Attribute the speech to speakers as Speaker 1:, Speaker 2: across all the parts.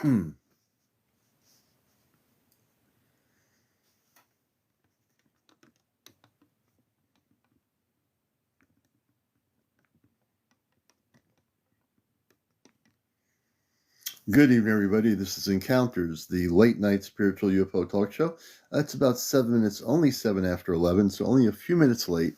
Speaker 1: Good evening, everybody. This is Encounters, the late night spiritual UFO talk show. It's about 7 minutes, only 7 after 11, so only a few minutes late.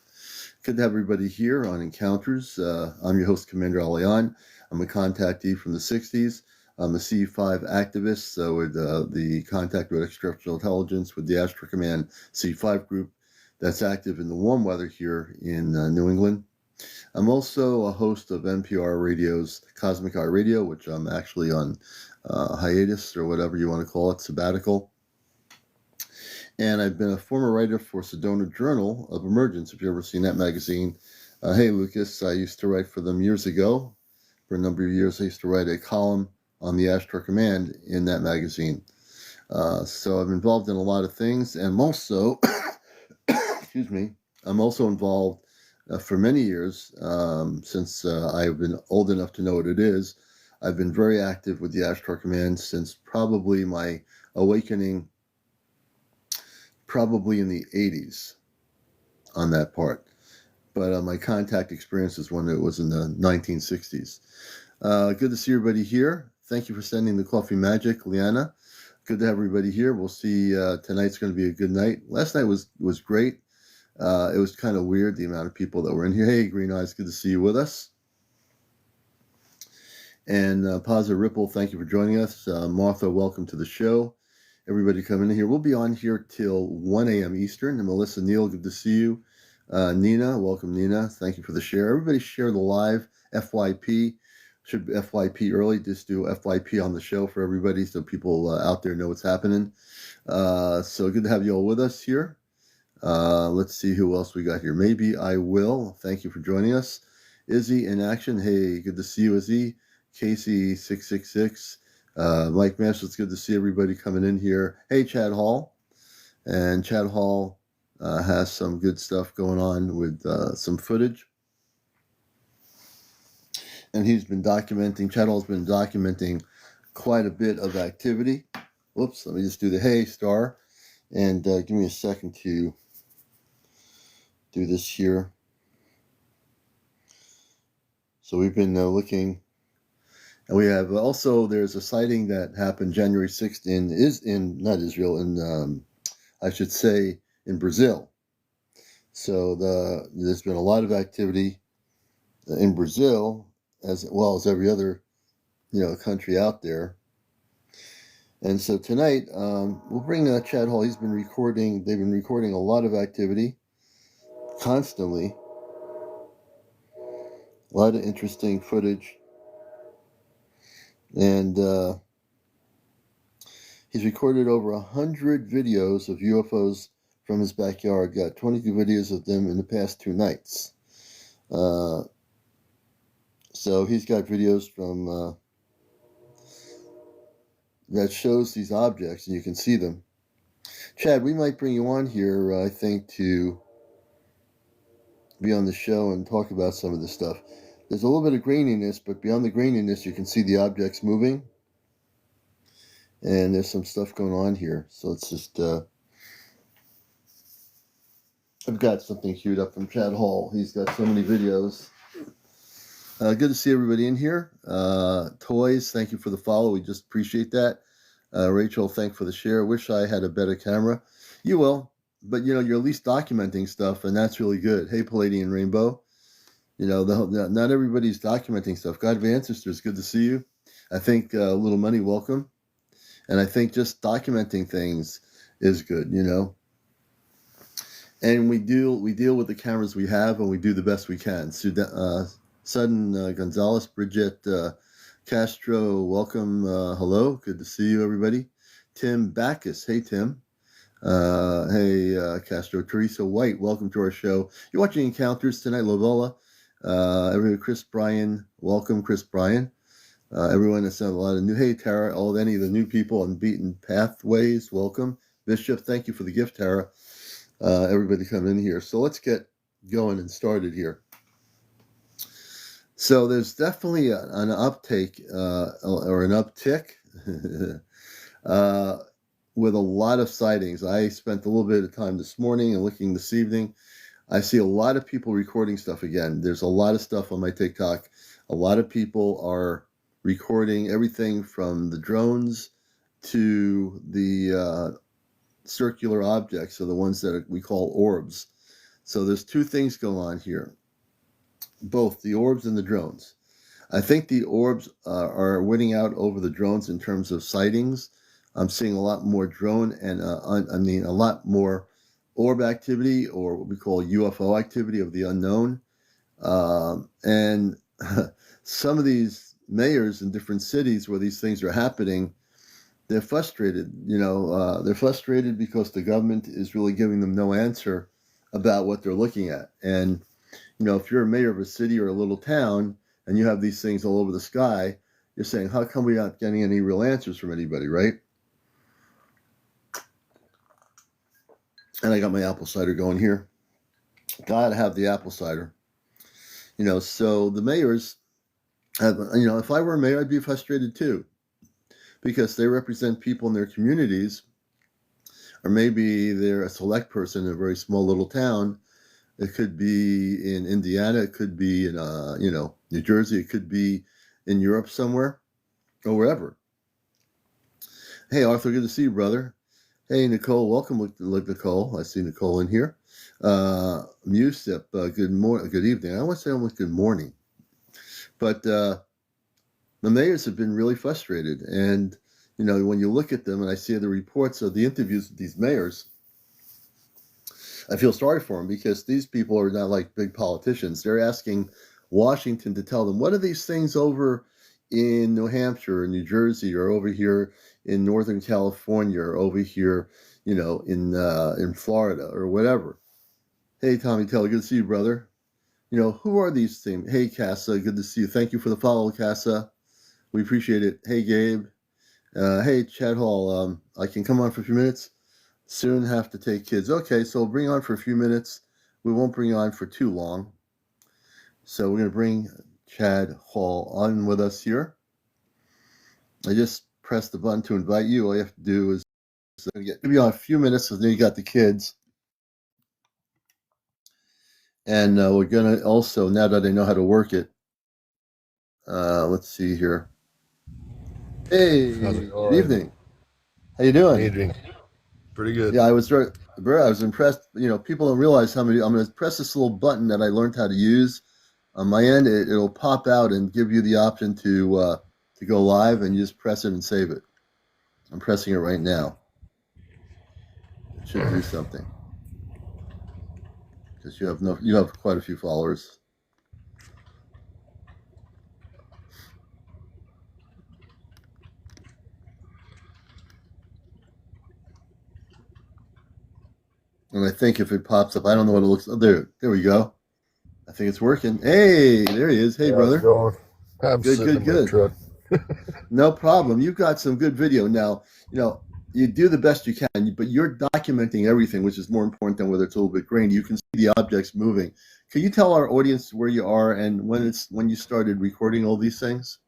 Speaker 1: Good to have everybody here on Encounters. I'm your host, Commander Alian. I'm a contactee from the 60s. I'm a C5 activist with the Contact with Extraterrestrial Intelligence with the Astro Command C5 group that's active in the warm weather here in New England. I'm also a host of NPR Radio's Cosmic Eye Radio, which I'm actually on hiatus or whatever you want to call it, sabbatical. And I've been a former writer for Sedona Journal of Emergence, if you've ever seen that magazine. Hey, Lucas, I used to write for them years ago. For a number of years, I used to write a column on the Astro Command in that magazine. So I'm involved in a lot of things, and I'm also, excuse me, I'm also involved for many years, since I've been old enough to know what it is. I've been very active with the Ashtar Command since probably my awakening, probably in the 80s on that part. But my contact experience is when it was in the 1960s. Good to see everybody here. Thank you for sending the coffee magic, Liana. Good to have everybody here. We'll see. Tonight's going to be a good night. Last night was great. It was kind of weird, the amount of people that were in here. Hey, Green Eyes, good to see you with us. And Positive Ripple, thank you for joining us. Martha, welcome to the show. Everybody coming in here. We'll be on here till 1 a.m. Eastern. And Melissa Neal, good to see you. Nina, welcome, Nina. Thank you for the share. Everybody share the live FYP. Should be FYP early. Just do FYP on the show for everybody so people out there know what's happening. So good to have you all with us here. Let's see who else we got here. Maybe I will. Thank you for joining us. Izzy in action. Hey, good to see you, Izzy. Casey666. Mike Mash, it's good to see everybody coming in here. Hey, Chad Hall. And Chad Hall has some good stuff going on with some footage. And he's been documenting, Chad Hall's been documenting quite a bit of activity. Whoops, let me just do the hey star. And give me a second to do this here. So we've been looking, and we have also, there's a sighting that happened January 6th not Israel, I should say in Brazil. So there's been a lot of activity in Brazil, as well as every other country out there. And so tonight we'll bring Chad Hall. They've been recording a lot of activity constantly. A lot of interesting footage. And he's recorded over 100 videos of UFOs from his backyard. Got 22 videos of them in the past 2 nights. So he's got videos from that shows these objects, and you can see them. Chad, we might bring you on here, I think, to be on the show and talk about some of this stuff. There's a little bit of graininess, but beyond the graininess, you can see the objects moving. And there's some stuff going on here. So it's just, I've got something queued up from Chad Hall. He's got so many videos. Good to see everybody in here. Toys, thank you for the follow. We just appreciate that. Rachel, thank you for the share. Wish I had a better camera. You will, but you're at least documenting stuff, and that's really good. Hey, Palladian Rainbow. Not everybody's documenting stuff. God of Ancestors, good to see you. I think Little Money, welcome. And I think just documenting things is good, And we deal with the cameras we have, and we do the best we can. Sudden Gonzalez, Bridget Castro, welcome. Hello, good to see you, everybody. Tim Backus, hey Tim. Hey Castro. Teresa White, welcome to our show. You're watching Encounters tonight, Lovola. Everybody, Chris Bryan, welcome, Chris Bryan. Everyone that's done a lot of new. Hey Tara, any of the new people on Beaten Pathways, welcome. Bishop, thank you for the gift, Tara. Everybody coming in here. So let's get going and started here. So there's definitely an uptake or an uptick uh, with a lot of sightings. I spent a little bit of time this morning and looking this evening. I see a lot of people recording stuff again. There's a lot of stuff on my TikTok. A lot of people are recording everything from the drones to the circular objects, so the ones that we call orbs. So there's two things going on here, both the orbs and the drones. I think the orbs are winning out over the drones in terms of sightings. I'm seeing a lot more drone and a lot more orb activity, or what we call UFO activity of the unknown. And some of these mayors in different cities where these things are happening, they're frustrated. They're frustrated because the government is really giving them no answer about what they're looking at. And if you're a mayor of a city or a little town and you have these things all over the sky, you're saying, how come we're not getting any real answers from anybody, right? And I got my apple cider going here. Gotta have the apple cider. So the mayors have, if I were a mayor, I'd be frustrated too, because they represent people in their communities, or maybe they're a select person in a very small little town. It could be in Indiana. It could be in, New Jersey. It could be in Europe somewhere or wherever. Hey, Arthur, good to see you, brother. Hey, Nicole, welcome, Nicole. I see Nicole in here. Musip, good evening. I want to say almost good morning. But the mayors have been really frustrated. And, when you look at them and I see the reports of the interviews with these mayors, I feel sorry for them, because these people are not like big politicians. They're asking Washington to tell them, what are these things over in New Hampshire or New Jersey, or over here in Northern California, or over here, in Florida or whatever. Hey, Tommy Taylor, good to see you, brother. Who are these things? Hey, Casa, good to see you. Thank you for the follow, Casa. We appreciate it. Hey, Gabe. Hey, Chad Hall. I can come on for a few minutes. Soon have to take kids. Okay, so we'll bring on for a few minutes. We won't bring you on for too long. So we're going to bring Chad Hall on with us here. I just pressed the button to invite you. All you have to do is maybe on a few minutes, because then you got the kids. And we're going to also, now that I know how to work it, let's see here. Hey, good evening. How you doing?
Speaker 2: Evening. Pretty good.
Speaker 1: Yeah, I was impressed. People don't realize how many. I'm going to press this little button that I learned how to use. On my end, it'll pop out and give you the option to go live, and you just press it and save it. I'm pressing it right now. It should do something, because you have quite a few followers. And I think if it pops up, I don't know what it looks. Oh, there we go. I think it's working. Hey, there he is. Hey, brother.
Speaker 2: I'm good. In my truck.
Speaker 1: No problem. You've got some good video. Now, you do the best you can, but you're documenting everything, which is more important than whether it's a little bit grainy. You can see the objects moving. Can you tell our audience where you are and when you started recording all these things?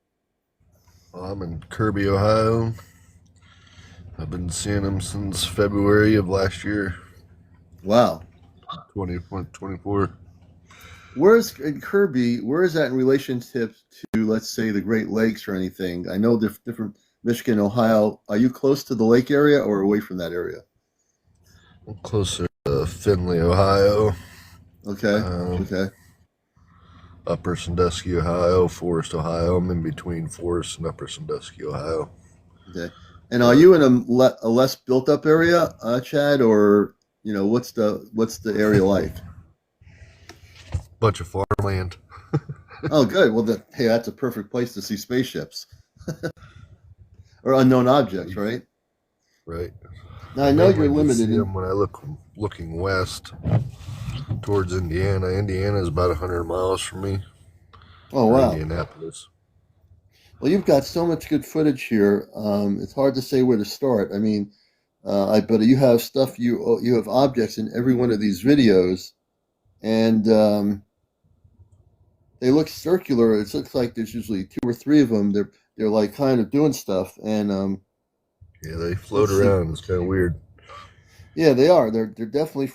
Speaker 2: I'm in Kirby, Ohio. I've been seeing them since February of last year.
Speaker 1: Wow.
Speaker 2: 2024.
Speaker 1: Where's in Kirby? Where is that in relationship to, let's say, the Great Lakes or anything? I know different Michigan, Ohio. Are you close to the lake area or away from that area?
Speaker 2: I'm closer to Findlay, Ohio.
Speaker 1: Okay. Okay.
Speaker 2: Upper Sandusky, Ohio, Forest, Ohio. I'm in between Forest and Upper Sandusky, Ohio.
Speaker 1: Okay. And are you in a less built up area, Chad, or what's the area like?
Speaker 2: Bunch of farmland.
Speaker 1: Oh, good. Well, hey, that's a perfect place to see spaceships or unknown objects, right?
Speaker 2: Right.
Speaker 1: Now I know you're limited.
Speaker 2: When I looking west towards Indiana. Indiana is about 100 miles from me.
Speaker 1: Oh, wow.
Speaker 2: Indianapolis.
Speaker 1: Well, you've got so much good footage here. It's hard to say where to start. I mean, I bet you have stuff. You have objects in every one of these videos, and they look circular. It looks like there's usually two or three of them. They're like kind of doing stuff, and
Speaker 2: Yeah, they float
Speaker 1: let's see.
Speaker 2: around. It's kind of weird.
Speaker 1: Yeah, they are. They're definitely.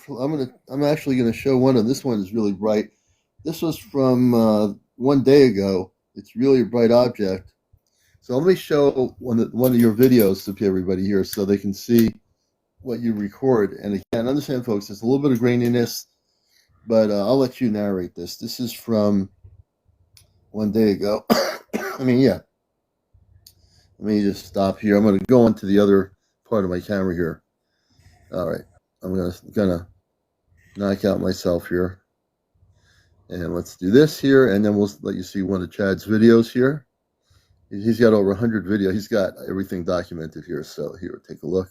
Speaker 1: I'm actually gonna show one of this one is really bright. This was from 1 day ago. It's really a bright object. So let me show one of your videos to everybody here so they can see what you record. And again, understand, folks, there's a little bit of graininess, but I'll let you narrate this. This is from 1 day ago. I mean, yeah. Let me just stop here. I'm going to go on to the other part of my camera here. All right. I'm gonna knock out myself here. And let's do this here, and then we'll let you see one of Chad's videos here. He's got over 100 videos. He's got everything documented here. So here, take a look.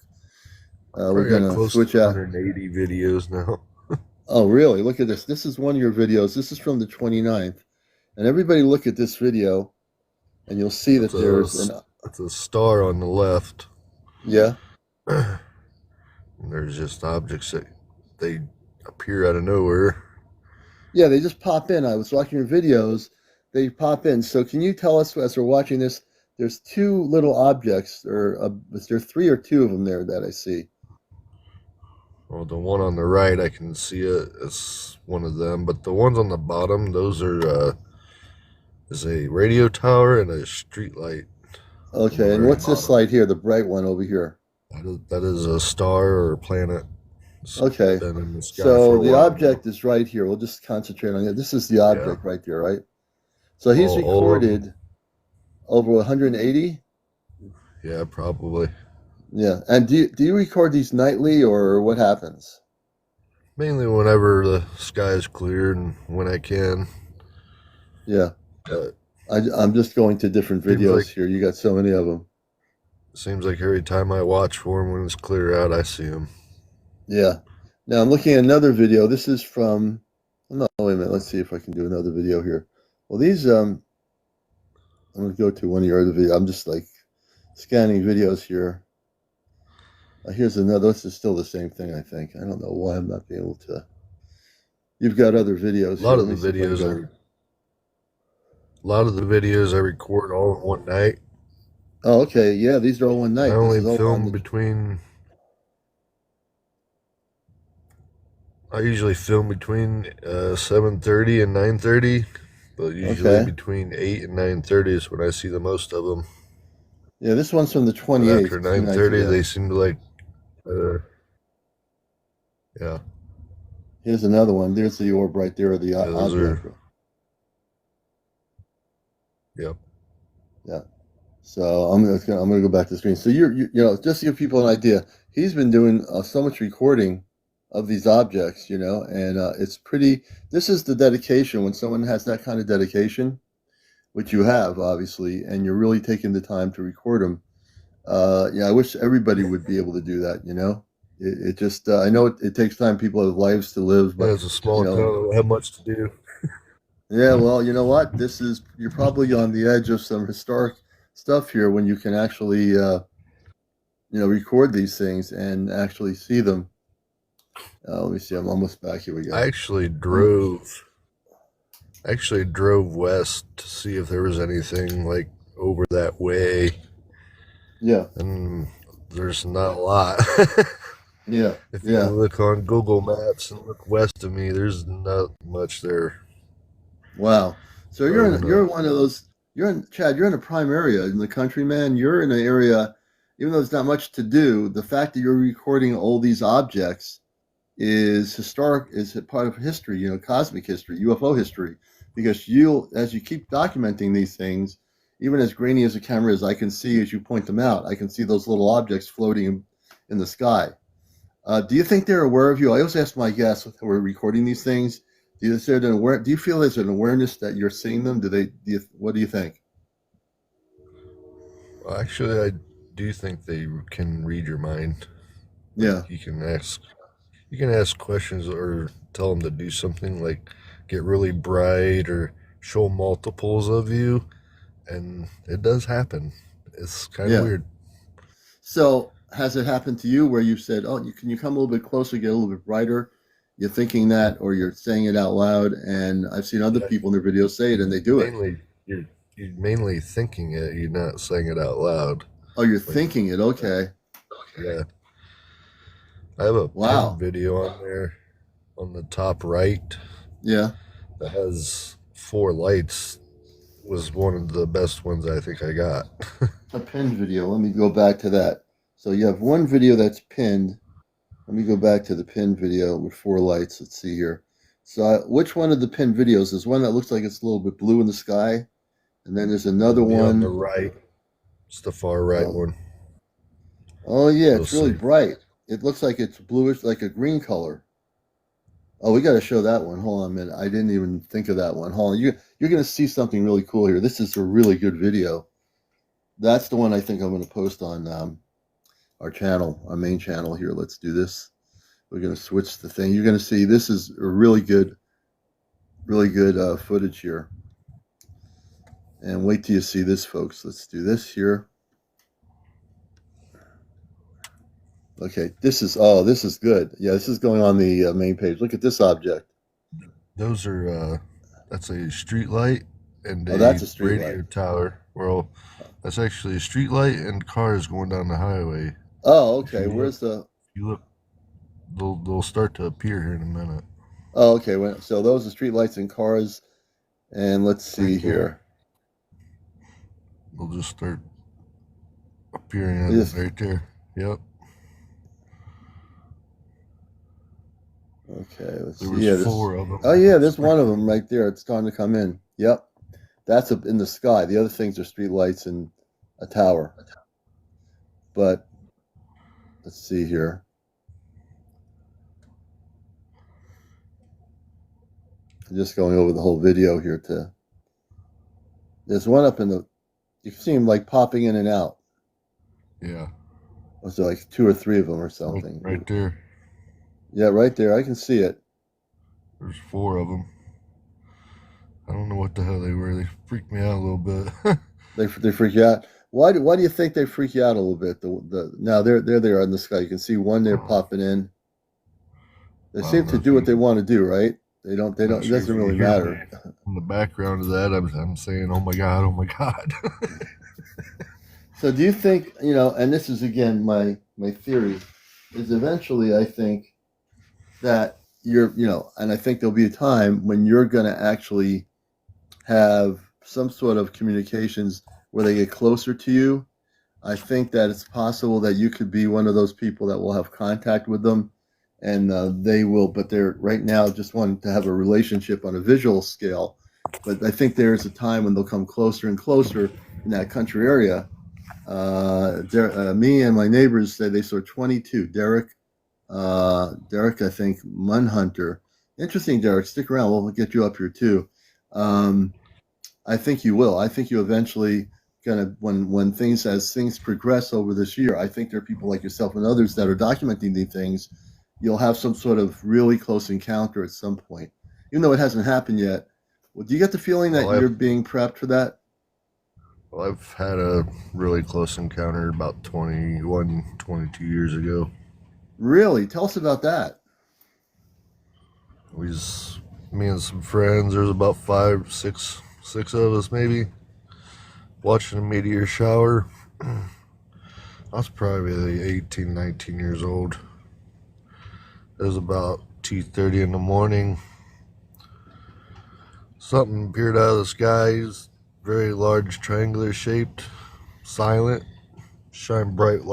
Speaker 1: We're
Speaker 2: Probably got
Speaker 1: gonna
Speaker 2: close
Speaker 1: switch
Speaker 2: to
Speaker 1: out.
Speaker 2: 180 videos now.
Speaker 1: Oh, really? Look at this. This is one of your videos. This is from the 29th. And everybody look at this video, and you'll see that there's an
Speaker 2: It's a star on the left.
Speaker 1: yeah.
Speaker 2: And there's just objects that they appear out of nowhere.
Speaker 1: Yeah, they just pop in. I was watching your videos. They pop in. So can you tell us as we're watching this? There's two little objects, or is there three or two of them there that I see?
Speaker 2: Well, the one on the right, I can see it as one of them, but the ones on the bottom, those are is a radio tower and a street light.
Speaker 1: Okay, and what's this light here? The bright one over here.
Speaker 2: That is a star or a planet. It's
Speaker 1: Okay,
Speaker 2: been in the sky
Speaker 1: so
Speaker 2: for a
Speaker 1: the
Speaker 2: while
Speaker 1: object is right here. We'll just concentrate on it. This is the
Speaker 2: now.
Speaker 1: object right there, right? So he's
Speaker 2: All of them.
Speaker 1: recorded over 180.
Speaker 2: Yeah, probably.
Speaker 1: Yeah, and do you record these nightly or what happens?
Speaker 2: Mainly whenever the sky is clear and when I can.
Speaker 1: Yeah,
Speaker 2: But
Speaker 1: I'm just going to different
Speaker 2: seems
Speaker 1: videos
Speaker 2: like
Speaker 1: here. You got so many of them.
Speaker 2: seems like every time I watch for him when it's clear out, I see him.
Speaker 1: Yeah. Now I'm looking at another video. This is from. Oh, no, wait a minute. Let's see if I can do another video here. Well, these I'm going to go to one of your other videos. I'm just like scanning videos here. Here's another. This is still the same thing, I think. I don't know why I'm not being able to. You've got other videos
Speaker 2: A lot
Speaker 1: here.
Speaker 2: of
Speaker 1: Let
Speaker 2: the
Speaker 1: me see if I can
Speaker 2: videos
Speaker 1: go.
Speaker 2: I record all in one night.
Speaker 1: Oh, okay. Yeah, these are all one
Speaker 2: I
Speaker 1: night. This
Speaker 2: only
Speaker 1: is all on
Speaker 2: film
Speaker 1: the.
Speaker 2: between. I usually film between 7:30 and 9:30, but usually
Speaker 1: Okay.
Speaker 2: between 8 and 9:30 is when I see the most of them.
Speaker 1: Yeah, this one's from the
Speaker 2: But
Speaker 1: 28th,
Speaker 2: after
Speaker 1: 2 nights
Speaker 2: 9:30,
Speaker 1: ago.
Speaker 2: they seem to like, uh, yeah,
Speaker 1: Here's another one. There's the orb right there, the
Speaker 2: yeah, those are,
Speaker 1: object.
Speaker 2: yep.
Speaker 1: Yeah. So I'm gonna go back to the screen. So you know, just to give people an idea, he's been doing so much recording of these objects, you know, and it's pretty. This is the dedication when someone has that kind of dedication, which you have obviously, and you're really taking the time to record them. Yeah, I wish everybody would be able to do that. You know, it just I know it takes time. People have lives to live,
Speaker 2: Yeah,
Speaker 1: but
Speaker 2: it's a small
Speaker 1: you
Speaker 2: town. I
Speaker 1: know,
Speaker 2: don't have much to do.
Speaker 1: yeah. Well, you know what? You're probably on the edge of some historic stuff here when you can actually record these things and actually see them. Let me see. I'm almost back. Here we go.
Speaker 2: I actually drove west to see if there was anything like over that way,
Speaker 1: Yeah,
Speaker 2: and there's not a lot.
Speaker 1: yeah,
Speaker 2: If you
Speaker 1: yeah.
Speaker 2: look on Google Maps and look west of me, there's not much there.
Speaker 1: Wow. So
Speaker 2: I don't
Speaker 1: you're
Speaker 2: know.
Speaker 1: one of those. You're in Chad. You're in a prime area in the country, man. You're in an area, even though there's not much to do. The fact that you're recording all these objects is historic. Is a part of history. You know, cosmic history, UFO history, because as you keep documenting these things, even as grainy as a camera is, I can see as you point them out. I can see those little objects floating in the sky. Do you think they're aware of you? I always ask my guests when we're recording these things. Do you feel there's an awareness that you're seeing them? What do you think?
Speaker 2: Well, actually, I do think they can read your mind.
Speaker 1: Yeah,
Speaker 2: Like you can ask questions or tell them to do something like get really bright or show multiples of you, and it does happen. It's kind of
Speaker 1: yeah.
Speaker 2: weird.
Speaker 1: So has it happened to you where you've said, "Oh, can you come a little bit closer, get a little bit brighter," you're thinking that or you're saying it out loud. And I've seen other
Speaker 2: Yeah,
Speaker 1: people in their videos say it and they do it.
Speaker 2: mainly you're mainly thinking it. You're not saying it out loud.
Speaker 1: Oh, you're
Speaker 2: Like,
Speaker 1: thinking it. Okay.
Speaker 2: yeah, I have a pin
Speaker 1: Wow.
Speaker 2: video on there on the top right
Speaker 1: Yeah.
Speaker 2: that has four lights. Was one of the best ones I think I got.
Speaker 1: A pinned video. Let me go back to that. So you have one video that's pinned. Let me go back to the pinned video with four lights. Let's see here. So which one of the pinned videos is one that looks like it's a little bit blue in the sky? And then there's another
Speaker 2: It'll be on the
Speaker 1: one.
Speaker 2: right. It's the far right
Speaker 1: Oh,
Speaker 2: one.
Speaker 1: oh yeah,
Speaker 2: You'll
Speaker 1: it's really
Speaker 2: see.
Speaker 1: bright. It looks like it's bluish, like a green color. Oh, we got to show that one. Hold on a minute. I didn't even think of that one. Hold on. You're going to see something really cool here. This is a really good video. That's the one I think I'm going to post on our channel, our main channel here. Let's do this. We're going to switch the thing. You're going to see this is a really good footage here. And wait till you see this, folks. Let's do this here. Okay, this is good. Yeah, this is going on the main page. Look at this object.
Speaker 2: Those are that's a street light and
Speaker 1: Oh, that's
Speaker 2: a
Speaker 1: a street
Speaker 2: radio
Speaker 1: light.
Speaker 2: tower. Well, that's actually a street light and cars going down the highway.
Speaker 1: Oh,
Speaker 2: If
Speaker 1: okay.
Speaker 2: you look,
Speaker 1: Where's the?
Speaker 2: if you look, they'll start to appear here in a minute.
Speaker 1: Oh, okay. So those are street lights and cars. And let's see
Speaker 2: Right there,
Speaker 1: here.
Speaker 2: they'll just start appearing
Speaker 1: Yes.
Speaker 2: right there. Yep.
Speaker 1: Okay. Let's
Speaker 2: There
Speaker 1: see.
Speaker 2: was
Speaker 1: Yeah. This.
Speaker 2: four of
Speaker 1: Oh,
Speaker 2: them
Speaker 1: yeah. There's one of
Speaker 2: sprinkled.
Speaker 1: them right there. It's starting to come in. Yep. That's up in the sky. The other things are street lights and a tower. But let's see here. I'm just going over the whole video here. There's one up in the. You can see them like popping in and out.
Speaker 2: Yeah,
Speaker 1: Was there like two or three of them or
Speaker 2: right,
Speaker 1: something?
Speaker 2: right there.
Speaker 1: Yeah, right there. I can see it.
Speaker 2: There's four of them. I don't know what the hell they were. They freaked me out a little bit.
Speaker 1: They freak you out. Why do you think they freak you out a little bit? Now there they are in the sky. You can see one there
Speaker 2: Oh,
Speaker 1: popping in. They
Speaker 2: I
Speaker 1: seem
Speaker 2: don't know
Speaker 1: to
Speaker 2: if
Speaker 1: do what
Speaker 2: you.
Speaker 1: they want to do, right? They
Speaker 2: I'm
Speaker 1: don't.
Speaker 2: not
Speaker 1: It
Speaker 2: sure
Speaker 1: doesn't
Speaker 2: if you
Speaker 1: really
Speaker 2: hear me
Speaker 1: matter.
Speaker 2: in the background of that. I'm saying, oh my god, oh my god.
Speaker 1: So do you think And this is again my theory is eventually I think that and I think there'll be a time when you're going to actually have some sort of communications where they get closer to you. I think that it's possible that you could be one of those people that will have contact with them, and they will. But they're right now just wanting to have a relationship on a visual scale. But I think there's a time when they'll come closer and closer in that country area. Me and my neighbors say they saw 22. Derek, I think Munhunter. Interesting, Derek. Stick around. We'll get you up here too. Um, I think you will. I think you eventually gonna when things as things progress over this year. I think there are people like yourself and others that are documenting these things. You'll have some sort of really close encounter at some point, even though it hasn't happened yet. Well, do you get the feeling
Speaker 2: well,
Speaker 1: that you're being prepped for that?
Speaker 2: I've had a really close encounter about 21, 22 years ago.
Speaker 1: Really? Tell us about that.
Speaker 2: We was me and some friends. There's about six of us maybe watching a meteor shower. I was probably 18, 19 years old. It was about 2:30 in the morning. Something appeared out of the skies, very large, triangular shaped, silent, shine bright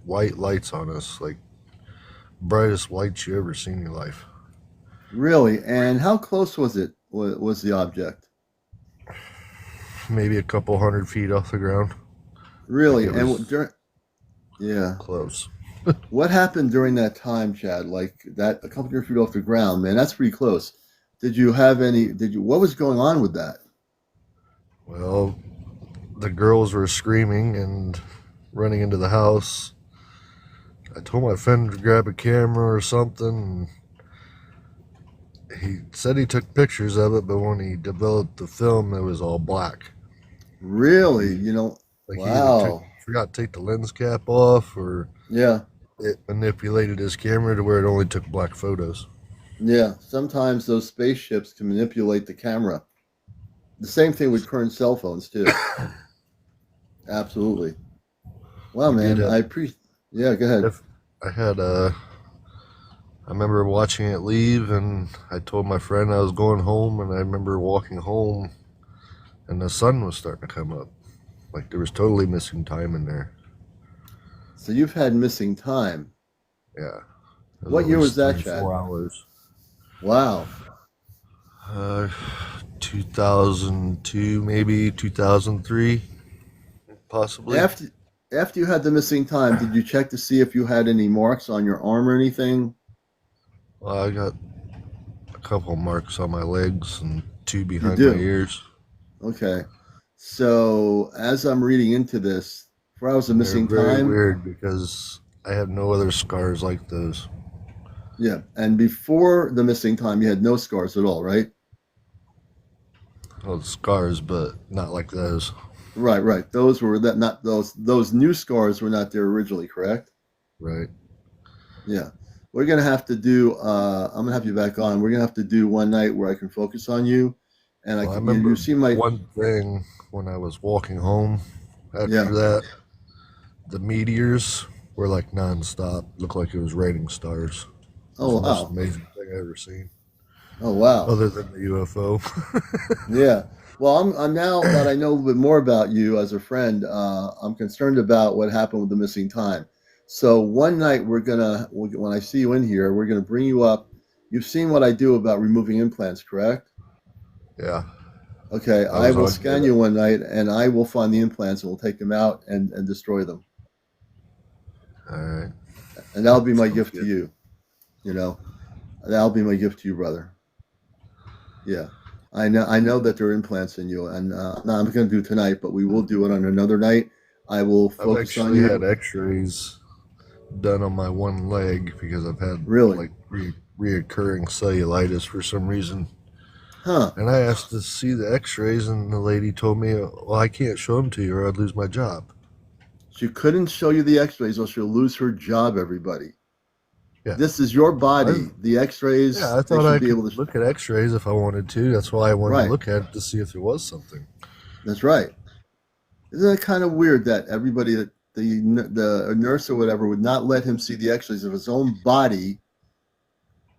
Speaker 2: white lights on us, like brightest lights you ever seen in your life.
Speaker 1: Really? And how close was it? Was the object?
Speaker 2: Maybe a couple 100 feet off the ground. Like
Speaker 1: Really?
Speaker 2: it
Speaker 1: And
Speaker 2: was
Speaker 1: during yeah,
Speaker 2: close.
Speaker 1: what happened during that time, Chad? Like that, a couple hundred feet off the ground, man. That's pretty close. Did you have any? Did you? What was going on with that?
Speaker 2: Well, the girls were screaming and running into the house. I told my friend to grab a camera or something. He said he took pictures of it, but when he developed the film, it was all black.
Speaker 1: Really?
Speaker 2: He like he either
Speaker 1: Wow.
Speaker 2: forgot to take the lens cap off, or
Speaker 1: Yeah.
Speaker 2: it manipulated his camera to where it only took black photos.
Speaker 1: Yeah, sometimes those spaceships can manipulate the camera. The same thing with current cell phones too. Absolutely. Wow,
Speaker 2: I did
Speaker 1: man,
Speaker 2: have.
Speaker 1: I appreciate. Yeah, go ahead.
Speaker 2: If I had I remember watching it leave, and I told my friend I was going home, and I remember walking home, and the sun was starting to come up. Like there was totally missing time in there.
Speaker 1: So you've had missing time.
Speaker 2: Yeah, it was
Speaker 1: What
Speaker 2: at
Speaker 1: year was
Speaker 2: least
Speaker 1: that,
Speaker 2: three,
Speaker 1: Chad?
Speaker 2: 4 hours.
Speaker 1: Wow.
Speaker 2: Uh, 2002, maybe 2003, possibly.
Speaker 1: After after you had the missing time, did you check to see if you had any marks on your arm or anything?
Speaker 2: Well, I got a couple marks on my legs and two
Speaker 1: You
Speaker 2: behind my
Speaker 1: do.
Speaker 2: ears,
Speaker 1: Okay. So as I'm reading into this, for hours of
Speaker 2: and they're
Speaker 1: missing
Speaker 2: very
Speaker 1: time,
Speaker 2: weird because I had no other scars like those.
Speaker 1: yeah, and before the missing time, you had no scars at all, right?
Speaker 2: Well, scars, but not like those.
Speaker 1: Right, right. Those were that not those new scars were not there originally, correct?
Speaker 2: Right.
Speaker 1: Yeah. We're gonna have to do. I'm gonna have you back on. We're gonna have to do one night where I can focus on you, and I
Speaker 2: Well, I
Speaker 1: can. You
Speaker 2: remember
Speaker 1: see my.
Speaker 2: one thing when I was walking home
Speaker 1: Yeah.
Speaker 2: after that, the meteors were like nonstop. Looked like it was raining stars. It was
Speaker 1: Oh
Speaker 2: the most
Speaker 1: wow.
Speaker 2: amazing thing I ever seen,
Speaker 1: Oh wow.
Speaker 2: other than the UFO.
Speaker 1: Yeah. Well, I'm now that I know a little bit more about you as a friend. I'm concerned about what happened with the missing time. So one night when I see you in here, we're gonna bring you up. You've seen what I do about removing implants, correct?
Speaker 2: Yeah,
Speaker 1: Okay,
Speaker 2: I
Speaker 1: I
Speaker 2: was
Speaker 1: will
Speaker 2: on
Speaker 1: scan
Speaker 2: here.
Speaker 1: you one night, and I will find the implants, and we'll take them out and destroy them,
Speaker 2: All right,
Speaker 1: and that'll be my
Speaker 2: sounds
Speaker 1: gift to
Speaker 2: good.
Speaker 1: you. You know, that'll be my gift to you, brother. Yeah, I know that there are implants in you, and no, I'm not going to do it tonight, but we will do it on another night. I will
Speaker 2: I've
Speaker 1: focus on
Speaker 2: actually had
Speaker 1: you.
Speaker 2: X-rays done on my one leg because I've had
Speaker 1: Really?
Speaker 2: like reoccurring cellulitis for some reason.
Speaker 1: Huh?
Speaker 2: And I asked to see the X-rays, and the lady told me, "Well, I can't show them to you, or I'd lose my job."
Speaker 1: She couldn't show you the X-rays, or she'll lose her job. Everybody,
Speaker 2: Yeah,
Speaker 1: this is your
Speaker 2: I
Speaker 1: body. The
Speaker 2: yeah,
Speaker 1: X-rays,
Speaker 2: I
Speaker 1: they
Speaker 2: thought
Speaker 1: should
Speaker 2: I
Speaker 1: be
Speaker 2: could
Speaker 1: able to.
Speaker 2: look at X-rays if I wanted to. That's why I wanted to
Speaker 1: Right.
Speaker 2: look at it to see if there was something.
Speaker 1: That's right. Isn't it kind of weird that everybody that the nurse or whatever would not let him see the X-rays of his own body?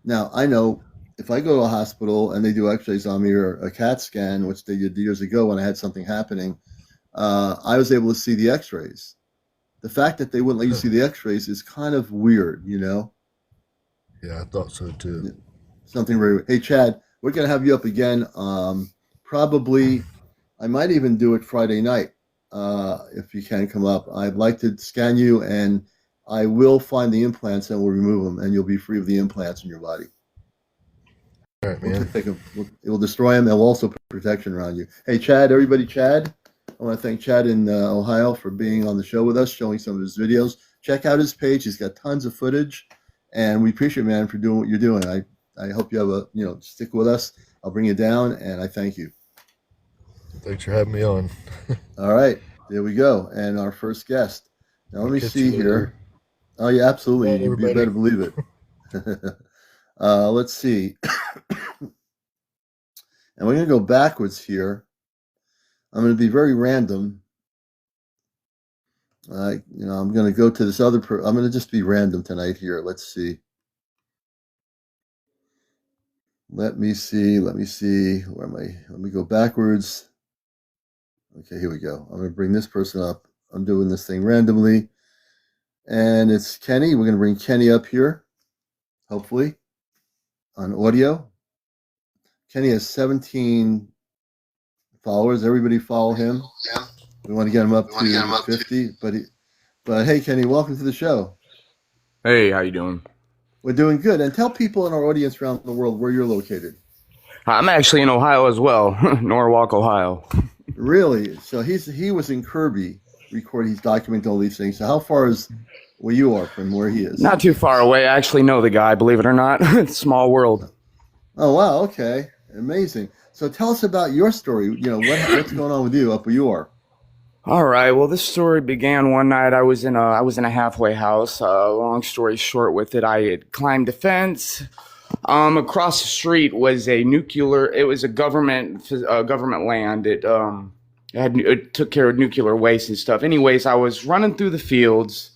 Speaker 1: Now I know if I go to a hospital and they do X-rays on me or a CAT scan, which they did years ago when I had something happening, I was able to see the X-rays. The fact that they wouldn't let you
Speaker 2: Huh.
Speaker 1: see the X-rays is kind of weird, you know.
Speaker 2: Yeah, I thought so too.
Speaker 1: Something very. Hey, Chad, we're gonna have you up again. Probably, I might even do it Friday night if you can come up. I'd like to scan you, and I will find the implants and we'll remove them, and you'll be free of the implants in your body.
Speaker 2: All right,
Speaker 1: We'll
Speaker 2: man.
Speaker 1: take them. It will destroy them, and we'll also put protection around you. Hey, Chad, everybody, Chad. I want to thank Chad in Ohio for being on the show with us, showing some of his videos. Check out his page; he's got tons of footage, and we appreciate, man, for doing what you're doing. I hope you have a stick with us. I'll bring you down, and I thank you.
Speaker 2: Thanks for having me on.
Speaker 1: All right, there we go, and our first guest. Now let
Speaker 2: I'll
Speaker 1: me
Speaker 2: catch
Speaker 1: see
Speaker 2: you later.
Speaker 1: here. Oh yeah,
Speaker 2: Bye,
Speaker 1: absolutely. You
Speaker 2: everybody.
Speaker 1: better believe it. Let's see, and we're gonna go backwards here. I'm gonna be very random. I'm going to go to this other. I'm going to just be random tonight here. Let's see. Let me see. Let me see. Where am I? Let me go backwards. Okay, here we go. I'm going to bring this person up. I'm doing this thing randomly, and it's Kenny. We're going to bring Kenny up here, hopefully, on audio. Kenny has 17 followers. Everybody follow him. We want to get him up to 50. But hey, Kenny, welcome to the show.
Speaker 3: Hey, how you doing?
Speaker 1: We're doing good. And tell people in our audience around the world where you're located.
Speaker 3: I'm actually in Ohio as well, Norwalk, Ohio.
Speaker 1: Really? So he was in Kirby recording. He's documenting all these things. So how far is where you are from where he is?
Speaker 3: Not too far away. I actually know the guy, believe it or not. Small world.
Speaker 1: Oh wow. Okay. Amazing. So tell us about your story. What's going on with you up where you are?
Speaker 3: All right. Well, this story began one night. I was in a halfway house. Long story short, with it, I had climbed a fence. Across the street was a nuclear. It was a government land. It took care of nuclear waste and stuff. Anyways, I was running through the fields,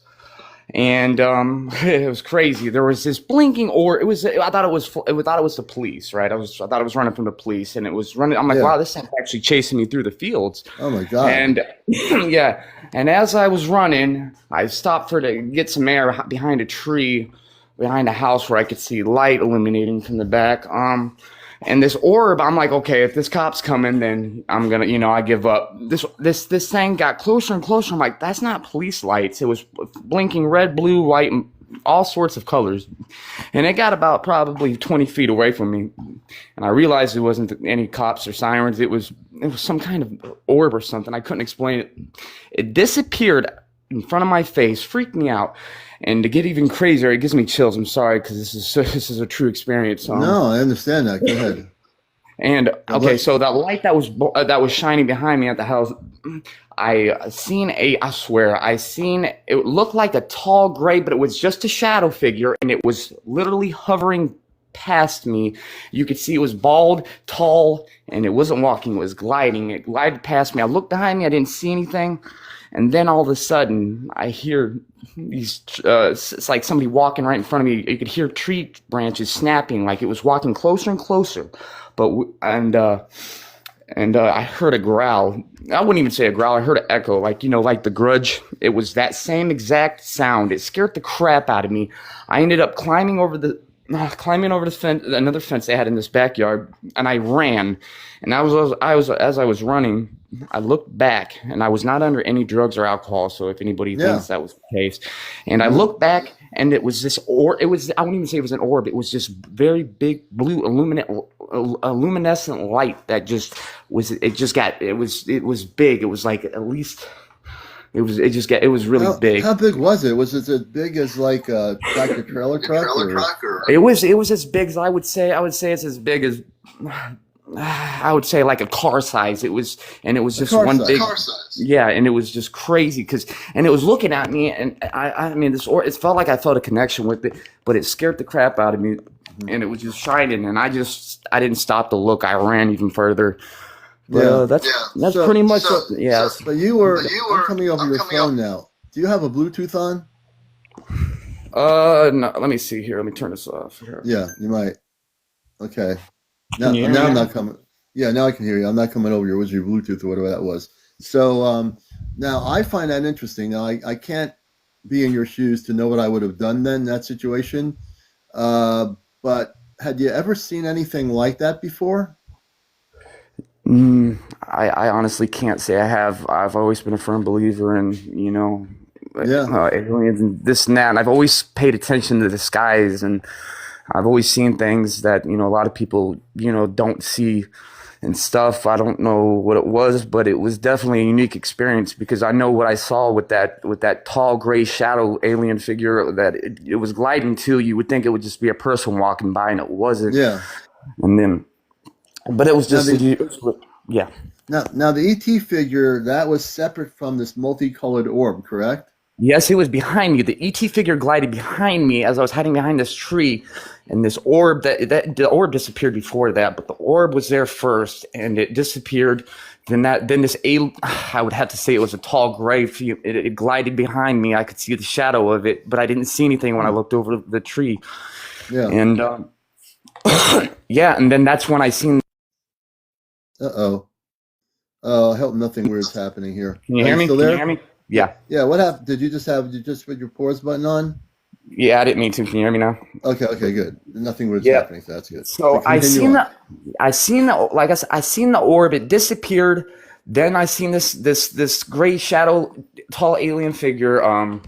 Speaker 3: and it was crazy. There was this blinking orb. I thought it was the police, right? I thought it was running from the police, and it was running. I'm like,
Speaker 1: Yeah.
Speaker 3: wow, this thing's actually chasing me through the fields.
Speaker 1: Oh my God.
Speaker 3: And yeah, and as I was running, I stopped to get some air behind a tree, behind a house where I could see light illuminating from the back. And this orb, I'm like, okay, if this cop's coming, then I'm gonna, I give up. This thing got closer and closer. I'm like, that's not police lights. It was blinking red, blue, white, and all sorts of colors. And it got about probably 20 feet away from me, and I realized it wasn't any cops or sirens. It was some kind of orb or something. I couldn't explain it. It disappeared in front of my face, freaked me out. And to get even crazier, it gives me chills. I'm sorry, because this is a true experience.
Speaker 1: No, I understand that. Go ahead.
Speaker 3: And okay, so that light that was shining behind me at the house, I swear, it looked like a tall gray, but it was just a shadow figure, and it was literally hovering past me. You could see it was bald, tall, and it wasn't walking, it was gliding. It glided past me. I looked behind me, I didn't see anything. And then all of a sudden, I hear these, it's like somebody walking right in front of me. You could hear tree branches snapping, like it was walking closer and closer. And I heard a growl. I wouldn't even say a growl. I heard an echo, like The Grudge. It was that same exact sound. It scared the crap out of me. I ended up climbing over the fence, another fence they had in this backyard, and I ran. And as I was running, I looked back, and I was not under any drugs or alcohol. So if anybody thinks that was the case, and I looked back, and it was this orb. I wouldn't even say it was an orb. It was just very big blue luminescent light that just was. It was big. It was like at least. It was really big.
Speaker 1: How big was it? Was it as big as like a tractor trailer truck?
Speaker 3: It was as big as I would say it's as big as I would say like a car size. It was just one big car size. Yeah, and it was just crazy and it was looking at me, and I mean it felt like I felt a connection with it, but it scared the crap out of me, and it was just shining, and I didn't stop to look. I ran even further. That's pretty much it. Yeah.
Speaker 1: But I'm coming over your phone now. Do you have a Bluetooth on?
Speaker 3: No, let me see here. Let me turn this off here.
Speaker 1: Yeah, you might. Okay. Now I'm not coming. Yeah, now I can hear you. I'm not coming over with your Bluetooth or whatever that was. So now I find that interesting. Now I can't be in your shoes to know what I would have done then in that situation. But had you ever seen anything like that before?
Speaker 3: I honestly can't say I have. I've always been a firm believer in, aliens and this and that. And I've always paid attention to the skies, and I've always seen things that, a lot of people, don't see and stuff. I don't know what it was, but it was definitely a unique experience because I know what I saw with that tall gray shadow alien figure that it was gliding to. You would think it would just be a person walking by, and it wasn't.
Speaker 1: Yeah.
Speaker 3: And then, but it was just, yeah.
Speaker 1: Now the ET figure, that was separate from this multicolored orb, correct?
Speaker 3: Yes, it was behind me. The ET figure glided behind me as I was hiding behind this tree, and this orb the orb disappeared before that, but the orb was there first, and it disappeared. Then this I would have to say it was a tall gray. It glided behind me. I could see the shadow of it, but I didn't see anything when I looked over the tree.
Speaker 1: Yeah.
Speaker 3: And yeah, and then that's when I seen.
Speaker 1: Oh, I hope nothing weird's happening here.
Speaker 3: Can you hear me?
Speaker 1: Still
Speaker 3: Can
Speaker 1: there?
Speaker 3: you hear me? Yeah.
Speaker 1: Yeah. What happened? Did you just put your pause button on?
Speaker 3: Yeah, I didn't mean to. Can you hear me now?
Speaker 1: Okay, good. Nothing weird's happening, so that's good.
Speaker 3: So I seen the orb. It disappeared. Then I seen this gray shadow, tall alien figure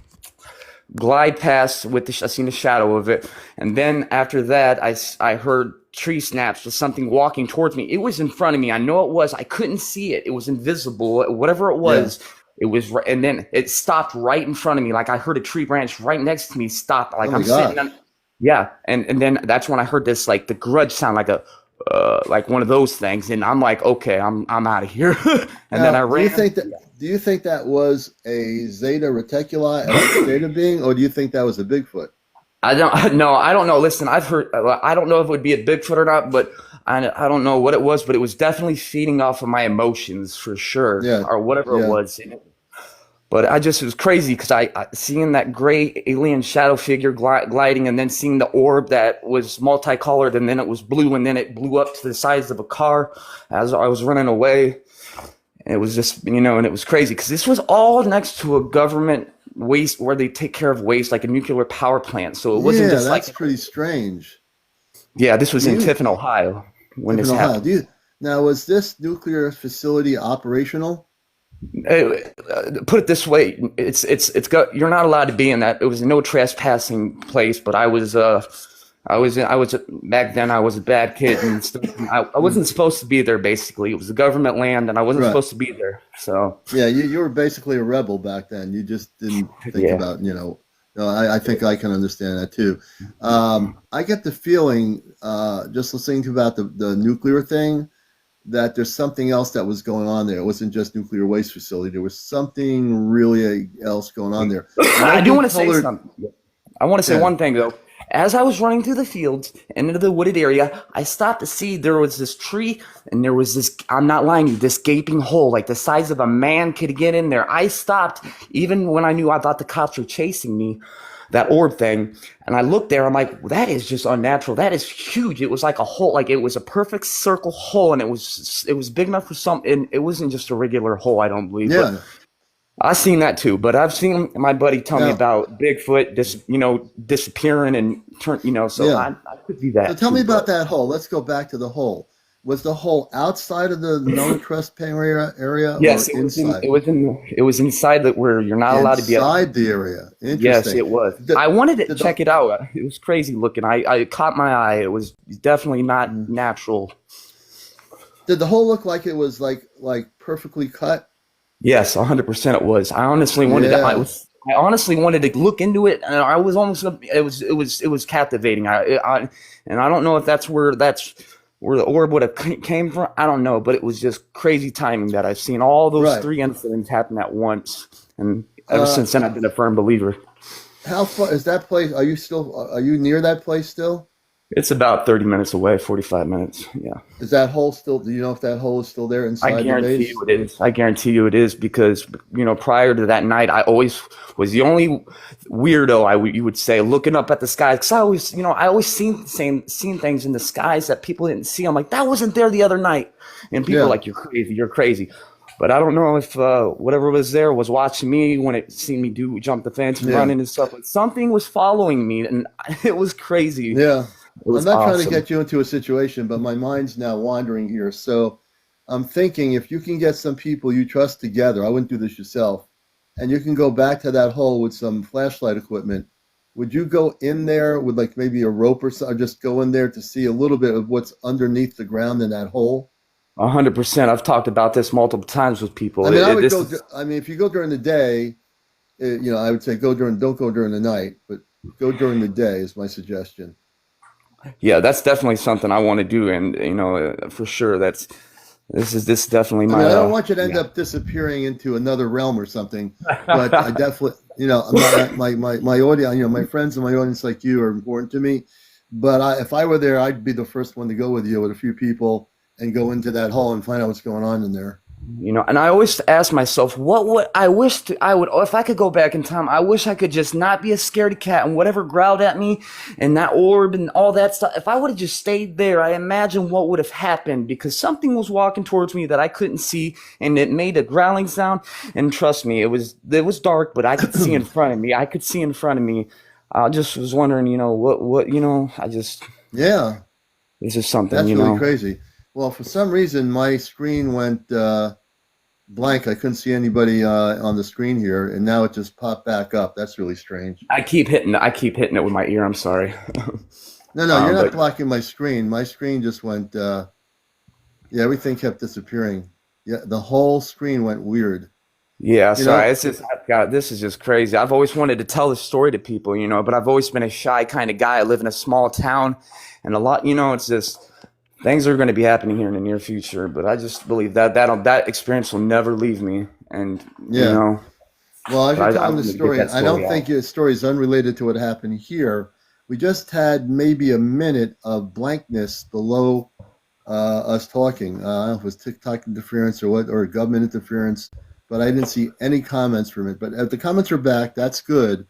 Speaker 3: glide past I seen the shadow of it, and then after that I heard tree snaps with something walking towards me. It was in front of me. I know it was. I couldn't see it. It was invisible. Whatever it was. Yeah. It was, and then it stopped right in front of me. Like I heard a tree branch right next to me stop. Like I'm sitting on, yeah. And then that's when I heard this, like the Grudge sound, like like one of those things. And I'm like, okay, I'm out of here. And then I ran.
Speaker 1: Do you think that was a Zeta Reticuli, a Zeta being, or do you think that was a Bigfoot?
Speaker 3: I don't no, I don't know. Listen, I've heard. I don't know if it would be a Bigfoot or not, but I don't know what it was, but it was definitely feeding off of my emotions for sure,
Speaker 1: Yeah,
Speaker 3: or whatever it
Speaker 1: yeah,
Speaker 3: was. But I just it was crazy because I seeing that gray alien shadow figure gliding, and then seeing the orb that was multicolored, and then it was blue, and then it blew up to the size of a car as I was running away. It was just, and it was crazy because this was all next to a government waste where they take care of waste, like a nuclear power plant. So it wasn't
Speaker 1: yeah.
Speaker 3: just like,
Speaker 1: That's pretty strange.
Speaker 3: yeah, this was
Speaker 1: Do
Speaker 3: in
Speaker 1: you
Speaker 3: Tiffin, Ohio when
Speaker 1: live in
Speaker 3: this
Speaker 1: Ohio?
Speaker 3: happened.
Speaker 1: Do you now? Was this nuclear facility operational?
Speaker 3: Put it this way, it's got, you're not allowed to be in that. It was a no trespassing place, but I was back then. I was a bad kid, and I wasn't supposed to be there. Basically, it was a government land, and I wasn't
Speaker 1: Right.
Speaker 3: supposed to be there. So
Speaker 1: Yeah, you were basically a rebel back then. You just didn't think
Speaker 3: yeah.
Speaker 1: about, no, I think I can understand that too. I get the feeling, just listening to about the nuclear thing, that there's something else that was going on there. It wasn't just nuclear waste facility. There was something really else going on there. And
Speaker 3: I
Speaker 1: I've
Speaker 3: do
Speaker 1: been
Speaker 3: want to say
Speaker 1: colored.
Speaker 3: something. I want to say
Speaker 1: Yeah,
Speaker 3: one thing though. As I was running through the fields and into the wooded area, I stopped to see there was this tree and there was this, I'm not lying to you, this gaping hole, like the size of a man could get in there. I stopped even when I thought the cops were chasing me, that orb thing. And I looked there, I'm like, that is just unnatural. That is huge. It was like a hole, like it was a perfect circle hole, and it was big enough for some, and it wasn't just a regular hole, I don't believe, but
Speaker 1: yeah.
Speaker 3: I've seen that too, but I've seen my buddy tell me
Speaker 1: Now,
Speaker 3: about Bigfoot disappearing and so
Speaker 1: yeah.
Speaker 3: I could do
Speaker 1: So
Speaker 3: that
Speaker 1: tell me
Speaker 3: too,
Speaker 1: about
Speaker 3: but
Speaker 1: that hole. Let's go back to the hole. Was the hole outside of the no trespassing area or
Speaker 3: yes,
Speaker 1: inside?
Speaker 3: it was inside that where you're not allowed to be.
Speaker 1: Inside the area.
Speaker 3: Yes,
Speaker 1: Interesting.
Speaker 3: it was.
Speaker 1: Did,
Speaker 3: I wanted to
Speaker 1: did the
Speaker 3: check it out. It was crazy looking. I caught my eye. It was definitely not natural.
Speaker 1: did the hole look like it was like perfectly cut?
Speaker 3: Yes, 100% it was.
Speaker 1: Yeah.
Speaker 3: I honestly wanted to look into it, and I was almost. It was captivating. And I don't know if that's where the orb would have came from. I don't know, but it was just crazy timing that I've seen all those
Speaker 1: Right.
Speaker 3: three incidents happen at once, and ever
Speaker 1: Uh,
Speaker 3: since then I've been a firm believer.
Speaker 1: how far is that place? Are you near that place still?
Speaker 3: It's about 30 minutes away, 45 minutes. Yeah.
Speaker 1: Is that hole still, do you know if that hole is still there
Speaker 3: I
Speaker 1: inside the
Speaker 3: guarantee
Speaker 1: base?
Speaker 3: you it is. I guarantee you it is because prior to that night, I always was the only weirdo you would say looking up at the sky because I always seen things in the skies that people didn't see. I'm like, that wasn't there the other night, and people are
Speaker 1: Yeah.
Speaker 3: like, you're crazy. But I don't know if whatever was there was watching me when it seen me jump the fence and
Speaker 1: Yeah.
Speaker 3: running and stuff. But something was following me, and it was crazy.
Speaker 1: Yeah.
Speaker 3: It
Speaker 1: I'm
Speaker 3: was
Speaker 1: not trying to
Speaker 3: awesome.
Speaker 1: get you into a situation, but my mind's now wandering here. So I'm thinking if you can get some people you trust together, I wouldn't do this yourself, and you can go back to that hole with some flashlight equipment, would you go in there with like maybe a rope or something, or just go in there to see a little bit of what's underneath the ground in that hole?
Speaker 3: 100%. I've talked about this multiple times with people.
Speaker 1: I mean, I would
Speaker 3: This
Speaker 1: go.
Speaker 3: is
Speaker 1: I mean, if you go during the day, I would say don't go during the night, but go during the day is my suggestion.
Speaker 3: Yeah, that's definitely something I want to do, and for sure, this is definitely
Speaker 1: I mean,
Speaker 3: my
Speaker 1: I don't want you to end
Speaker 3: yeah.
Speaker 1: up disappearing into another realm or something, but I definitely, I'm not, my audience, my friends in my audience like you are important to me. But if I were there, I'd be the first one to go with you with a few people and go into that hole and find out what's going on in there.
Speaker 3: And I always ask myself, what would I wish I would, if I could go back in time, I wish I could just not be a scaredy cat and whatever growled at me and that orb and all that stuff. If I would have just stayed there, I imagine what would have happened because something was walking towards me that I couldn't see and it made a growling sound. And trust me, it was dark, but I could see in front of me. I could see in front of me. I just was wondering,
Speaker 1: Yeah,
Speaker 3: it's just something,
Speaker 1: that's really crazy. Well, for some reason, my screen went blank. I couldn't see anybody on the screen here, and now it just popped back up. That's really strange.
Speaker 3: I keep hitting it with my ear. I'm sorry.
Speaker 1: No, you're not
Speaker 3: But
Speaker 1: blocking my screen. My screen just went. Yeah, everything kept disappearing. Yeah, the whole screen went weird.
Speaker 3: yeah,
Speaker 1: You
Speaker 3: sorry.
Speaker 1: know,
Speaker 3: It's just, God, this is just crazy. I've always wanted to tell this story to people, but I've always been a shy kind of guy. I live in a small town, and a lot, it's just things are going to be happening here in the near future. But I just believe that experience will never leave me, and
Speaker 1: yeah. Well, as you're
Speaker 3: I
Speaker 1: telling the
Speaker 3: wanted to get
Speaker 1: story,
Speaker 3: that
Speaker 1: I don't
Speaker 3: story
Speaker 1: think
Speaker 3: out.
Speaker 1: your story is unrelated to what happened here. we just had maybe a minute of blankness below us talking. I don't know if it was TikTok interference or what, or government interference, but I didn't see any comments from it. But if the comments are back, that's good.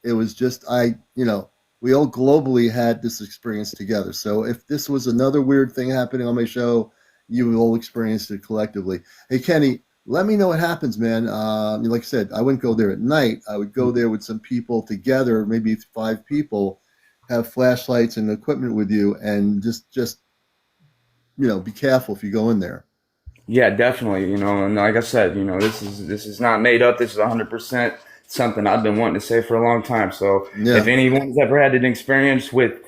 Speaker 1: It was just we all globally had this experience together. So if this was another weird thing happening on my show, you all experienced it collectively. Hey, Kenny, let me know what happens, man. Like I said, I wouldn't go there at night. I would go there with some people together, maybe 5 people, have flashlights and equipment with you, and just be careful if you go in there.
Speaker 3: Yeah, definitely. And like I said, this is not made up. This is 100% something I've been wanting to say for a long time. So if
Speaker 1: Yeah.
Speaker 3: anyone's ever had an experience with,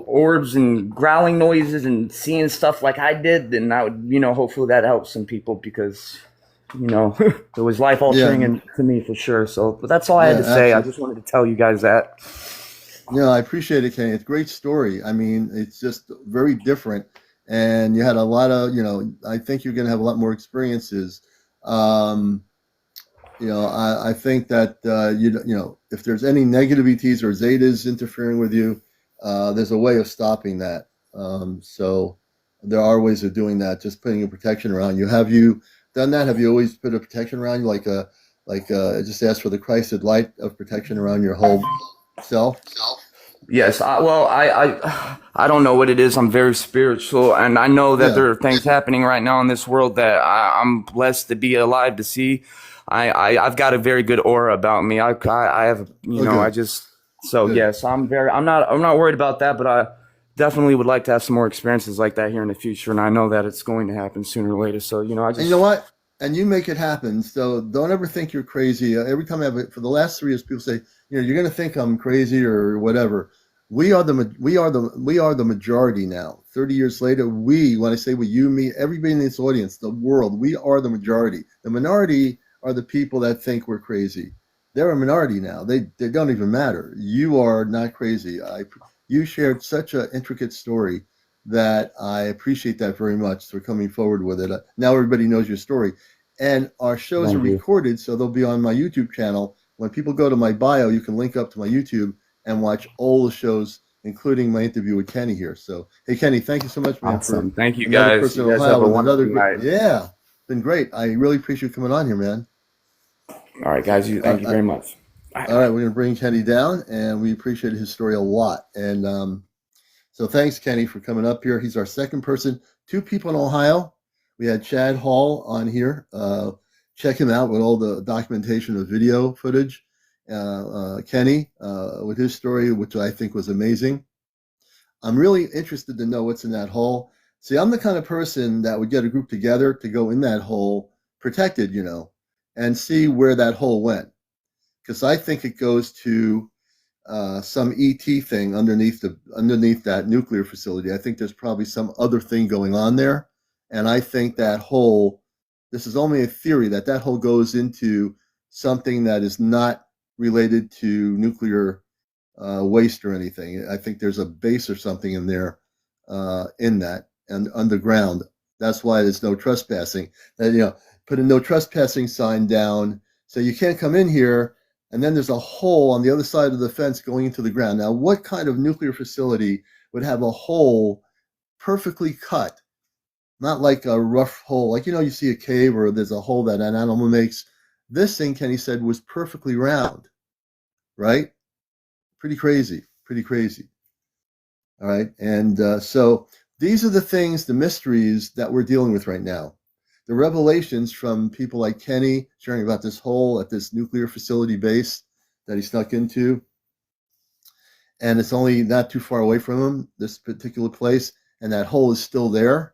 Speaker 3: orbs and growling noises and seeing stuff like I did, then I would, hopefully that helps some people because, it was life altering
Speaker 1: Yeah.
Speaker 3: and to me for sure. So, but that's all I had
Speaker 1: Yeah,
Speaker 3: to say. I
Speaker 1: absolutely.
Speaker 3: just wanted to tell you guys that.
Speaker 1: I appreciate it, Kenny. It's a great story. I mean, it's just very different. And you had a lot of, I think you're going to have a lot more experiences. Um, I think that, if there's any negative ETs or Zetas interfering with you, there's a way of stopping that. So there are ways of doing that, just putting a protection around you. Have you done that? Have you always put a protection around you, just ask for the Christed light of protection around your whole self?
Speaker 3: Yes, I don't know what it is. I'm very spiritual, and I know that
Speaker 1: Yeah.
Speaker 3: there are things happening right now in this world that I'm blessed to be alive to see. I've got a very good aura about me. I have, I
Speaker 1: Okay.
Speaker 3: just, so
Speaker 1: Good.
Speaker 3: yes, I'm not worried about that, but I definitely would like to have some more experiences like that here in the future, and I know that it's going to happen sooner or later. So, I
Speaker 1: And you know
Speaker 3: just,
Speaker 1: what? And you make it happen. So don't ever think you're crazy. Every time I have it, for the last 3 years, people say, you're going to think I'm crazy or whatever. We are the majority now. 30 years later, when I say we, you, me, everybody in this audience, the world, we are the majority. The minority are the people that think we're crazy. They're a minority now. They don't even matter. You are not crazy. You shared such an intricate story that I appreciate that very much for coming forward with it. Now everybody knows your story. And our shows are
Speaker 3: thank you.
Speaker 1: recorded, so they'll be on my YouTube channel. When people go to my bio, you can link up to my YouTube and watch all the shows, including my interview with Kenny here. So, hey, Kenny, thank you so much, man, for
Speaker 3: Awesome. Thank you
Speaker 1: another
Speaker 3: guys.
Speaker 1: person
Speaker 3: You
Speaker 1: in
Speaker 3: guys have
Speaker 1: Ohio
Speaker 3: a
Speaker 1: with another
Speaker 3: wonderful
Speaker 1: great.
Speaker 3: night.
Speaker 1: Yeah, been great. I really appreciate you coming on here, man.
Speaker 3: All right, guys,
Speaker 1: Uh,
Speaker 3: thank you very much. Bye.
Speaker 1: all right, we're going to bring Kenny down, and we appreciate his story a lot. And so thanks, Kenny, for coming up here. He's our second person. 2 people in Ohio. We had Chad Hall on here. Check him out with all the documentation of video footage. Kenny with his story, which I think was amazing. I'm really interested to know what's in that hole. See, I'm the kind of person that would get a group together to go in that hole, protected, and see where that hole went. Because I think it goes to some ET thing underneath that nuclear facility. I think there's probably some other thing going on there, and I think that hole. This is only a theory that hole goes into something that is not related to nuclear waste or anything. I think there's a base or something in there in that and underground. That's why there's no trespassing. And, put a no trespassing sign down, so you can't come in here. And then there's a hole on the other side of the fence going into the ground. Now, what kind of nuclear facility would have a hole perfectly cut? Not like a rough hole, like you see a cave or there's a hole that an animal makes. This thing, Kenny said, was perfectly round, right? Pretty crazy, pretty crazy. All right, and so these are the things, the mysteries that we're dealing with right now. The revelations from people like Kenny sharing about this hole at this nuclear facility base that he snuck into, and it's only not too far away from him, this particular place, and that hole is still there.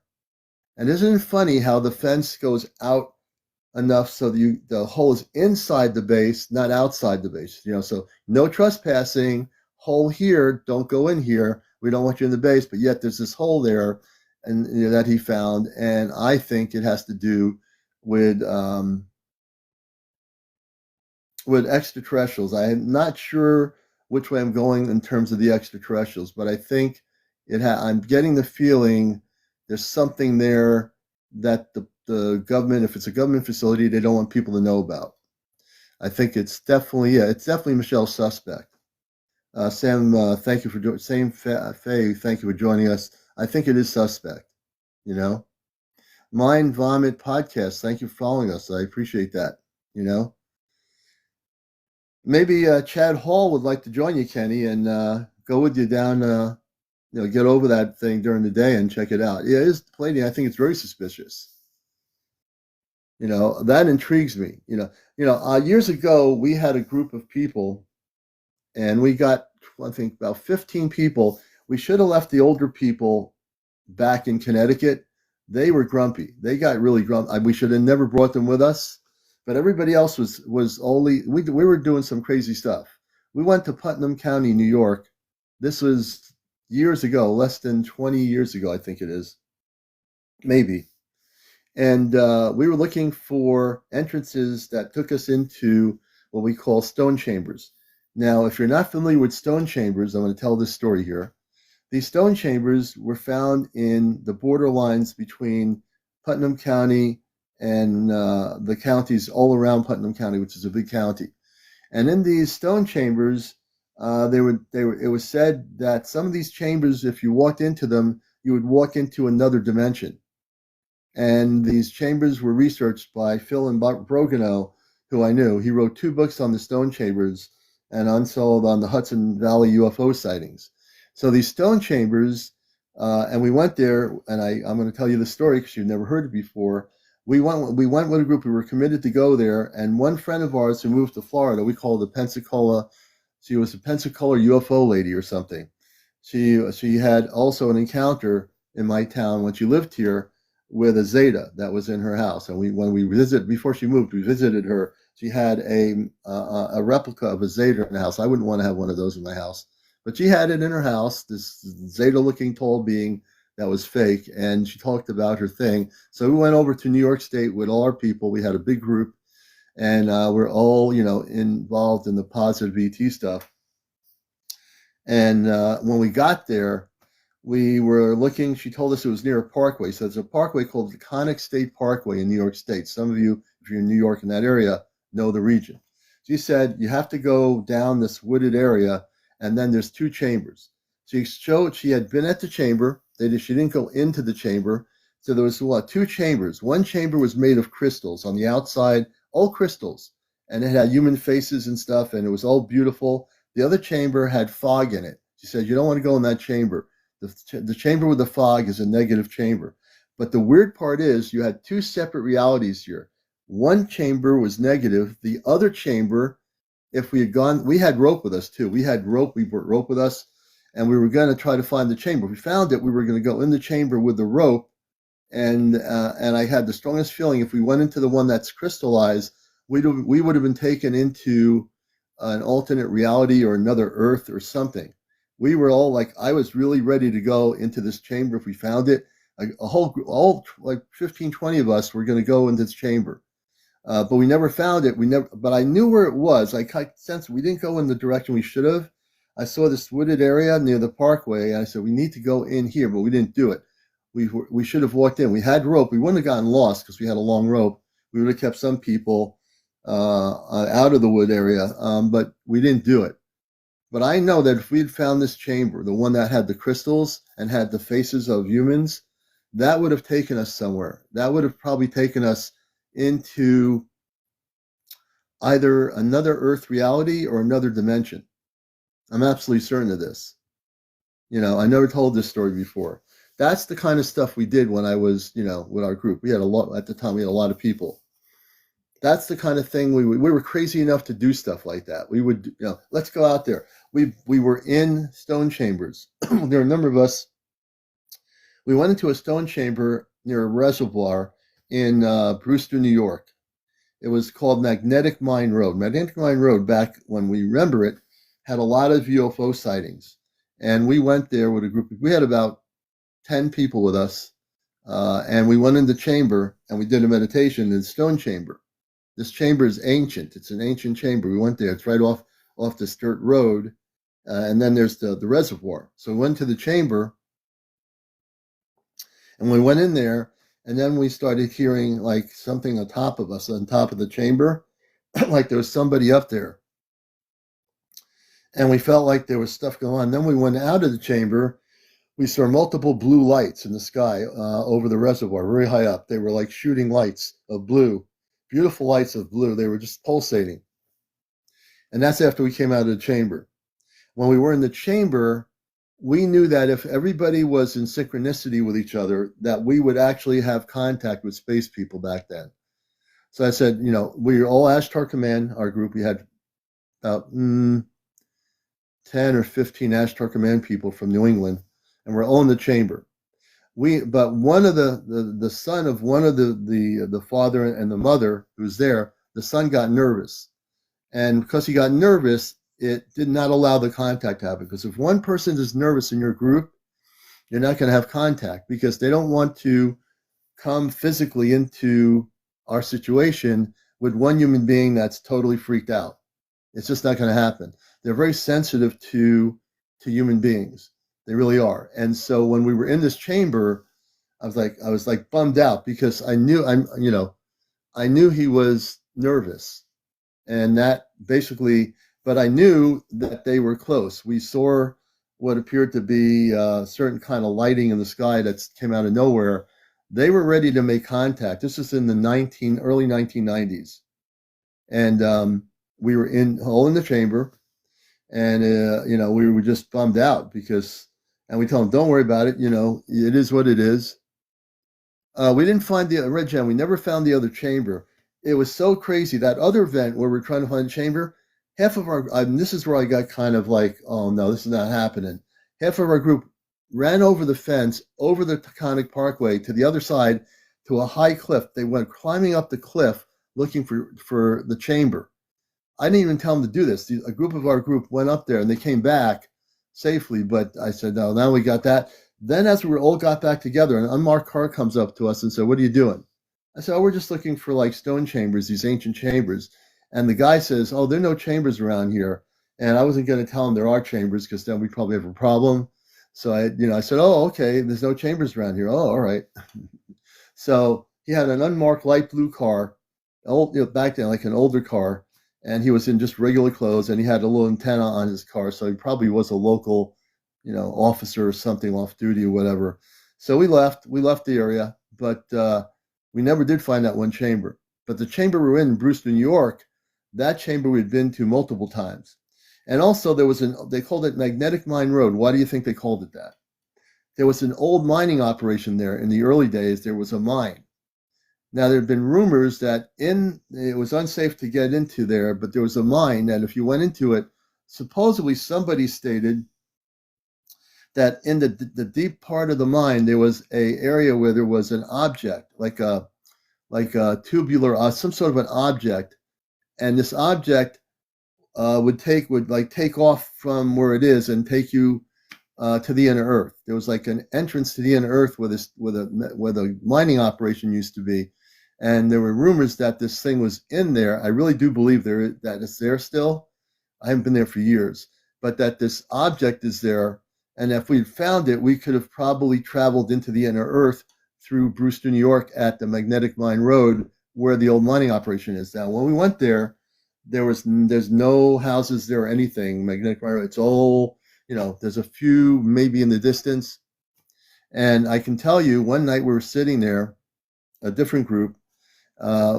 Speaker 1: And isn't it funny how the fence goes out enough so the hole is inside the base, not outside the base? So no trespassing. Hole here, don't go in here. We don't want you in the base, but yet there's this hole there, and that he found, and I think it has to do with extraterrestrials. I'm not sure which way I'm going in terms of the extraterrestrials, but I think I'm getting the feeling there's something there that the government, if it's a government facility, they don't want people to know about. I think it's definitely Michelle's suspect. Sam, thank you for joining. Faye, thank you for joining us. I think it is suspect. You know, Mind Vomit Podcast. Thank you for following us. I appreciate that. You know, maybe Chad Hall would like to join you, Kenny, and go with you down. Get over that thing during the day and check it out. Yeah, it is plating. I think it's very suspicious. That intrigues me. Years ago we had a group of people, and we got, I think, about 15 people. We should have left the older people back in Connecticut. They were grumpy. They got really grumpy. We should have never brought them with us. But everybody else was only, we were doing some crazy stuff. We went to Putnam County, New York. This was years ago, less than 20 years ago, I think it is, maybe. And we were looking for entrances that took us into what we call stone chambers. Now, if you're not familiar with stone chambers, I'm going to tell this story here. These stone chambers were found in the borderlines between Putnam County and the counties all around Putnam County, which is a big county. And in these stone chambers, it was said that some of these chambers, if you walked into them, you would walk into another dimension. And these chambers were researched by Phil and Brogano, who I knew. He wrote 2 books on the stone chambers and Unsolved on the Hudson Valley UFO sightings. So these stone chambers, and we went there, and I'm going to tell you the story because you've never heard it before. We went with a group. We were committed to go there, and one friend of ours who moved to Florida, we called the Pensacola. She was a Pensacola UFO lady or something. She had also an encounter in my town when she lived here with a Zeta that was in her house, and when we visited before she moved, we visited her. She had a replica of a Zeta in the house. I wouldn't want to have one of those in my house. But she had it in her house, this Zeta-looking tall being that was fake, and she talked about her thing. So we went over to New York State with all our people. We had a big group, and we're all, involved in the positive ET stuff. And when we got there, we were looking. She told us it was near a parkway. So there's a parkway called the Conic State Parkway in New York State. Some of you, if you're in New York in that area, know the region. She said you have to go down this wooded area, and then there's 2 chambers. She showed she had been at the chamber. She didn't go into the chamber. So there was 2 chambers. One chamber was made of crystals on the outside, all crystals, and it had human faces and stuff, and it was all beautiful. The other chamber had fog in it. She said you don't want to go in that chamber. The chamber with the fog is a negative chamber. But the weird part is you had 2 separate realities here. One chamber was negative. The other chamber, if we had gone, we had rope with us too. We brought rope with us, and we were going to try to find the chamber. If we found it, we were going to go in the chamber with the rope, and I had the strongest feeling if we went into the one that's crystallized, we would have been taken into an alternate reality or another Earth or something. We were all like, I was really ready to go into this chamber if we found it. A whole group, all like 15, 20 of us were going to go into this chamber. But we never found it. But I knew where it was. I sensed we didn't go in the direction we should have. I saw this wooded area near the parkway, and I said, we need to go in here, but we didn't do it. We should have walked in. We had rope. We wouldn't have gotten lost because we had a long rope. We would have kept some people out of the wood area, but we didn't do it. But I know that if we had found this chamber, the one that had the crystals and had the faces of humans, that would have taken us somewhere. That would have probably taken us into either another Earth reality or another dimension. I'm absolutely certain of this. I never told this story before. That's the kind of stuff we did when I was, with our group. We had a lot at the time. We had a lot of people. That's the kind of thing we were crazy enough to do stuff like that. We would, let's go out there. We were in stone chambers. There were a number of us. We went into a stone chamber near a reservoir in Brewster, New York. It was called Magnetic Mine Road. Magnetic Mine Road, back when we remember it, had a lot of UFO sightings. And we went there with a group. We had about 10 people with us. And we went in the chamber and we did a meditation in the stone chamber. This chamber is ancient. It's an ancient chamber. We went there. It's right off this dirt road. And then there's the reservoir. So we went to the chamber and we went in there, and then we started hearing like something on top of us, on top of the chamber, like there was somebody up there. and we felt like there was stuff going on. Then we went out of the chamber. We saw multiple blue lights in the sky over the reservoir, very high up. They were like shooting lights of blue, beautiful lights of blue. They were just pulsating. And that's after we came out of the chamber. When we were in the chamber, we knew that if everybody was in synchronicity with each other, that we would actually have contact with space people back then. So I said, we were all Ashtar Command, our group. We had about 10 or 15 Ashtar Command people from New England, and we're all in the chamber. But one of the son of one of the father and the mother who's there, the son got nervous. And because he got nervous, it did not allow the contact to happen. Because if one person is nervous in your group, you're not going to have contact because they don't want to come physically into our situation with one human being that's totally freaked out. It's just not going to happen. They're very sensitive to human beings. They really are. And so when we were in this chamber, I was like bummed out because I knew he was nervous. And that basically, but I knew that they were close. We saw what appeared to be certain kind of lighting in the sky that came out of nowhere. They were ready to make contact. This is in the early 1990s. And we were all in the chamber. And, we were just bummed out and we told them, don't worry about it. It is what it is. We didn't find the Red Gem. We never found the other chamber. It was so crazy. That other event where we're trying to find the chamber, half of our, this is where I got kind of like, oh no, this is not happening. Half of our group ran over the fence, over the Taconic Parkway to the other side to a high cliff. They went climbing up the cliff looking for the chamber. I didn't even tell them to do this. A group of our group went up there and they came back safely. But I said, no, now we got that. Then as we all got back together, an unmarked car comes up to us and said, what are you doing? I said, oh, we're just looking for like stone chambers, these ancient chambers. And the guy says, oh, there are no chambers around here. And I wasn't going to tell him there are chambers because then we'd probably have a problem. So I said, oh, okay, there's no chambers around here. Oh, all right. So he had an unmarked light blue car, back then, like an older car. And he was in just regular clothes and he had a little antenna on his car. So he probably was a local, officer or something off duty or whatever. So we left the area, but we never did find that one chamber. But the chamber we were in Brewster, New York, that chamber we'd been to multiple times. And also they called it Magnetic Mine Road. Why do you think they called it that? There was an old mining operation there in the early days. There was a mine. Now, there had been rumors that it was unsafe to get into there, but there was a mine that if you went into it, supposedly somebody stated that in the deep part of the mine, there was a area where there was an object, like a tubular, some sort of an object, and this object would take off from where it is and take you to the inner earth. There was like an entrance to the inner earth where the mining operation used to be. And there were rumors that this thing was in there. I really do believe that it's there still. I haven't been there for years, but that this object is there. And if we'd found it, we could have probably traveled into the inner earth through Brewster, New York at the Magnetic Mine Road where the old mining operation is. Now, when we went there, there's no houses there or anything. Magnetic Mine Road, it's all, there's a few maybe in the distance. And I can tell you, one night we were sitting there, a different group,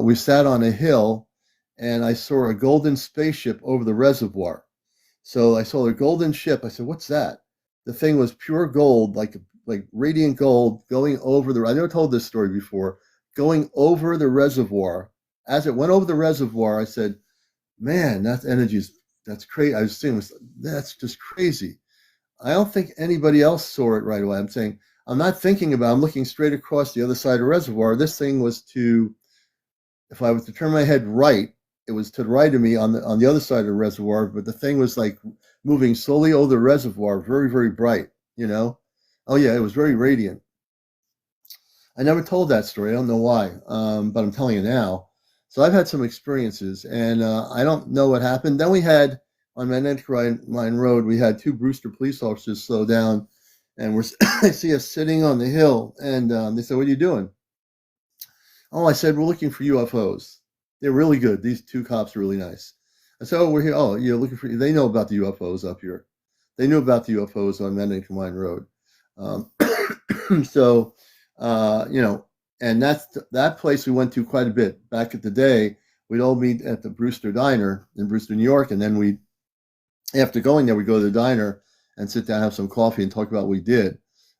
Speaker 1: we sat on a hill and I saw a golden spaceship over the reservoir. So I saw a golden ship. I said, what's that? The thing was pure gold, like radiant gold going over I never told this story before, going over the reservoir. As it went over the reservoir, I said, man, that energy that's crazy. I was saying, that's just crazy. I don't think anybody else saw it right away. I'm saying, I'm not thinking about it. I'm looking straight across the other side of the reservoir. This thing was if I was to turn my head right, it was to the right of me on the other side of the reservoir, but the thing was like moving slowly over the reservoir, very, very bright, Oh yeah, it was very radiant. I never told that story. I don't know why, but I'm telling you now. So I've had some experiences, and I don't know what happened. Then we had, on Magnetic Mine Road, we had two Brewster police officers slow down, and they see us sitting on the hill, and they said, what are you doing? Oh, I said, we're looking for UFOs. They're really good. These two cops are really nice. I said, oh, we're here. Oh, you're looking for, they know about the UFOs up here. They knew about the UFOs on Mendington Mine Road. Um, so, you know, and that place we went to quite a bit. Back at the day, we'd all meet at the Brewster Diner in Brewster, New York. And then after going there, we'd go to the diner and sit down, have some coffee, and talk about what we did.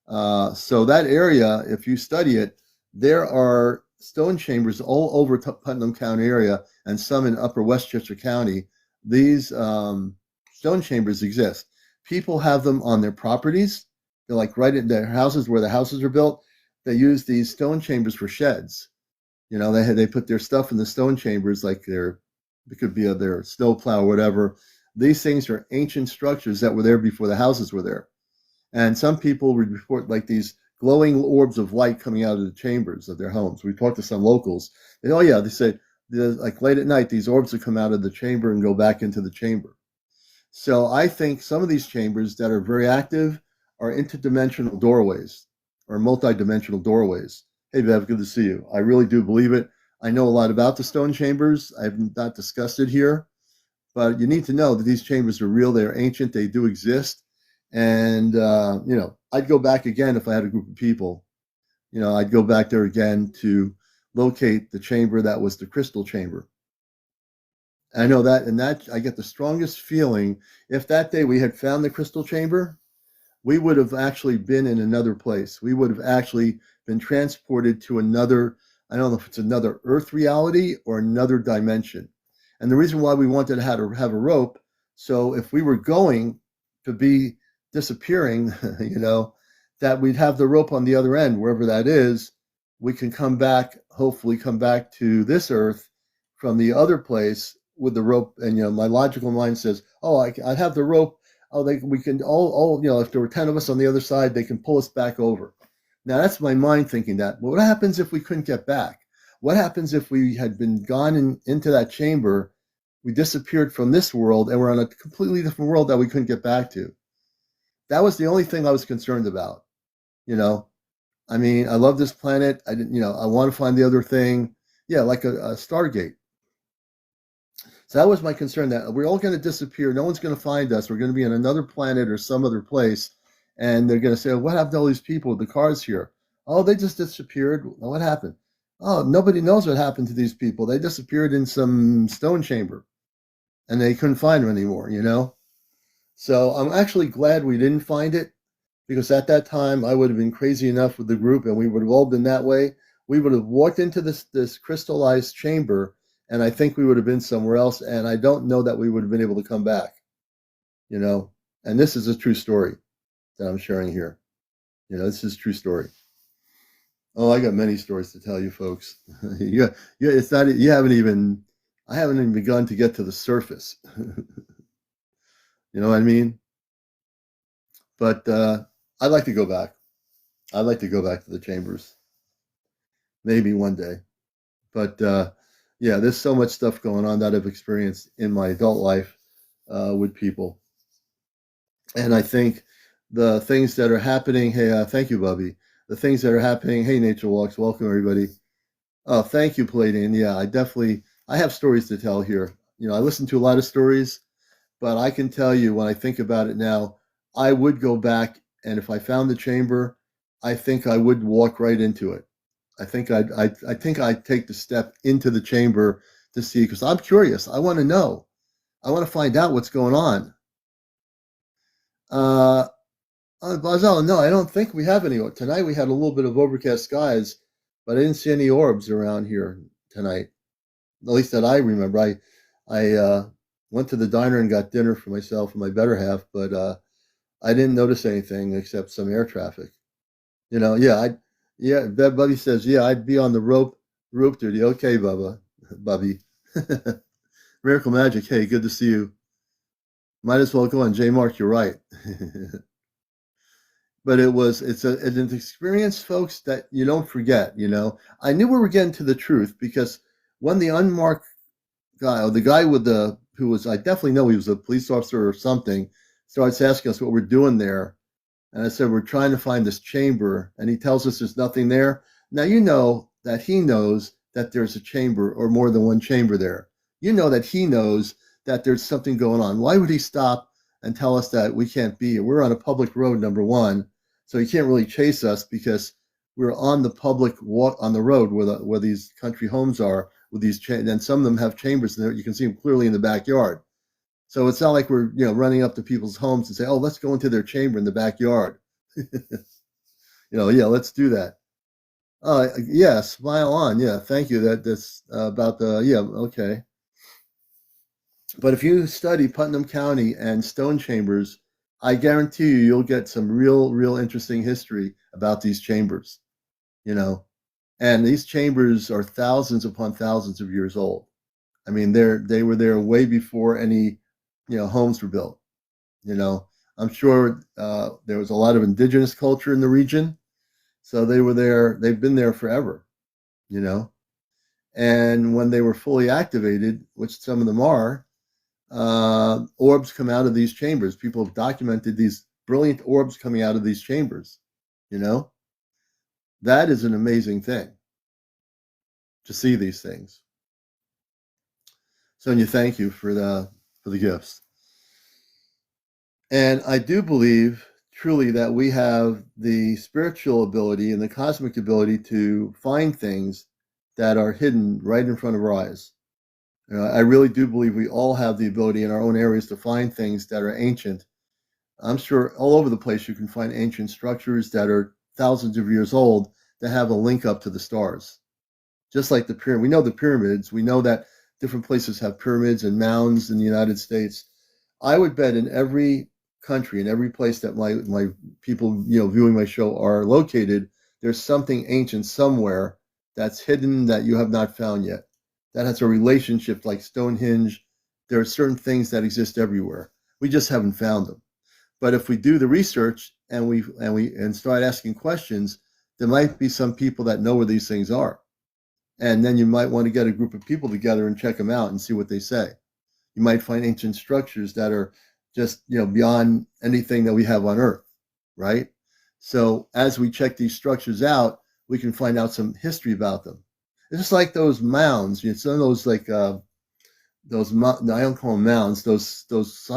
Speaker 1: So that area, if you study it, there are stone chambers all over Putnam County area and some in Upper Westchester County. These stone chambers exist. People have them on their properties. They're like right in their houses where the houses are built. They use these stone chambers for sheds. You know, they put their stuff in the stone chambers, like it could be their snowplow or whatever. These things are ancient structures that were there before the houses were there. And some people would report like these glowing orbs of light coming out of the chambers of their homes. We talked to some locals. Oh yeah, they said like late at night, these orbs would come out of the chamber and go back into the chamber. So I think some of these chambers that are very active are interdimensional doorways or multidimensional doorways. Hey, Bev, good to see you. I really do believe it. I know a lot about the stone chambers. I've not discussed it here, but you need to know that these chambers are real. They're ancient. They do exist. And, you know, I'd go back again if I had a group of people. You know, I'd go back there again to locate the chamber that was the crystal chamber. I know that, and that I get the strongest feeling. If that day we had found the crystal chamber, we would have actually been in another place. We would have actually been transported to another, I don't know if it's another earth reality or another dimension. And the reason why we wanted to have a rope, so if we were going to be disappearing, you know, that we'd have the rope on the other end, wherever that is, we can come back, hopefully come back to this earth from the other place with the rope. And, you know, my logical mind says, oh, I'd have the rope. Oh, we can all, you know, if there were 10 of us on the other side, they can pull us back over. Now that's my mind thinking that. But what happens if we couldn't get back? What happens if we had been gone into that chamber, we disappeared from this world, and we're on a completely different world that we couldn't get back to? That was the only thing I was concerned about. You know, I mean, I love this planet. I didn't, you know, I want to find the other thing. Yeah, like a Stargate. So that was my concern, that we're all going to disappear. No one's going to find us. We're going to be on another planet or some other place. And they're going to say, what happened to all these people with the cars here? Oh, they just disappeared. What happened? Oh, nobody knows what happened to these people. They disappeared in some stone chamber and they couldn't find them anymore, you know? So I'm actually glad we didn't find it, because at that time I would have been crazy enough with the group and we would have all been that way. We would have walked into this crystallized chamber, and I think we would have been somewhere else. And I don't know that we would have been able to come back, you know? And this is a true story that I'm sharing here. You know, this is a true story. Oh, I got many stories to tell you folks. Yeah, it's not, I haven't even begun to get to the surface. You know what I mean? But I'd like to go back. I'd like to go back to the chambers. Maybe one day. But yeah, there's so much stuff going on that I've experienced in my adult life with people. And I think the things that are happening, hey, thank you, Bubby. The things that are happening, hey, Nature Walks, welcome everybody. Oh, thank you, Palladian. Yeah, I have stories to tell here. You know, I listen to a lot of stories, but I can tell you, when I think about it now, I would go back, and if I found the chamber, I think I would walk right into it. I think I'd take the step into the chamber to see, because I'm curious. I want to know. I want to find out what's going on. Bazel, no, I don't think we have any. Tonight we had a little bit of overcast skies, but I didn't see any orbs around here tonight. At least that I remember. I went to the diner and got dinner for myself and my better half, but I didn't notice anything except some air traffic. You know, yeah, Bev Bubby says, yeah, I'd be on the rope duty. Okay, Bubby. Miracle Magic, hey, good to see you. Might as well go on. J Mark, you're right. But it's an experience, folks, that you don't forget, you know. I knew we were getting to the truth, because when the unmarked guy, or the guy I definitely know he was a police officer or something, starts asking us what we're doing there. And I said, we're trying to find this chamber. And he tells us there's nothing there. Now, you know that he knows that there's a chamber or more than one chamber there. You know that he knows that there's something going on. Why would he stop and tell us that we can't be here? We're on a public road, number one, so he can't really chase us because we're on the public walk on the road where these country homes are with these and some of them have chambers in there. You can see them clearly in the backyard. So it's not like we're running up to people's homes and say, oh, let's go into their chamber in the backyard. Yeah, let's do that. Yeah, smile on. Yeah, thank you. That's about the okay. But if you study Putnam County and stone chambers, I guarantee you'll get some real interesting history about these chambers. And these chambers are thousands upon thousands of years old. I mean, they were there way before any homes were built. I'm sure there was a lot of indigenous culture in the region, so they were there. They've been there forever. And when they were fully activated, which some of them are, orbs come out of these chambers. People have documented these brilliant orbs coming out of these chambers. That is an amazing thing to see these things. Sonia, thank you for the gifts. And I do believe truly that we have the spiritual ability and the cosmic ability to find things that are hidden right in front of our eyes. I really do believe we all have the ability in our own areas to find things that are ancient. I'm sure all over the place you can find ancient structures that are thousands of years old that have a link up to the stars. Just like the pyramid. We know the pyramids. We know that different places have pyramids and mounds in the United States. I would bet in every country, in every place that my people viewing my show are located, there's something ancient somewhere that's hidden that you have not found yet. That has a relationship like Stonehenge. There are certain things that exist everywhere. We just haven't found them. But if we do the research and start asking questions, there might be some people that know where these things are. And then you might want to get a group of people together and check them out and see what they say. You might find ancient structures that are just beyond anything that we have on Earth, right? So as we check these structures out, we can find out some history about them. It's just like those mounds. Some of those I don't call them mounds. Those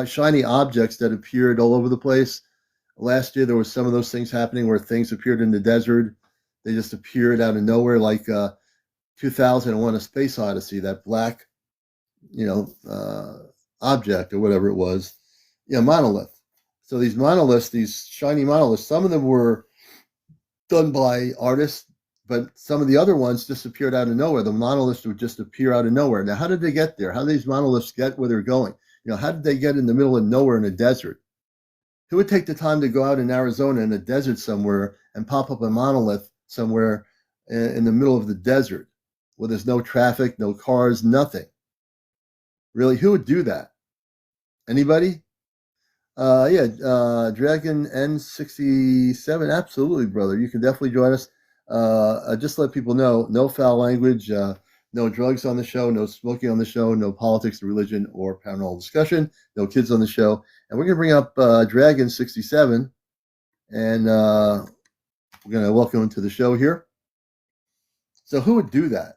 Speaker 1: shiny objects that appeared all over the place. Last year there were some of those things happening where things appeared in the desert. They just appeared out of nowhere, like 2001: A Space Odyssey. That black, object or whatever it was, monolith. So these monoliths, these shiny monoliths, some of them were done by artists, but some of the other ones just appeared out of nowhere. The monoliths would just appear out of nowhere. Now, how did they get there? How did these monoliths get where they're going? How did they get in the middle of nowhere in a desert? Who would take the time to go out in Arizona in a desert somewhere and pop up a monolith somewhere in the middle of the desert where there's no traffic, no cars, nothing? Really, who would do that? Anybody? Dragon N67. Absolutely, brother. You can definitely join us. Just let people know, no foul language, no drugs on the show, no smoking on the show, no politics, religion, or paranormal discussion, no kids on the show. And we're going to bring up Dragon 67, and we're going to welcome him to the show here. So who would do that,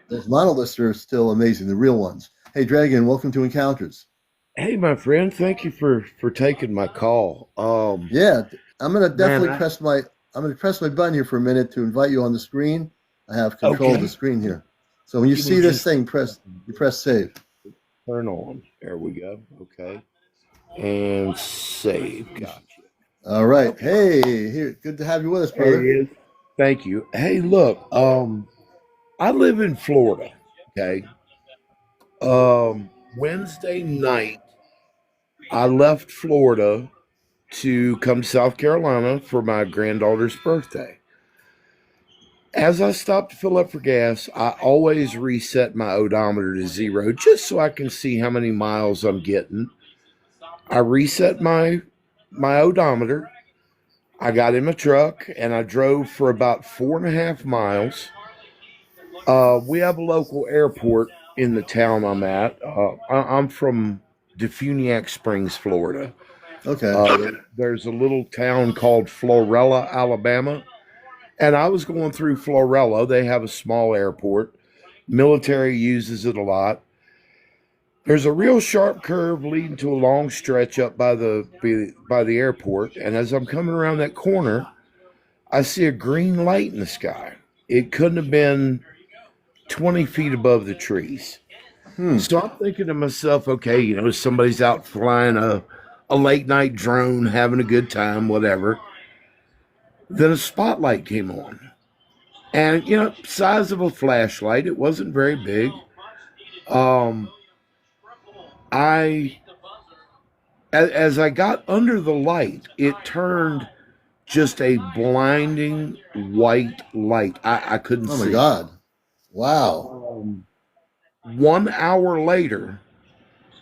Speaker 1: Those monoliths are still amazing, the real ones. Hey, Dragon, welcome to Encounters.
Speaker 4: Hey, my friend, thank you for taking my call.
Speaker 1: Yeah, I'm going to definitely press my button here for a minute to invite you on the screen. I have control of the screen here. So when you see this thing, you press save.
Speaker 4: Turn on. There we go. Okay. And save. Gotcha.
Speaker 1: All right. Okay. Hey, here. Good to have you with us, brother.
Speaker 4: There he is. Thank you. Hey, look, I live in Florida. Okay. Wednesday night, I left Florida to come to South Carolina for my granddaughter's birthday. As I stopped to fill up for gas, I always reset my odometer to 0 just so I can see how many miles I'm getting. I reset my odometer. I got in my truck and I drove for about 4.5 miles. We have a local airport in the town I'm at. I'm from Defuniak Springs, Florida.
Speaker 1: Okay.
Speaker 4: There's a little town called Florella, Alabama. And I was going through Florella. They have a small airport. Military uses it a lot. There's a real sharp curve leading to a long stretch up by the airport, and as I'm coming around that corner, I see a green light in the sky. It couldn't have been 20 feet above the trees.
Speaker 1: Hmm.
Speaker 4: So I'm thinking to myself, okay, somebody's out flying a late night drone, having a good time, whatever. Then a spotlight came on. And, size of a flashlight, it wasn't very big. I as I got under the light, it turned just a blinding white light. I couldn't
Speaker 1: Oh
Speaker 4: see.
Speaker 1: my God. Wow.
Speaker 4: 1 hour later,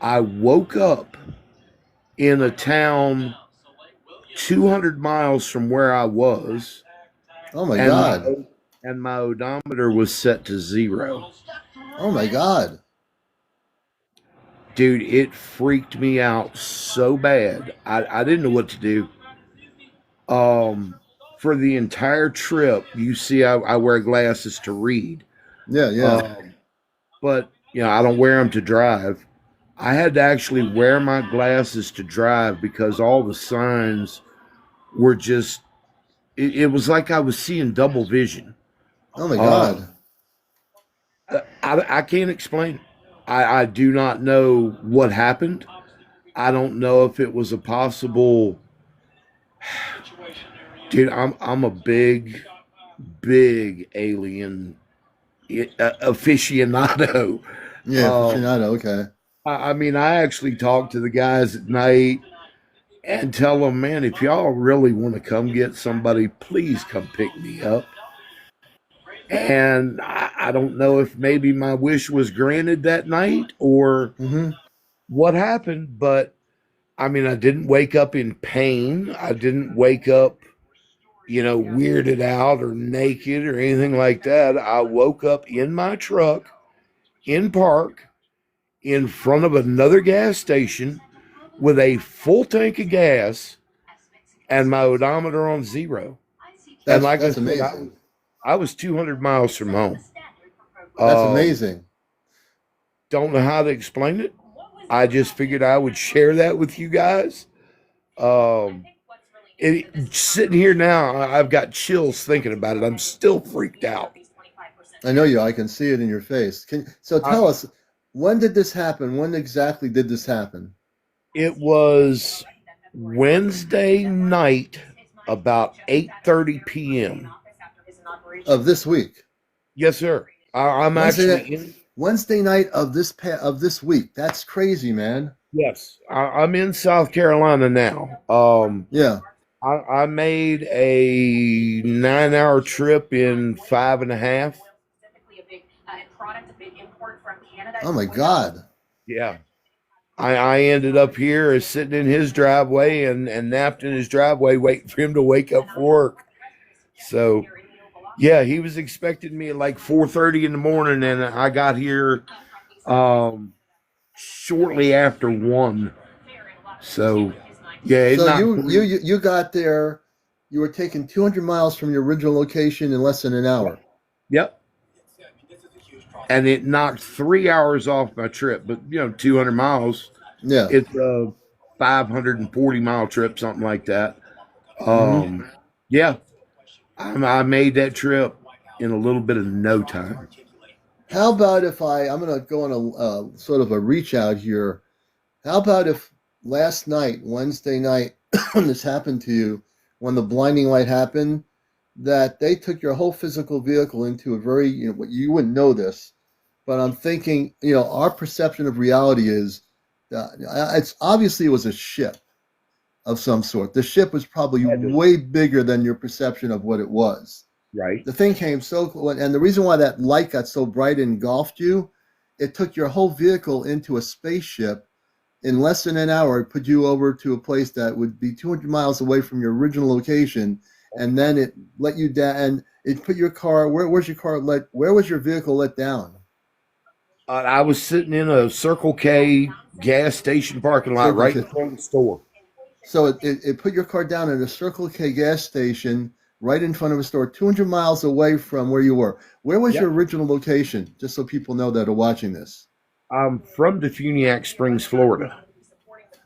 Speaker 4: I woke up in a town 200 miles from where I was,
Speaker 1: Oh my
Speaker 4: and
Speaker 1: God.
Speaker 4: my odometer was set to 0.
Speaker 1: Oh my God.
Speaker 4: Dude, it freaked me out so bad. I didn't know what to do. For the entire trip, you see, I wear glasses to read.
Speaker 1: Yeah, yeah.
Speaker 4: But I don't wear them to drive. I had to actually wear my glasses to drive because all the signs were just. It was like I was seeing double vision.
Speaker 1: Oh my God.
Speaker 4: I can't explain. I do not know what happened. I don't know if it was a possible. Dude, I'm a big alien aficionado.
Speaker 1: Yeah, aficionado. Okay.
Speaker 4: I mean, I actually talk to the guys at night and tell them, man, if y'all really want to come get somebody, please come pick me up. And I don't know if maybe my wish was granted that night or what happened, but I mean, I didn't wake up in pain. I didn't wake up, weirded out or naked or anything like that. I woke up in my truck in park in front of another gas station with a full tank of gas and my odometer on 0.
Speaker 1: That's,
Speaker 4: and like
Speaker 1: that's
Speaker 4: I said,
Speaker 1: amazing.
Speaker 4: I was 200 miles from home.
Speaker 1: That's amazing.
Speaker 4: Don't know how to explain it. I just figured I would share that with you guys. Sitting here now, I've got chills thinking about it. I'm still freaked out.
Speaker 1: I know you. I can see it in your face. So tell us, when did this happen? When exactly did this happen?
Speaker 4: It was Wednesday night, about 8:30 p.m.
Speaker 1: Of this week.
Speaker 4: Yes, sir. I'm
Speaker 1: Wednesday night of this week. That's crazy, man.
Speaker 4: Yes, I'm in South Carolina now.
Speaker 1: Yeah.
Speaker 4: I made a 9-hour trip in 5.5.
Speaker 1: Oh my God.
Speaker 4: Yeah. I ended up here sitting in his driveway and napped in his driveway waiting for him to wake up for work. So, yeah, he was expecting me at like 4:30 in the morning, and I got here shortly after 1. So, yeah.
Speaker 1: So you got there, you were taking 200 miles from your original location in less than an hour.
Speaker 4: Yep. And it knocked 3 hours off my trip, but 200 miles.
Speaker 1: Yeah.
Speaker 4: It's a 540-mile trip, something like that. Yeah. I made that trip in a little bit of no time.
Speaker 1: How about if I'm going to go on a sort of a reach out here. How about if last night, Wednesday night, when this happened to you, when the blinding light happened, that they took your whole physical vehicle into a very, you wouldn't know this, but I'm thinking, our perception of reality is, it's obviously it was a ship of some sort. The ship was probably way bigger than your perception of what it was.
Speaker 4: Right.
Speaker 1: The thing came so close, and the reason why that light got so bright and engulfed you, it took your whole vehicle into a spaceship in less than an hour. It put you over to a place that would be 200 miles away from your original location, and then it let you down, and it put your car. Where was your vehicle let down?
Speaker 4: I was sitting in a Circle K gas station parking lot right in front of the store.
Speaker 1: So it put your car down at a Circle K gas station right in front of a store, 200 miles away from where you were. Where was your original location? Just so people know that are watching this.
Speaker 4: I'm from Defuniak Springs, Florida.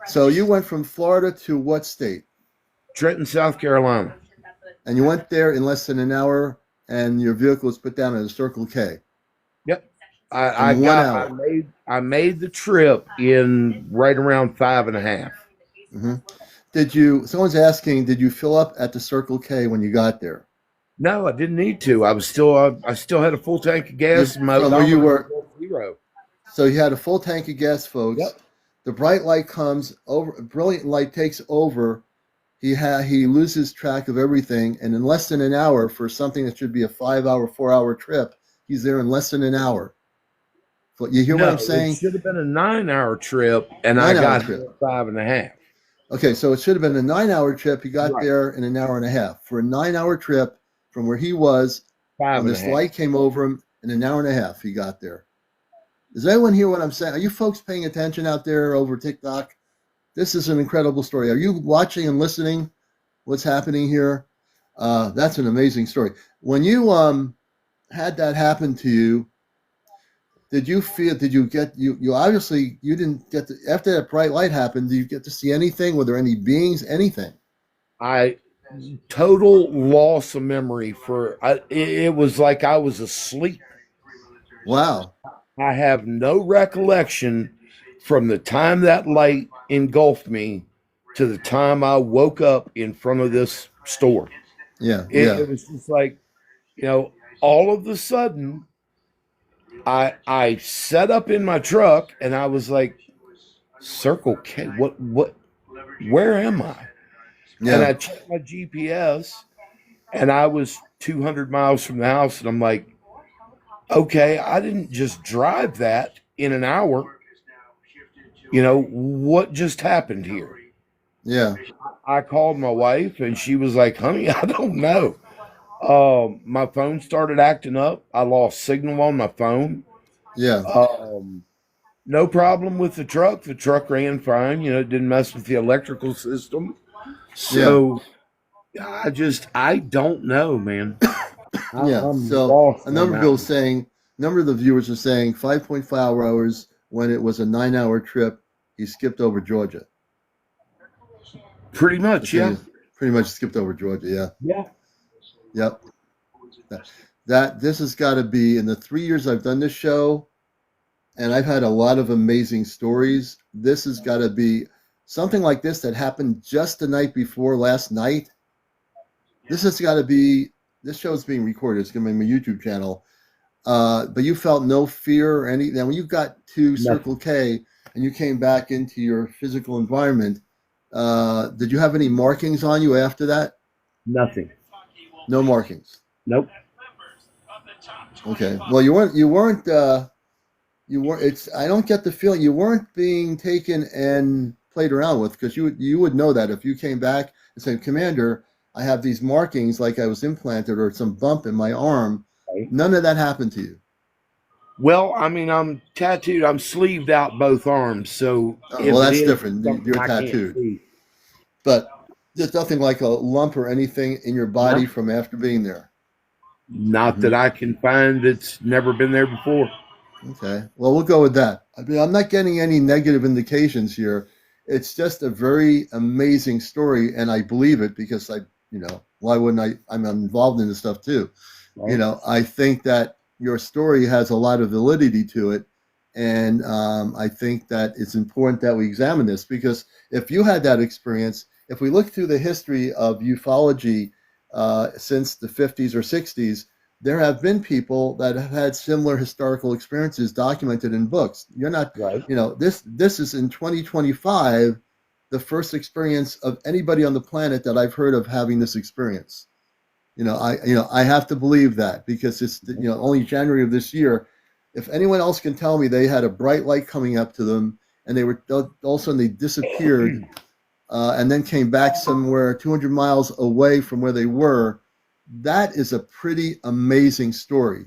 Speaker 1: So you went from Florida to what state?
Speaker 4: Trenton, South Carolina.
Speaker 1: And you went there in less than an hour, and your vehicle was put down at a Circle K.
Speaker 4: Yep.
Speaker 1: In 1 hour.
Speaker 4: I made the trip in right around 5.5.
Speaker 1: Mm-hmm. Someone's asking, did you fill up at the Circle K when you got there?
Speaker 4: No, I didn't need to. I still had a full tank of gas.
Speaker 1: From where you were.
Speaker 4: Zero.
Speaker 1: So you had a full tank of gas, folks.
Speaker 4: Yep.
Speaker 1: The bright light comes over. Brilliant light takes over. He loses track of everything, and in less than an hour, for something that should be a 5-hour, 4-hour trip, he's there in less than an hour. But you hear what I'm saying?
Speaker 4: It should have been a 9-hour trip, and I got here at 5.5.
Speaker 1: Okay, so it should have been a 9-hour trip. He got there in an hour and a half. For a 9-hour trip from where he was, when this light came over him, in an hour and a half, he got there. Does anyone hear what I'm saying? Are you folks paying attention out there over TikTok? This is an incredible story. Are you watching and listening what's happening here? That's an amazing story. When you had that happen to you, you obviously, you didn't get to, after that bright light happened, did you get to see anything? Were there any beings, anything?
Speaker 4: Total loss of memory it was like I was asleep.
Speaker 1: Wow.
Speaker 4: I have no recollection from the time that light engulfed me to the time I woke up in front of this store.
Speaker 1: Yeah.
Speaker 4: It was just like, all of a sudden, I set up in my truck and I was like, Circle K, where am I? Yeah. And I checked my GPS and I was 200 miles from the house, and I'm like, okay, I didn't just drive that in an hour. What just happened here?
Speaker 1: Yeah.
Speaker 4: I called my wife and she was like, honey, I don't know. My phone started acting up. I lost signal on my phone.
Speaker 1: Yeah.
Speaker 4: No problem with the truck. The truck ran fine. It didn't mess with the electrical system. So I don't know, man.
Speaker 1: So a number of the viewers are saying 5.5 hours when it was a 9-hour trip. He skipped over Georgia.
Speaker 4: Pretty much, yeah.
Speaker 1: Pretty much skipped over Georgia, yeah.
Speaker 4: Yeah.
Speaker 1: Yep. This has got to be, in the 3 years I've done this show, and I've had a lot of amazing stories, this has got to be something like this that happened just the night before last night. This has got to be, this show is being recorded. It's going to be my YouTube channel. But you felt no fear or anything. Now, when you got to Circle K and you came back into your physical environment, did you have any markings on you after that?
Speaker 4: Nothing.
Speaker 1: No markings.
Speaker 4: Nope.
Speaker 1: Okay. Well, you weren't. I don't get the feeling you weren't being taken and played around with, because you would know that if you came back and said, Commander, I have these markings like I was implanted or some bump in my arm. Right. None of that happened to you.
Speaker 4: Well, I mean, I'm tattooed. I'm sleeved out both arms. So
Speaker 1: well, that's different. You're tattooed. But there's nothing like a lump or anything in your body from after being there.
Speaker 4: Not that I can find that's never been there before.
Speaker 1: Okay. Well, we'll go with that. I mean, I'm not getting any negative indications here. It's just a very amazing story, and I believe it because why wouldn't I? I'm involved in this stuff too. Right. I think that your story has a lot of validity to it, and I think that it's important that we examine this, because if you had that experience, if we look through the history of ufology since the 50s or 60s, there have been people that have had similar historical experiences documented in books. You're not, right. This is in 2025, the first experience of anybody on the planet that I've heard of having this experience. I have to believe that, because it's, only January of this year. If anyone else can tell me they had a bright light coming up to them and they were all of a sudden they disappeared and then came back somewhere 200 miles away from where they were, that is a pretty amazing story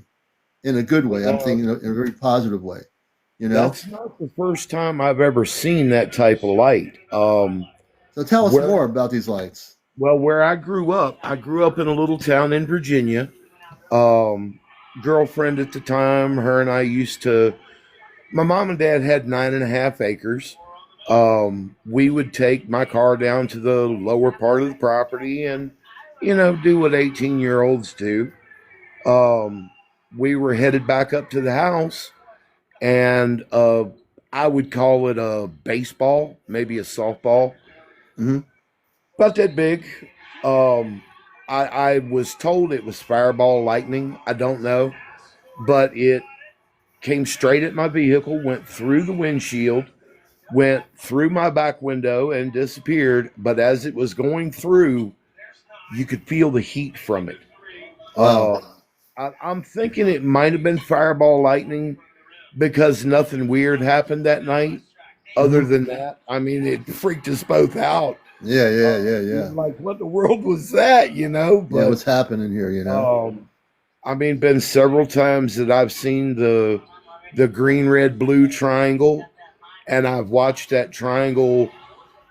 Speaker 1: in a good way. I'm thinking in a very positive way.
Speaker 4: That's not the first time I've ever seen that type of light.
Speaker 1: So tell us more about these lights.
Speaker 4: Well, where I grew up in a little town in Virginia. Girlfriend at the time, her and I used to my mom and dad had 9.5 acres. We would take my car down to the lower part of the property and, do what 18-year-olds do. We were headed back up to the house, and I would call it a baseball, maybe a softball,
Speaker 1: Hmm.
Speaker 4: about that big. I was told it was fireball lightning. I don't know, but it came straight at my vehicle, went through the windshield, went through my back window, and disappeared. But as it was going through, you could feel the heat from it. Uh,
Speaker 1: Wow.
Speaker 4: I'm thinking it might have been fireball lightning because nothing weird happened that night. Other
Speaker 1: Hmm.
Speaker 4: than that, I mean, it freaked us both out.
Speaker 1: Yeah, yeah, yeah,
Speaker 4: We
Speaker 1: yeah.
Speaker 4: were like, what in the world was that?
Speaker 1: Yeah,
Speaker 4: But
Speaker 1: what's happening here, you know?
Speaker 4: I mean, been several times that I've seen the green, red, blue triangle, and I've watched that triangle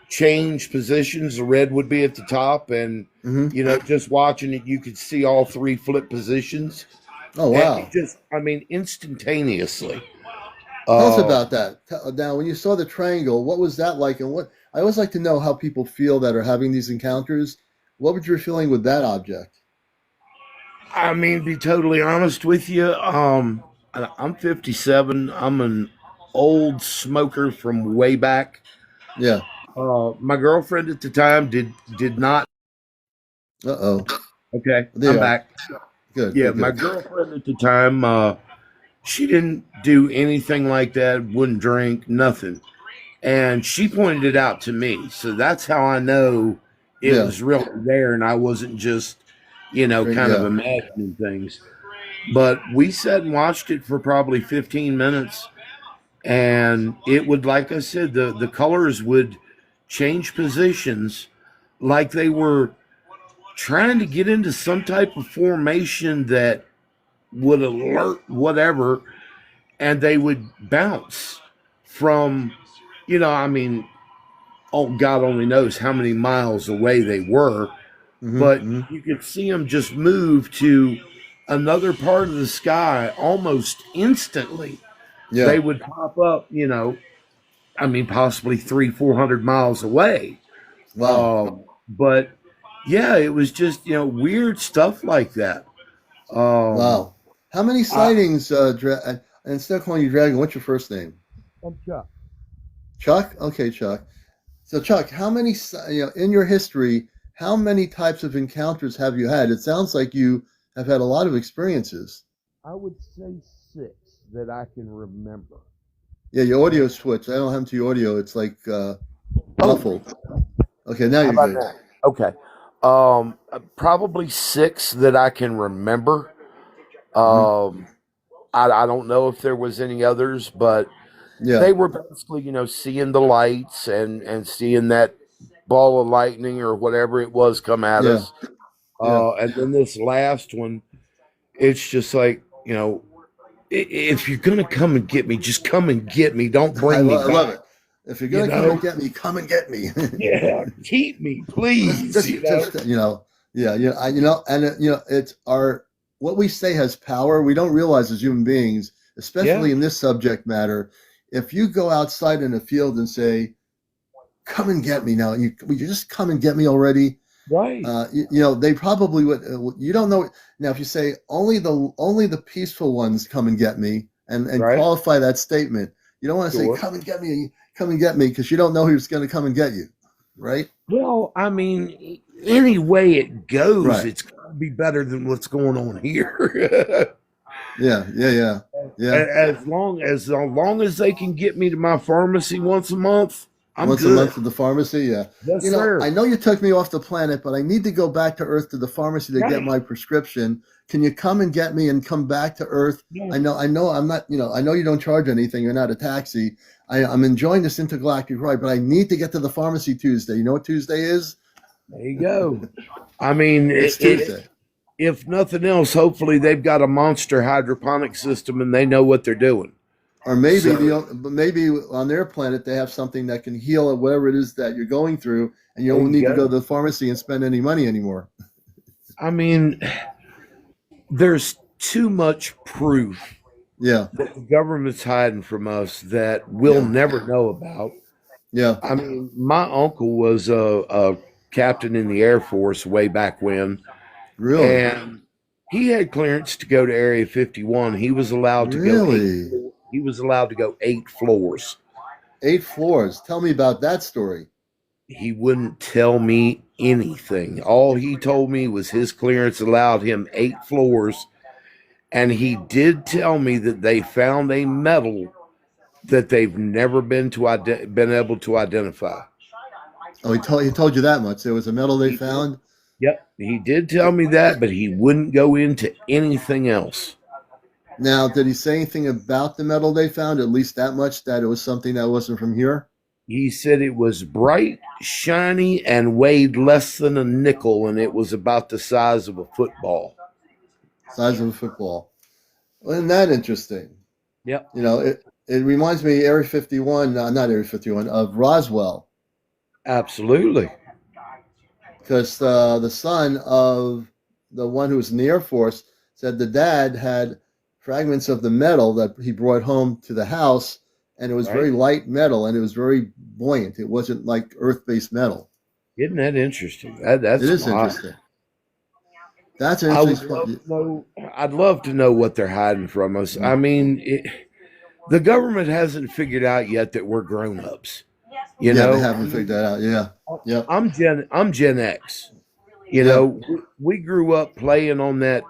Speaker 4: change positions. The red would be at the top, and
Speaker 1: Hmm.
Speaker 4: just watching it, you could see all three flip positions,
Speaker 1: Oh,
Speaker 4: and
Speaker 1: wow.
Speaker 4: I mean, instantaneously.
Speaker 1: Tell us
Speaker 4: Uh,
Speaker 1: about that. Now, when you saw the triangle, what was that like? And what I always like to know how people feel that are having these encounters. What was your feeling with that object?
Speaker 4: I mean, to be totally honest with you, I'm 57. I'm an old smoker from way back.
Speaker 1: Yeah.
Speaker 4: My girlfriend at the time did not.
Speaker 1: Uh-oh.
Speaker 4: Okay, I'm
Speaker 1: There.
Speaker 4: back.
Speaker 1: Good,
Speaker 4: Yeah,
Speaker 1: good,
Speaker 4: my
Speaker 1: good.
Speaker 4: girlfriend at the time, she didn't do anything like that. Wouldn't drink, nothing. And she pointed it out to me, so that's how I know it
Speaker 1: Yeah.
Speaker 4: was really there, and I wasn't just, kind of
Speaker 1: Yeah.
Speaker 4: imagining things. But we sat and watched it for probably 15 minutes, and it would, like I said, the colors would change positions like they were trying to get into some type of formation that would alert whatever, and they would bounce from, I mean, oh, God only knows how many miles away they were,
Speaker 1: Hmm.
Speaker 4: but
Speaker 1: Hmm.
Speaker 4: you could see them just move to another part of the sky almost instantly.
Speaker 1: Yeah.
Speaker 4: They would pop up, I mean, possibly 300-400 miles away.
Speaker 1: Wow.
Speaker 4: But yeah, it was just, weird stuff like that. Um,
Speaker 1: Wow. How many
Speaker 4: I,
Speaker 1: sightings, and instead of calling you Dragon, what's your first name?
Speaker 4: I'm Chuck.
Speaker 1: Chuck? Okay, Chuck. So, Chuck, how many, in your history, how many types of encounters have you had? It sounds like you have had a lot of experiences.
Speaker 4: I would say 6 that I can remember.
Speaker 1: Yeah, your
Speaker 4: And
Speaker 1: audio switched. I don't have to your audio. It's like
Speaker 4: oh,
Speaker 1: muffled. Okay, now
Speaker 4: how
Speaker 1: you're
Speaker 4: about
Speaker 1: good.
Speaker 4: that? Okay. Probably 6 that I can remember.
Speaker 1: Hmm.
Speaker 4: Um, I don't know if there was any others, but
Speaker 1: Yeah,
Speaker 4: they were basically, seeing the lights and seeing that ball of lightning or whatever it was come at
Speaker 1: yeah,
Speaker 4: us.
Speaker 1: yeah.
Speaker 4: And then this last one, it's just like, if you're gonna come and get me, just come and get me. Don't bring me
Speaker 1: I love
Speaker 4: back.
Speaker 1: it. If you're
Speaker 4: You
Speaker 1: gonna come and
Speaker 4: know,
Speaker 1: get me, come and get me.
Speaker 4: yeah, keep me,
Speaker 1: just,
Speaker 4: please.
Speaker 1: just yeah, and it's our what we say has power. We don't realize as human beings,
Speaker 4: Yeah,
Speaker 1: especially in this subject matter. If you go outside in a field and say, "Come and get me now," will you just come and get me already?
Speaker 4: right,
Speaker 1: They probably would. You don't know now if you say only the peaceful ones come and get me, and
Speaker 4: right,
Speaker 1: qualify that statement. You don't want to say
Speaker 4: sure.
Speaker 1: come and get me because you don't know who's going to come and get you, right?
Speaker 4: Well, I mean, any way it goes,
Speaker 1: Right.
Speaker 4: it's gonna be better than what's going on here.
Speaker 1: Yeah, yeah, yeah, yeah.
Speaker 4: As long as they can get me to my pharmacy once a month, I'm
Speaker 1: Once a
Speaker 4: good.
Speaker 1: month to the pharmacy. Yeah.
Speaker 4: Yes, sir.
Speaker 1: I know you took me off the planet, but I need to go back to Earth to the pharmacy to get
Speaker 4: Right.
Speaker 1: my prescription. Can you come and get me and come back to Earth?
Speaker 4: Yeah.
Speaker 1: I know I'm not, I know you don't charge anything. You're not a taxi. I'm enjoying this intergalactic ride, but I need to get to the pharmacy Tuesday. You know what Tuesday is?
Speaker 4: There you go. I mean,
Speaker 1: It's Tuesday.
Speaker 4: if nothing else, hopefully they've got a monster hydroponic system and they know what they're doing.
Speaker 1: Or maybe
Speaker 4: So
Speaker 1: maybe on their planet they have something that can heal whatever it is that you're going through, and you
Speaker 4: there
Speaker 1: don't
Speaker 4: you
Speaker 1: need to go
Speaker 4: go.
Speaker 1: to the pharmacy and spend any money anymore.
Speaker 4: I mean, there's too much proof
Speaker 1: Yeah.
Speaker 4: that the government's hiding from us that we'll
Speaker 1: Yeah.
Speaker 4: never know about.
Speaker 1: Yeah.
Speaker 4: I mean, my uncle was a captain in the Air Force way back when,
Speaker 1: Really?
Speaker 4: and he had clearance to go to Area 51. He was allowed to go
Speaker 1: Really?
Speaker 4: he was allowed to go 8 floors.
Speaker 1: 8 floors. Tell me about that story.
Speaker 4: He wouldn't tell me anything. All he told me was his clearance allowed him 8 floors. And he did tell me that they found a medal that they've never been able to identify.
Speaker 1: Oh, he told you that much. There was a medal they
Speaker 4: He did.
Speaker 1: found.
Speaker 4: Yep, he did tell me that, but he wouldn't go into anything else.
Speaker 1: Now, did he say anything about the medal they found? At least that much, that it was something that wasn't from here?
Speaker 4: He said it was bright, shiny, and weighed less than a nickel, and it was about the size of a football.
Speaker 1: Size of a football. Well, isn't that interesting?
Speaker 4: Yep.
Speaker 1: You know, it reminds me of Area 51, not Area 51, of Roswell.
Speaker 4: Absolutely.
Speaker 1: Because the son of the one who was in the Air Force said the dad had fragments of the metal that he brought home to the house, and it was
Speaker 4: Right.
Speaker 1: very light metal, and it was very buoyant. It wasn't like earth-based metal.
Speaker 4: Isn't that interesting? That's
Speaker 1: It is
Speaker 4: wild.
Speaker 1: interesting. That's an
Speaker 4: I would
Speaker 1: interesting
Speaker 4: love
Speaker 1: point.
Speaker 4: to know. I'd love to know what they're hiding from us. I mean, the government hasn't figured out yet that we're grown-ups. You
Speaker 1: Yeah,
Speaker 4: know,
Speaker 1: they haven't figured that out. Yeah. Yep.
Speaker 4: I'm Gen X. You
Speaker 1: Yeah.
Speaker 4: know, we grew up playing on that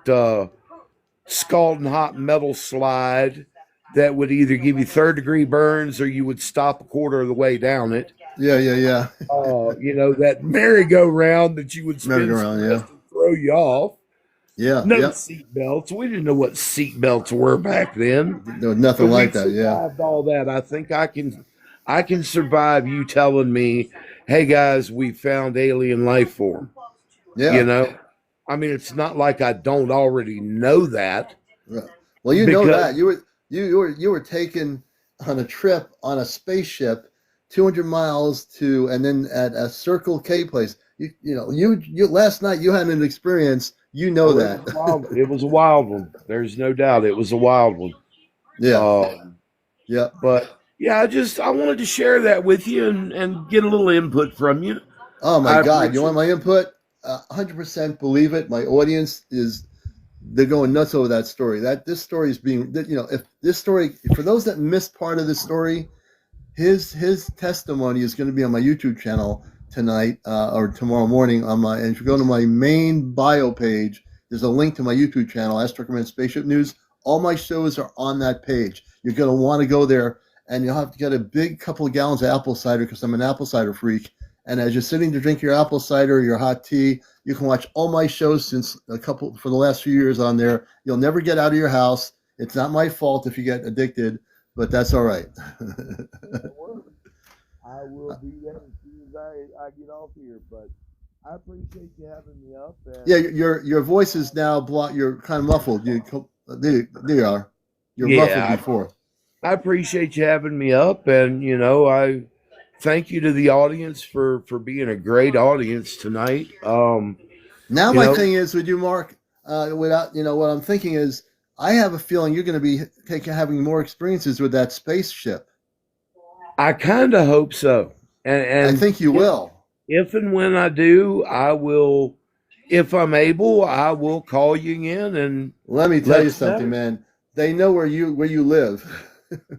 Speaker 4: scalding hot metal slide that would either give you third-degree burns or you would stop a quarter of the way down it.
Speaker 1: Yeah. Yeah.
Speaker 4: You know, that merry-go-round that you would spin
Speaker 1: Merry-go-round,
Speaker 4: some
Speaker 1: yeah.
Speaker 4: rest and throw you off.
Speaker 1: Yeah.
Speaker 4: No
Speaker 1: Yep.
Speaker 4: seat belts. We didn't know what seat belts were back then.
Speaker 1: There was nothing
Speaker 4: But we
Speaker 1: like that. Yeah.
Speaker 4: survived all that. I think I can survive you telling me, "Hey guys, we found alien life form."
Speaker 1: Yeah.
Speaker 4: You know, I mean, it's not like I don't already know that.
Speaker 1: Right. Well, you know
Speaker 4: Because-
Speaker 1: that you were taken on a trip on a spaceship, 200 miles to, and then at a Circle K place. You last night you had an experience. You know
Speaker 4: Oh,
Speaker 1: that.
Speaker 4: It was a wild one. There's no doubt it was a wild one.
Speaker 1: Yeah. Yeah.
Speaker 4: But yeah, I wanted to share that with you and get a little input from you.
Speaker 1: Oh my
Speaker 4: I
Speaker 1: God! You
Speaker 4: appreciate-
Speaker 1: want my input? 100% believe it. My audience they're going nuts over that story. This story is being, if this story, for those that missed part of the story, his testimony is going to be on my YouTube channel tonight or tomorrow morning and if you go to my main bio page, there's a link to my YouTube channel, Ask Truckerman Spaceship News. All my shows are on that page. You're going to want to go there, and you'll have to get a big couple of gallons of apple cider because I'm an apple cider freak. And as you're sitting to drink your apple cider, your hot tea, you can watch all my shows for the last few years on there. You'll never get out of your house. It's not my fault if you get addicted, but that's all right.
Speaker 4: I will be there as soon as I get off here, but I appreciate you having me up.
Speaker 1: Yeah, your voice is now blocked. You're kind of muffled. There you are. You're muffled before.
Speaker 4: I appreciate you having me up, and I thank you to the audience for being a great audience tonight.
Speaker 1: Now my thing is with you, Mark. What I'm thinking is, I have a feeling you're going to be having more experiences with that spaceship.
Speaker 4: I kind of hope so, and
Speaker 1: I think you will.
Speaker 4: If and when I do, I will. If I'm able, I will call you in and
Speaker 1: let me tell you
Speaker 4: let's
Speaker 1: something,
Speaker 4: know.
Speaker 1: man. They know where you live.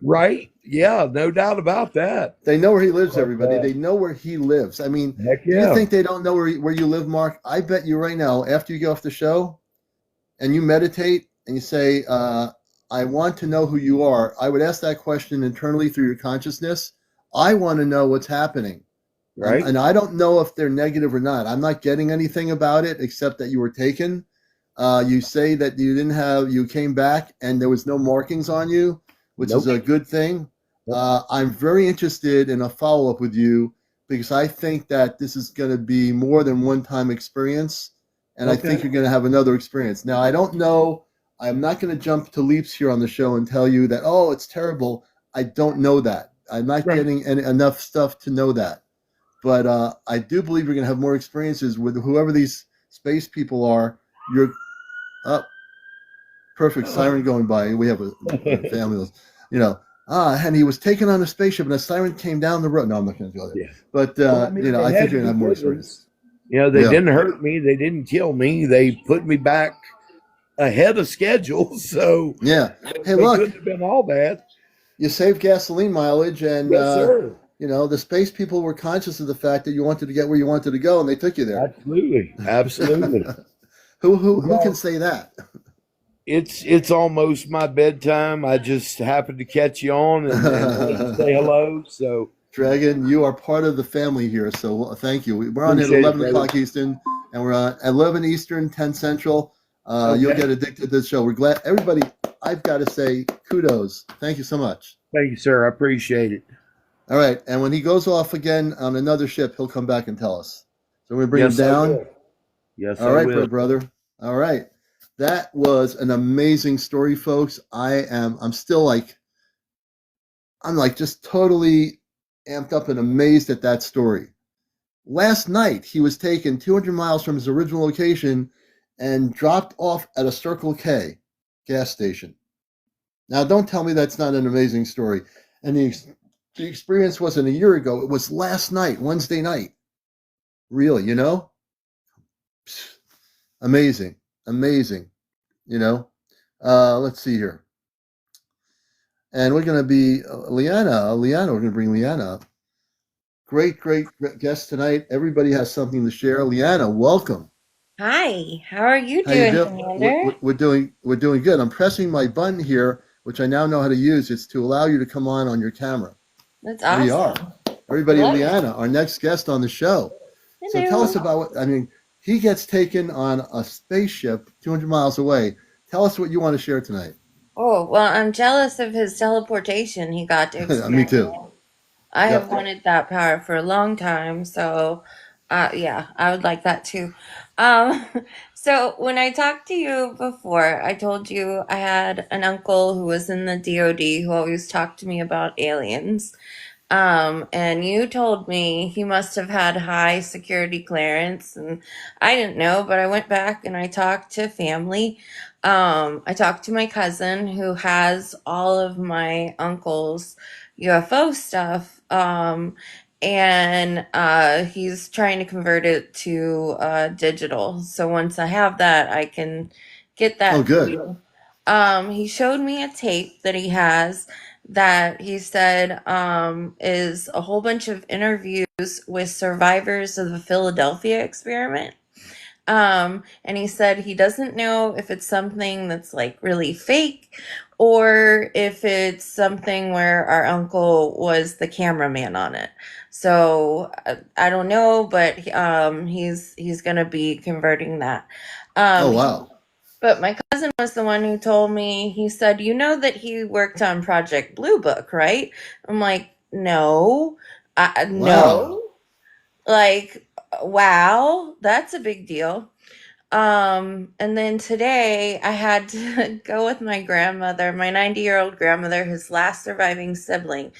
Speaker 4: Right? Yeah, no doubt about that.
Speaker 1: They know where he lives, everybody. They know where he lives. I mean,
Speaker 4: Heck yeah.
Speaker 1: you think they don't know where you live, Mark? I bet you right now, after you get off the show and you meditate and you say, I want to know who you are, I would ask that question internally through your consciousness. I want to know what's happening.
Speaker 4: Right.
Speaker 1: And I don't know if they're negative or not. I'm not getting anything about it except that you were taken. You say that you came back and there was no markings on you, which is a good thing. I'm very interested in a follow-up with you because I think that this is going to be more than one-time experience. And I think you're going to have another experience. Now, I don't know. I'm not going to jump to leaps here on the show and tell you that, oh, it's terrible. I don't know that. I'm not getting enough stuff to know that. But I do believe you're going to have more experiences with whoever these space people are. perfect siren going by. We have a family, you know. And he was taken on a spaceship, and a siren came down the road. No, I'm not going to go there.
Speaker 4: Yeah.
Speaker 1: But
Speaker 4: Well, I mean,
Speaker 1: I
Speaker 4: they
Speaker 1: think
Speaker 4: had
Speaker 1: you're
Speaker 4: me
Speaker 1: going to have more
Speaker 4: with
Speaker 1: experience.
Speaker 4: us. They
Speaker 1: Yeah.
Speaker 4: didn't hurt me. They didn't kill me. They put me back ahead of schedule. So
Speaker 1: Yeah. Hey,
Speaker 4: they
Speaker 1: look,
Speaker 4: couldn't have been all bad.
Speaker 1: you saved gasoline mileage, and
Speaker 4: Yes, sir.
Speaker 1: the space people were conscious of the fact that you wanted to get where you wanted to go, and they took you there.
Speaker 4: Absolutely. Absolutely.
Speaker 1: Who can say that?
Speaker 4: It's almost my bedtime. I just happened to catch you on and wanted to say hello. So
Speaker 1: Dragon, you are part of the family here, so thank you. We're on at
Speaker 4: appreciate it,
Speaker 1: 11
Speaker 4: brother.
Speaker 1: o'clock Eastern, and we're on 11 Eastern, 10 Central.
Speaker 4: Okay.
Speaker 1: You'll get addicted to this show. We're glad. Everybody, I've got to say kudos. Thank you so much.
Speaker 4: Thank you, sir. I appreciate it.
Speaker 1: All right, and when he goes off again on another ship, he'll come back and tell us. So we're going to bring
Speaker 4: Yes,
Speaker 1: him
Speaker 4: I
Speaker 1: down.
Speaker 4: will. Yes,
Speaker 1: All
Speaker 4: I
Speaker 1: right,
Speaker 4: will.
Speaker 1: brother. All right. That was an amazing story, folks. I'm still like just totally amped up and amazed at that story. Last night, he was taken 200 miles from his original location and dropped off at a Circle K gas station. Now, don't tell me that's not an amazing story. And the experience wasn't a year ago. It was last night, Wednesday night. Really, Amazing. Amazing. Let's see here. And we're going to be Leanna, we're going to bring Leanna up. Great guest tonight. Everybody has something to share. Leanna, welcome.
Speaker 5: Hi, how are you
Speaker 1: How you
Speaker 5: doing,
Speaker 1: doing?
Speaker 5: Commander?
Speaker 1: We're doing good. I'm pressing my button here, which I now know how to use. It's to allow you to come on your camera.
Speaker 5: That's
Speaker 1: There you are.
Speaker 5: awesome.
Speaker 1: Everybody,
Speaker 5: Hello.
Speaker 1: Leanna, our next guest on the show. So tell
Speaker 5: Hello.
Speaker 1: us about he gets taken on a spaceship 200 miles away. Tell us what you want to share tonight.
Speaker 5: Oh, well, I'm jealous of his teleportation he got to
Speaker 1: Me
Speaker 5: experience.
Speaker 1: too.
Speaker 5: I
Speaker 1: Yep.
Speaker 5: have wanted that power for a long time, so yeah, I would like that too. Um, so when I talked to you before, I told you I had an uncle who was in the DoD who always talked to me about aliens. And you told me he must have had high security clearance, and I didn't know, but I went back and I talked to family. I talked to my cousin who has all of my uncle's UFO stuff. And he's trying to convert it to digital. So once I have that, I can get that.
Speaker 1: Oh, good.
Speaker 5: To you. He showed me a tape that he has that he said is a whole bunch of interviews with survivors of the Philadelphia experiment. And he said he doesn't know if it's something that's like really fake or if it's something where our uncle was the cameraman on it. So I don't know, but he's gonna be converting that.
Speaker 1: Oh, wow.
Speaker 5: But my cousin was the one who told me, he said, you know that he worked on Project Blue Book, right? I'm like, no.
Speaker 1: Wow.
Speaker 5: No. Like, wow, that's a big deal. And then today I had to go with my grandmother, my 90-year-old grandmother, his last surviving sibling,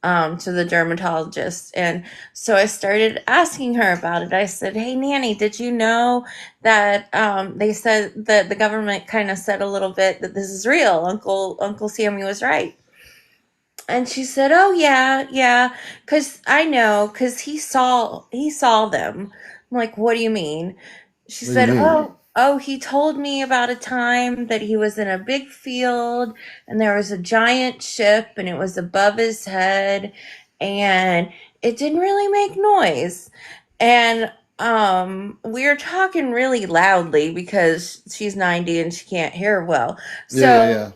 Speaker 5: to the dermatologist. And so I started asking her about it. I said, hey, Nanny, did you know that they said that the government kind of said a little bit that this is real? Uncle Sammy was right. And she said, oh, yeah, because I know, because he saw them. I'm like, what do you mean? She
Speaker 1: What do you
Speaker 5: said,
Speaker 1: mean?
Speaker 5: oh, he told me about a time that he was in a big field and there was a giant ship and it was above his head and it didn't really make noise. And we were talking really loudly because she's 90 and she can't hear well. So
Speaker 1: Yeah.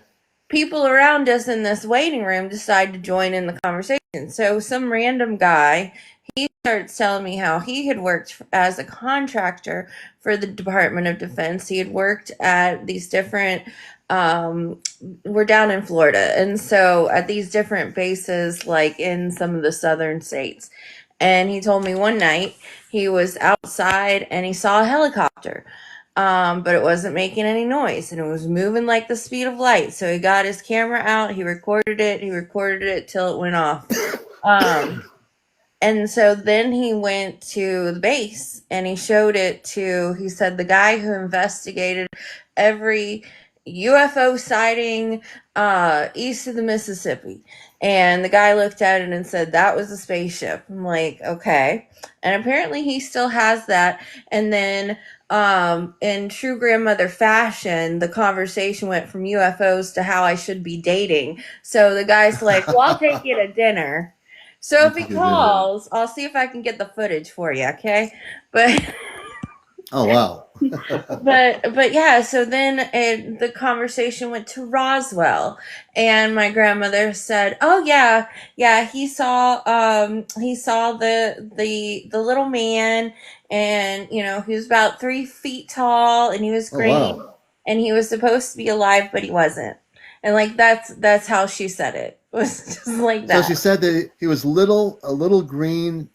Speaker 5: people around us in this waiting room decide to join in the conversation. So some random guy, he starts telling me how he had worked as a contractor for the Department of Defense. He had worked at these different we're down in Florida, and so at these different bases like in some of the southern states. And he told me one night he was outside and he saw a helicopter. But it wasn't making any noise and it was moving like the speed of light. So he got his camera out, he recorded it till it went off. And so then he went to the base and he showed it to, he said, the guy who investigated every, UFO sighting east of the Mississippi. And the guy looked at it and said, that was a spaceship. I'm like, okay. And apparently he still has that. And then in true grandmother fashion, the conversation went from UFOs to how I should be dating. So the guy's like, well, I'll take you to dinner. So if he calls, I'll see if I can get the footage for you, okay? But
Speaker 1: Oh, wow.
Speaker 5: but yeah, so then the conversation went to Roswell, and my grandmother said, "Oh yeah, he saw the little man, and he was about 3 feet tall, and he was
Speaker 1: Oh,
Speaker 5: great,
Speaker 1: wow.
Speaker 5: and he was supposed to be alive, but he wasn't." And like that's how she said it. It was just like
Speaker 1: So she
Speaker 5: that.
Speaker 1: said that he was a little green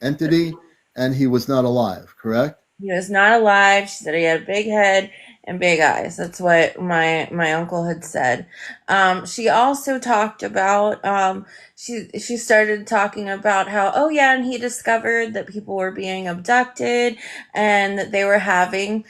Speaker 1: entity, and he was not alive, correct?
Speaker 5: He was not alive. She said he had a big head and big eyes. That's what my uncle had said. She also talked about she started talking about how, oh yeah, and he discovered that people were being abducted and that they were having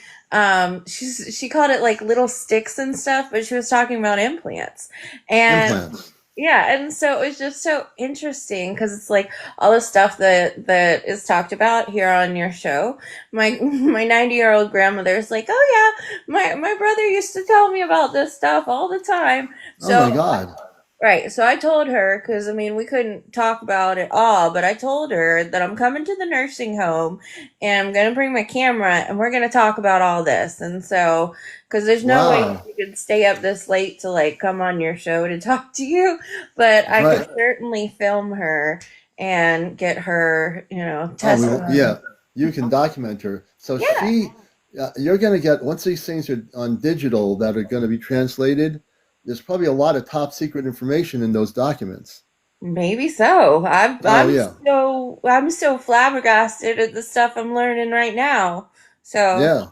Speaker 5: she called it like little sticks and stuff, but she was talking about implants. And
Speaker 1: Implants.
Speaker 5: yeah, and so it was just so interesting because it's like all the stuff that is talked about here on your show. My 90-year-old grandmother is like, oh yeah, my brother used to tell me about this stuff all the time.
Speaker 1: Oh my
Speaker 5: So
Speaker 1: God.
Speaker 5: right, so I told her, because I mean we couldn't talk about it all, but I told her that I'm coming to the nursing home and I'm gonna bring my camera and we're gonna talk about all this. And so, because there's no way
Speaker 1: Wow.
Speaker 5: you could stay up this late to like come on your show to talk to you, but I
Speaker 1: Right.
Speaker 5: could certainly film her and get her,
Speaker 1: Oh,
Speaker 5: testimony.
Speaker 1: yeah. You can document her. So
Speaker 5: Yeah,
Speaker 1: you're going to get, once these things are on digital that are going to be translated, there's probably a lot of top secret information in those documents.
Speaker 5: maybe so. I'm
Speaker 1: Oh,
Speaker 5: I'm
Speaker 1: yeah.
Speaker 5: so I'm so flabbergasted at the stuff I'm learning right now. So.
Speaker 1: Yeah.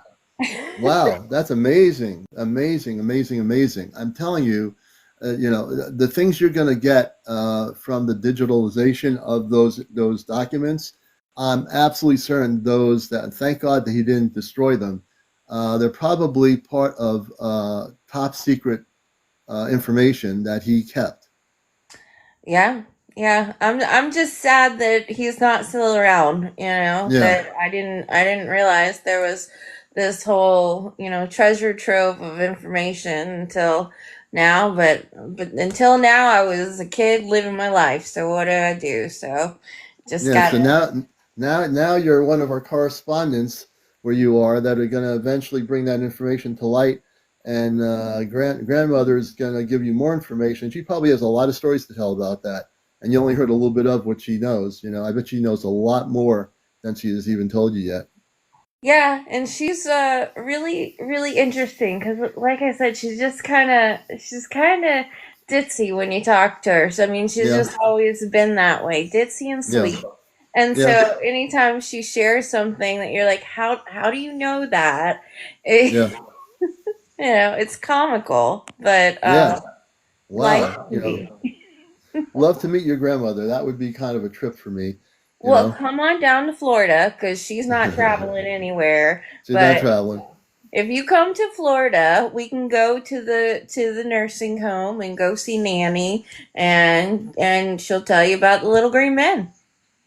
Speaker 1: Wow. That's amazing. Amazing, amazing, amazing. I'm telling you, the things you're going to get from the digitalization of those documents. I'm absolutely certain those that, thank God that he didn't destroy them. They're probably part of top secret information that he kept.
Speaker 5: Yeah, yeah. I'm just sad that he's not still around,
Speaker 1: Yeah,
Speaker 5: that I didn't realize there was this whole, treasure trove of information until now, but until now I was a kid living my life. So what do I do? So just
Speaker 1: yeah.
Speaker 5: got
Speaker 1: So now you're one of our correspondents where you are that are going to eventually bring that information to light. And grandmother's going to give you more information. She probably has a lot of stories to tell about that. And you only heard a little bit of what she knows. I bet she knows a lot more than she has even told you yet.
Speaker 5: yeah, and she's really really interesting because like I said, she's kind of ditzy when you talk to her. So I mean, she's
Speaker 1: Yeah,
Speaker 5: just always been that way, ditzy and
Speaker 1: yeah,
Speaker 5: sweet. And
Speaker 1: yeah,
Speaker 5: so anytime she shares something that you're like, how do you know that? It,
Speaker 1: yeah,
Speaker 5: it's comical, but
Speaker 1: yeah.
Speaker 5: life
Speaker 1: Wow.
Speaker 5: can be.
Speaker 1: Love to meet your grandmother. That would be kind of a trip for me, you
Speaker 5: Well,
Speaker 1: know.
Speaker 5: come on down to Florida because she's not traveling anywhere.
Speaker 1: She's not
Speaker 5: But
Speaker 1: traveling.
Speaker 5: if you come to Florida, we can go to the nursing home and go see Nanny, and she'll tell you about the little green men.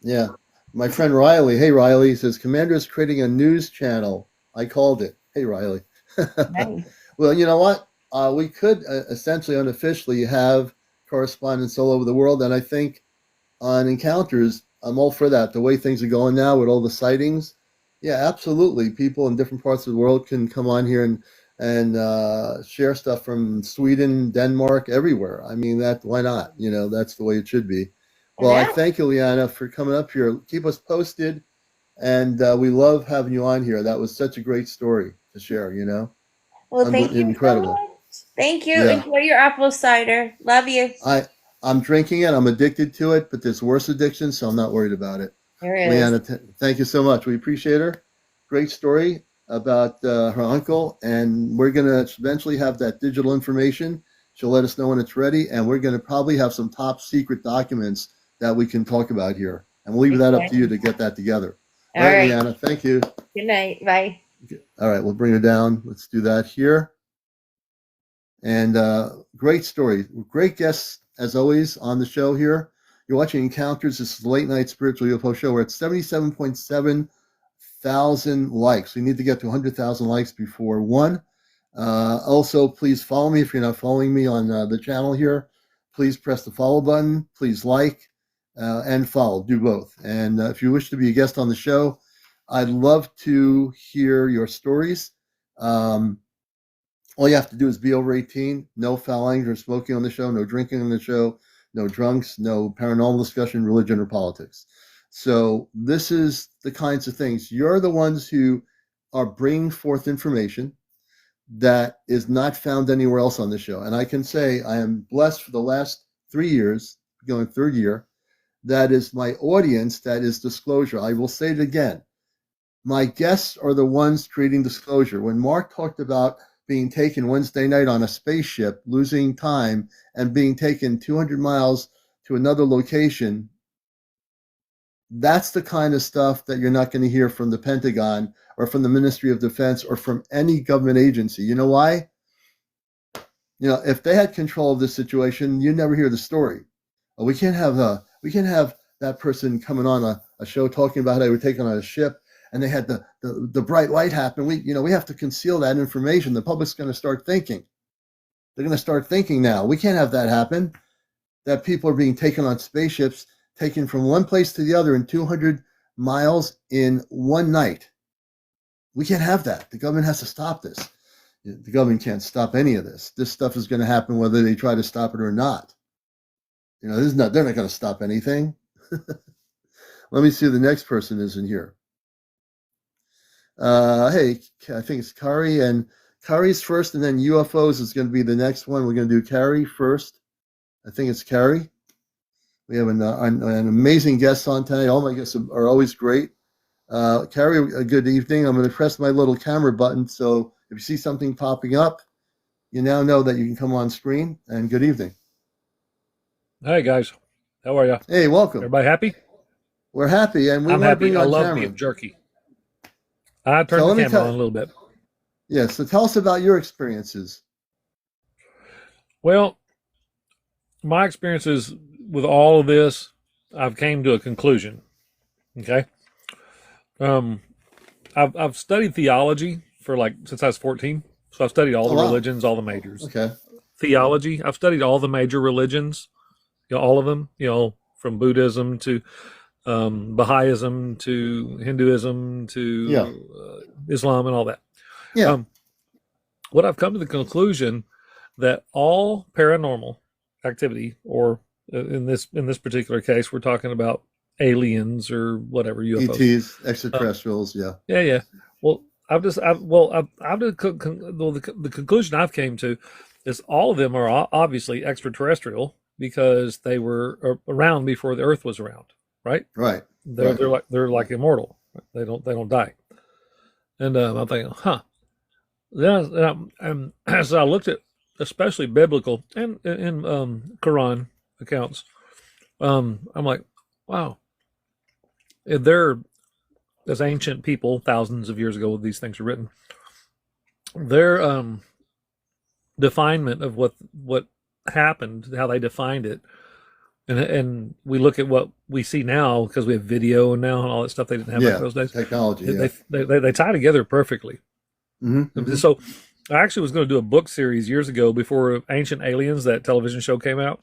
Speaker 1: Yeah. My friend Riley, hey Riley, says Commander's creating a news channel. I called it. Hey Riley.
Speaker 5: Nice.
Speaker 1: Well, you know what? We could essentially unofficially have correspondents all over the world, and I think on encounters, I'm all for that. The way things are going now with all the sightings, yeah, absolutely. People in different parts of the world can come on here and share stuff from Sweden, Denmark, everywhere. I mean, that why not? That's the way it should be. Well, I
Speaker 5: Yeah.
Speaker 1: thank you, Liana, for coming up here. Keep us posted, and we love having you on here. That was such a great story to share.
Speaker 5: Well, thank you so
Speaker 1: Incredible.
Speaker 5: much. Thank you.
Speaker 1: Yeah.
Speaker 5: Enjoy your apple cider. Love you.
Speaker 1: I I'm drinking it. I'm addicted to it, but there's worse addiction, so I'm not worried about it.
Speaker 5: There is.
Speaker 1: Leanna, thank you so much. We appreciate her. Great story about her uncle, and we're going to eventually have that digital information. She'll let us know when it's ready, and we're going to probably have some top secret documents that we can talk about here. And we'll leave that up to you
Speaker 5: Okay.
Speaker 1: to get that together.
Speaker 5: All
Speaker 1: All right,
Speaker 5: right.
Speaker 1: Leanna, thank you.
Speaker 5: Good night. Bye.
Speaker 1: All right, we'll bring her down. Let's do that here. And great story. Great guests, as always, on the show here. You're watching Encounters. This is the Late Night Spiritual UFO Show. We're at 77.7 thousand likes. We need to get to 100,000 likes before 1. Also, please follow me if you're not following me on the channel here. Please press the follow button. Please like and follow. Do both. And if you wish to be a guest on the show, I'd love to hear your stories. All you have to do is be over 18. No foul language or smoking on the show. No drinking on the show. No drunks. No paranormal discussion, religion, or politics. So this is the kinds of things. You're the ones who are bringing forth information that is not found anywhere else on the show. And I can say I am blessed for the last 3 years, going third year. That is my audience. That is disclosure. I will say it again. My guests are the ones creating disclosure. When Mark talked about being taken Wednesday night on a spaceship, losing time, and being taken 200 miles to another location, that's the kind of stuff that you're not going to hear from the Pentagon or from the Ministry of Defense or from any government agency. You know why? If they had control of this situation, you never hear the story. We can't have that person coming on a show talking about how they were taken on a ship and they had the bright light happen. We have to conceal that information. The public's going to start thinking. They're going to start thinking now. We can't have that happen. That people are being taken on spaceships, taken from one place to the other in 200 miles in one night. We can't have that. The government has to stop this. The government can't stop any of this. This stuff is going to happen whether they try to stop it or not. They're not going to stop anything. Let me see who the next person is in here. Hey, I think it's Kari, and Kari's first, and then UFOs is going to be the next one. We're going to do Kari first. I think it's Kari. We have an amazing guest on tonight. All my guests are always great. Kari, good evening. I'm going to press my little camera button, so if you see something popping up, you now know that you can come on screen, and good evening.
Speaker 6: Hey, guys. How are you?
Speaker 1: Hey, welcome.
Speaker 6: Everybody happy?
Speaker 1: We're happy, and we
Speaker 6: I'm
Speaker 1: want to
Speaker 6: happy.
Speaker 1: bring
Speaker 6: I
Speaker 1: on
Speaker 6: love
Speaker 1: camera.
Speaker 6: beef jerky. I turned the camera on a little bit.
Speaker 1: Yeah, so tell us about your experiences.
Speaker 6: Well, my experiences with all of this, I've came to a conclusion. Okay. I've studied theology for since I was 14. So I've studied all the religions, all the majors.
Speaker 1: Okay.
Speaker 6: Theology. I've studied all the major religions, all of them, from Buddhism to Baha'ism to Hinduism to Islam and all that.
Speaker 1: Yeah.
Speaker 6: What I've come to the conclusion that all paranormal activity, or in this particular case, we're talking about aliens or whatever, UFOs,
Speaker 1: ETs, extraterrestrials.
Speaker 6: yeah. Well, the conclusion I've came to is all of them are obviously extraterrestrial because they were around before the Earth was around, right?
Speaker 1: Right.
Speaker 6: They're like immortal. They don't die. And I'm thinking, Then as I looked at especially biblical and in Quran accounts, I'm like, wow, they're as ancient people, thousands of years ago these things were written. Their definement of what happened, how they defined it, and we look at what we see now because we have video and all that stuff they didn't have back those days.
Speaker 1: Technology.
Speaker 6: They tie together perfectly.
Speaker 1: Mm-hmm.
Speaker 6: So I actually was going to do a book series years ago before Ancient Aliens, that television show, came out.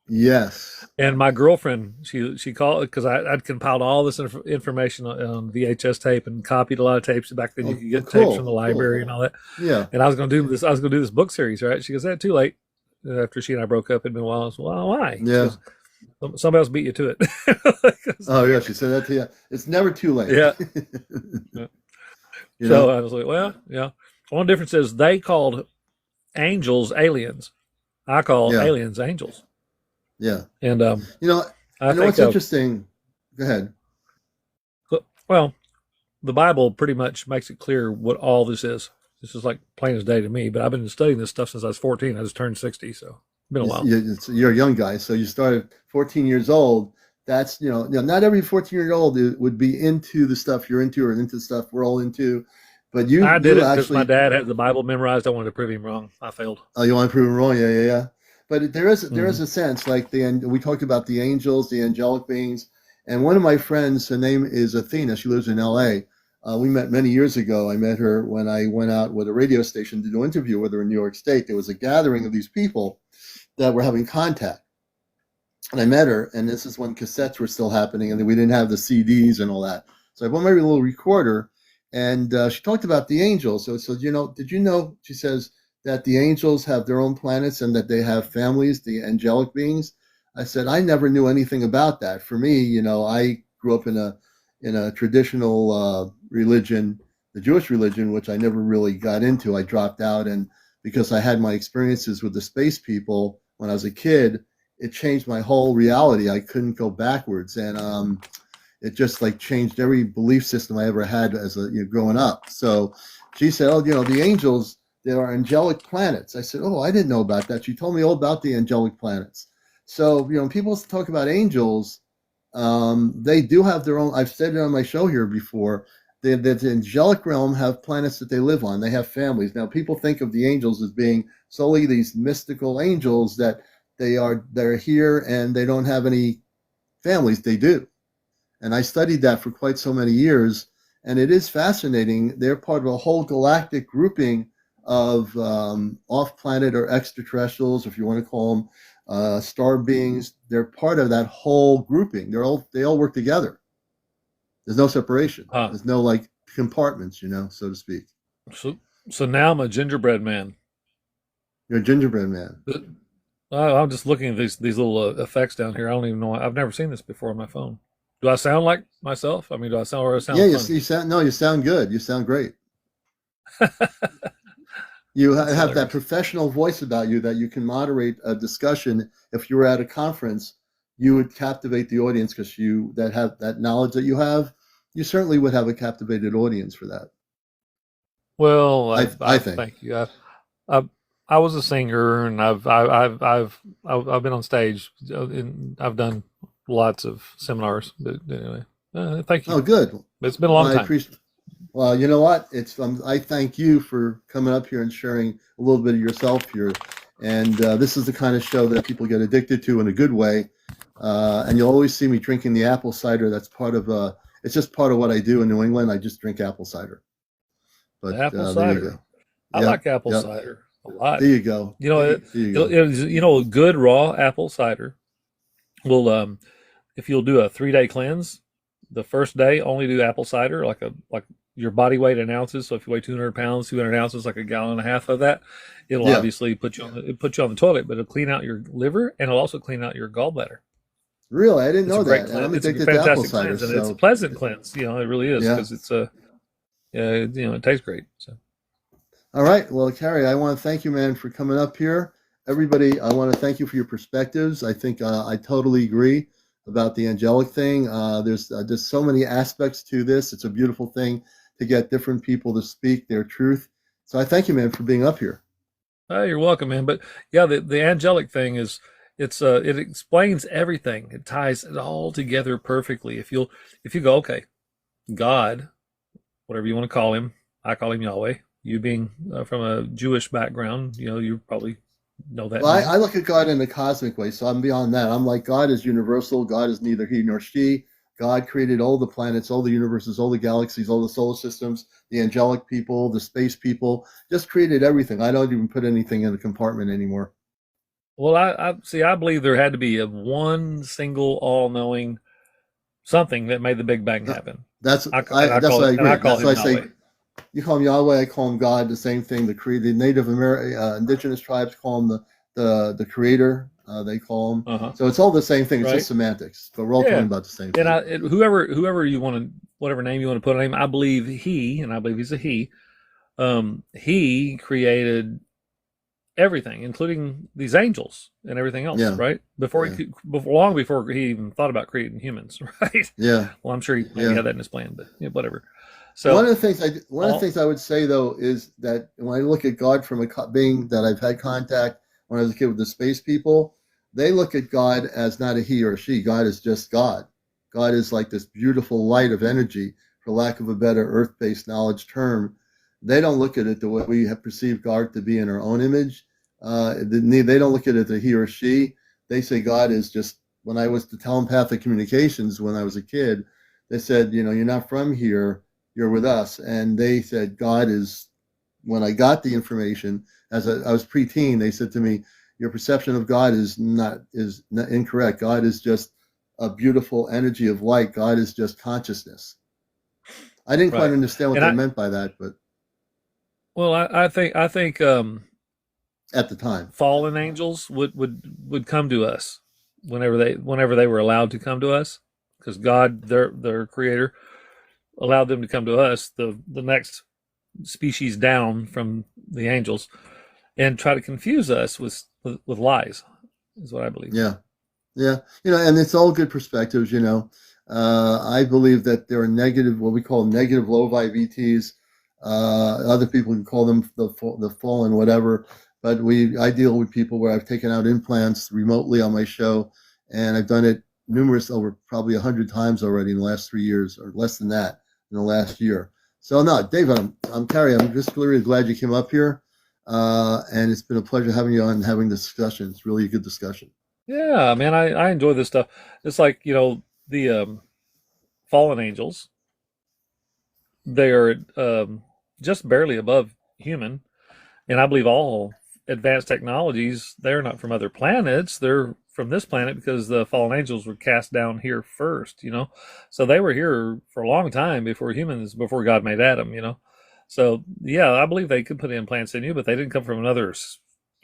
Speaker 1: Yes.
Speaker 6: And my girlfriend, she called because I'd compiled all this information on VHS tape and copied a lot of tapes. Back then, you could get tapes from the library and all that.
Speaker 1: Yeah.
Speaker 6: And I was going to do this. I was going to do this book series, right? She goes, "That's too late." After she and I broke up, it'd been a while. I was, well, why?
Speaker 1: Yeah.
Speaker 6: Somebody else beat you to it.
Speaker 1: Oh yeah, she said that to you. It's never too late.
Speaker 6: Yeah. So I was like, well, yeah. One difference is they called angels aliens. I call aliens angels.
Speaker 1: Yeah.
Speaker 6: And
Speaker 1: I know what's interesting. Go ahead.
Speaker 6: Well, the Bible pretty much makes it clear what all this is. This is like plain as day to me, but I've been studying this stuff since I was 14. I just turned 60, so it's been a while.
Speaker 1: You're a young guy, so you started 14 years old. That's, not every 14-year-old would be into the stuff you're into or into the stuff we're all into. But
Speaker 6: I did
Speaker 1: you
Speaker 6: it because my
Speaker 1: actually,
Speaker 6: dad had the Bible memorized. I wanted to prove him wrong. I failed.
Speaker 1: oh, you want to prove him wrong? Yeah, yeah, yeah. But there
Speaker 6: Hmm.
Speaker 1: is a sense like we talked about the angels, the angelic beings, and one of my friends, her name is Athena. She lives in L.A. We met many years ago. I met her when I went out with a radio station to do an interview with her in New York State. There was a gathering of these people that were having contact, and I met her. And this is when cassettes were still happening, and we didn't have the CDs and all that. So I bought my little recorder, and she talked about the angels. So did you know? She says that the angels have their own planets and that they have families, the angelic beings. I said I never knew anything about that. For me, I grew up in a traditional religion, the Jewish religion, which I never really got into. I dropped out, and because I had my experiences with the space people when I was a kid, it changed my whole reality. I couldn't go backwards, and it just like changed every belief system I ever had as a growing up. So she said, "Oh, the angels, there are angelic planets." I said, "Oh, I didn't know about that." She told me all about the angelic planets. So when people talk about angels, they do have their own. I've said it on my show here before. The angelic realm have planets that they live on. They have families. Now, people think of the angels as being solely these mystical angels that they're here and they don't have any families. They do. And I studied that for quite so many years. And it is fascinating. They're part of a whole galactic grouping of off-planet or extraterrestrials, if you want to call them star beings. They're part of that whole grouping. They all work together. There's no separation.
Speaker 6: Huh.
Speaker 1: There's no like compartments, so to speak.
Speaker 6: So now I'm a gingerbread man.
Speaker 1: You're a gingerbread man.
Speaker 6: I'm just looking at these little effects down here. I don't even know. I've never seen this before on my phone. Do I sound like myself? I mean, do I sound or I sound
Speaker 1: Yeah,
Speaker 6: funny?
Speaker 1: you sound good. You sound great. You
Speaker 6: That's
Speaker 1: have that
Speaker 6: hilarious.
Speaker 1: professional voice about you that you can moderate a discussion. If you were at a conference, you would captivate the audience because that have that knowledge that you have. You certainly would have a captivated audience for that.
Speaker 6: Well,
Speaker 1: I think.
Speaker 6: thank you. I, I was a singer, and I've been on stage, and I've done lots of seminars. But anyway, thank you.
Speaker 1: Oh, good.
Speaker 6: It's been a long
Speaker 1: I
Speaker 6: time.
Speaker 1: appreciate. Well, you know what? I thank you for coming up here and sharing a little bit of yourself here. And this is the kind of show that people get addicted to in a good way. And you'll always see me drinking the apple cider. That's part of it's just part of what I do in New England. I just drink apple cider. But
Speaker 6: Apple
Speaker 1: there you
Speaker 6: cider.
Speaker 1: go.
Speaker 6: I
Speaker 1: Yep,
Speaker 6: like apple
Speaker 1: yep.
Speaker 6: cider a lot.
Speaker 1: There you go.
Speaker 6: You know,
Speaker 1: There you go.
Speaker 6: good raw apple cider will, if you'll do a 3-day cleanse, the first day only do apple cider, like your body weight in ounces. So if you weigh 200 pounds, 200 ounces, like a gallon and a half of that, it'll
Speaker 1: Yeah.
Speaker 6: obviously put you on the toilet, but it'll clean out your liver and it'll also clean out your gallbladder.
Speaker 1: Really, I didn't
Speaker 6: It's a
Speaker 1: know
Speaker 6: great
Speaker 1: that. And I'm
Speaker 6: cleanse. It's a
Speaker 1: addicted to apple
Speaker 6: fantastic
Speaker 1: cider.
Speaker 6: cleanse, and it's a
Speaker 1: So
Speaker 6: pleasant cleanse. It really is
Speaker 1: yeah.
Speaker 6: because it's it tastes great. So
Speaker 1: All right. Well, Carrie, I want to thank you, man, for coming up here. Everybody, I want to thank you for your perspectives. I think I totally agree about the angelic thing. There's so many aspects to this. It's a beautiful thing to get different people to speak their truth. So I thank you, man, for being up here.
Speaker 6: you're welcome, man. But yeah, the angelic thing is it explains everything. It ties it all together perfectly. If you go, okay, God, whatever you want to call him, I call him Yahweh. You being from a Jewish background, you probably know that
Speaker 1: Well,
Speaker 6: name.
Speaker 1: I look at God in a cosmic way, so I'm beyond that. I'm like, God is universal. God is neither he nor she. God created all the planets, all the universes, all the galaxies, all the solar systems, the angelic people, the space people, just created everything. I don't even put anything in a compartment anymore.
Speaker 6: Well, I see. I believe there had to be a one single all-knowing something that made the Big Bang happen.
Speaker 1: That's
Speaker 6: I
Speaker 1: what I agree.
Speaker 6: I call
Speaker 1: That's
Speaker 6: him
Speaker 1: why I say
Speaker 6: Yahweh.
Speaker 1: you call him Yahweh, I call him God. The same thing. The Native American indigenous tribes call him the creator. They call him.
Speaker 6: Uh-huh.
Speaker 1: So it's all the same thing. It's
Speaker 6: Right.
Speaker 1: just semantics, but we're all
Speaker 6: Yeah.
Speaker 1: talking about the same thing.
Speaker 6: And whoever you want to, whatever name you want to put on him, I believe he's a he created everything, including these angels and everything else,
Speaker 1: Yeah.
Speaker 6: right? Long before he even thought about creating humans, right?
Speaker 1: Yeah.
Speaker 6: Well, I'm sure he maybe
Speaker 1: Yeah.
Speaker 6: had that in his plan, but whatever. So
Speaker 1: one of the things I would say though is that when I look at God from a being that I've had contact when I was a kid with the space people, they look at God as not a he or a she. God is just God. God is like this beautiful light of energy, for lack of a better earth-based knowledge term. they don't look at it the way we have perceived God to be in our own image. They don't look at it as he or she. They say God is just, when I was to telepathic communications when I was a kid, they said, you're not from here, you're with us. And they said God is, when I got the information, as I was preteen, they said to me, your perception of God is not incorrect. God is just a beautiful energy of light. God is just consciousness. I didn't quite
Speaker 6: Right.
Speaker 1: understand what
Speaker 6: And
Speaker 1: they meant by that, but
Speaker 6: I think
Speaker 1: at the time,
Speaker 6: fallen angels would come to us whenever they were allowed to come to us, because God, their creator, allowed them to come to us, the next species down from the angels, and try to confuse us with lies, is what I believe.
Speaker 1: yeah. Yeah, and it's all good perspectives. I believe that there are negative, what we call negative low vibe ETs. Other people can call them the fallen, whatever. But I deal with people where I've taken out implants remotely on my show, and I've done it over probably 100 times already in the last 3 years, or less than that in the last year. So no, David, I'm Carrie. I'm just really glad you came up here, and it's been a pleasure having you on and having this discussion. It's really a good discussion.
Speaker 6: Yeah, man, I enjoy this stuff. It's like, the fallen angels, they are just barely above human. And I believe all advanced technologies, they're not from other planets. They're from this planet because the fallen angels were cast down here first, So they were here for a long time before before God made Adam. So, yeah, I believe they could put implants in you, but they didn't come from another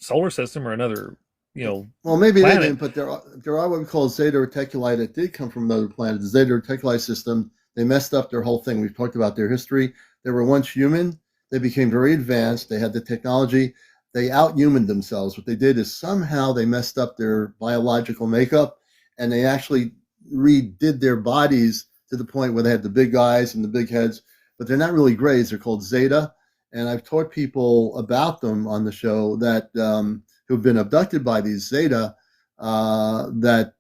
Speaker 6: solar system or another,
Speaker 1: Well, maybe they
Speaker 6: planet.
Speaker 1: didn't, but there are what we call Zeta Reticuli that did come from another planet. The Zeta Reticuli system, they messed up their whole thing. We've talked about their history. They were once human. They became very advanced. They had the technology. They out-humaned themselves. What they did is somehow they messed up their biological makeup, and they actually redid their bodies to the point where they had the big eyes and the big heads, but they're not really grays. They're called Zeta. And I've taught people about them on the show that who've been abducted by these Zeta that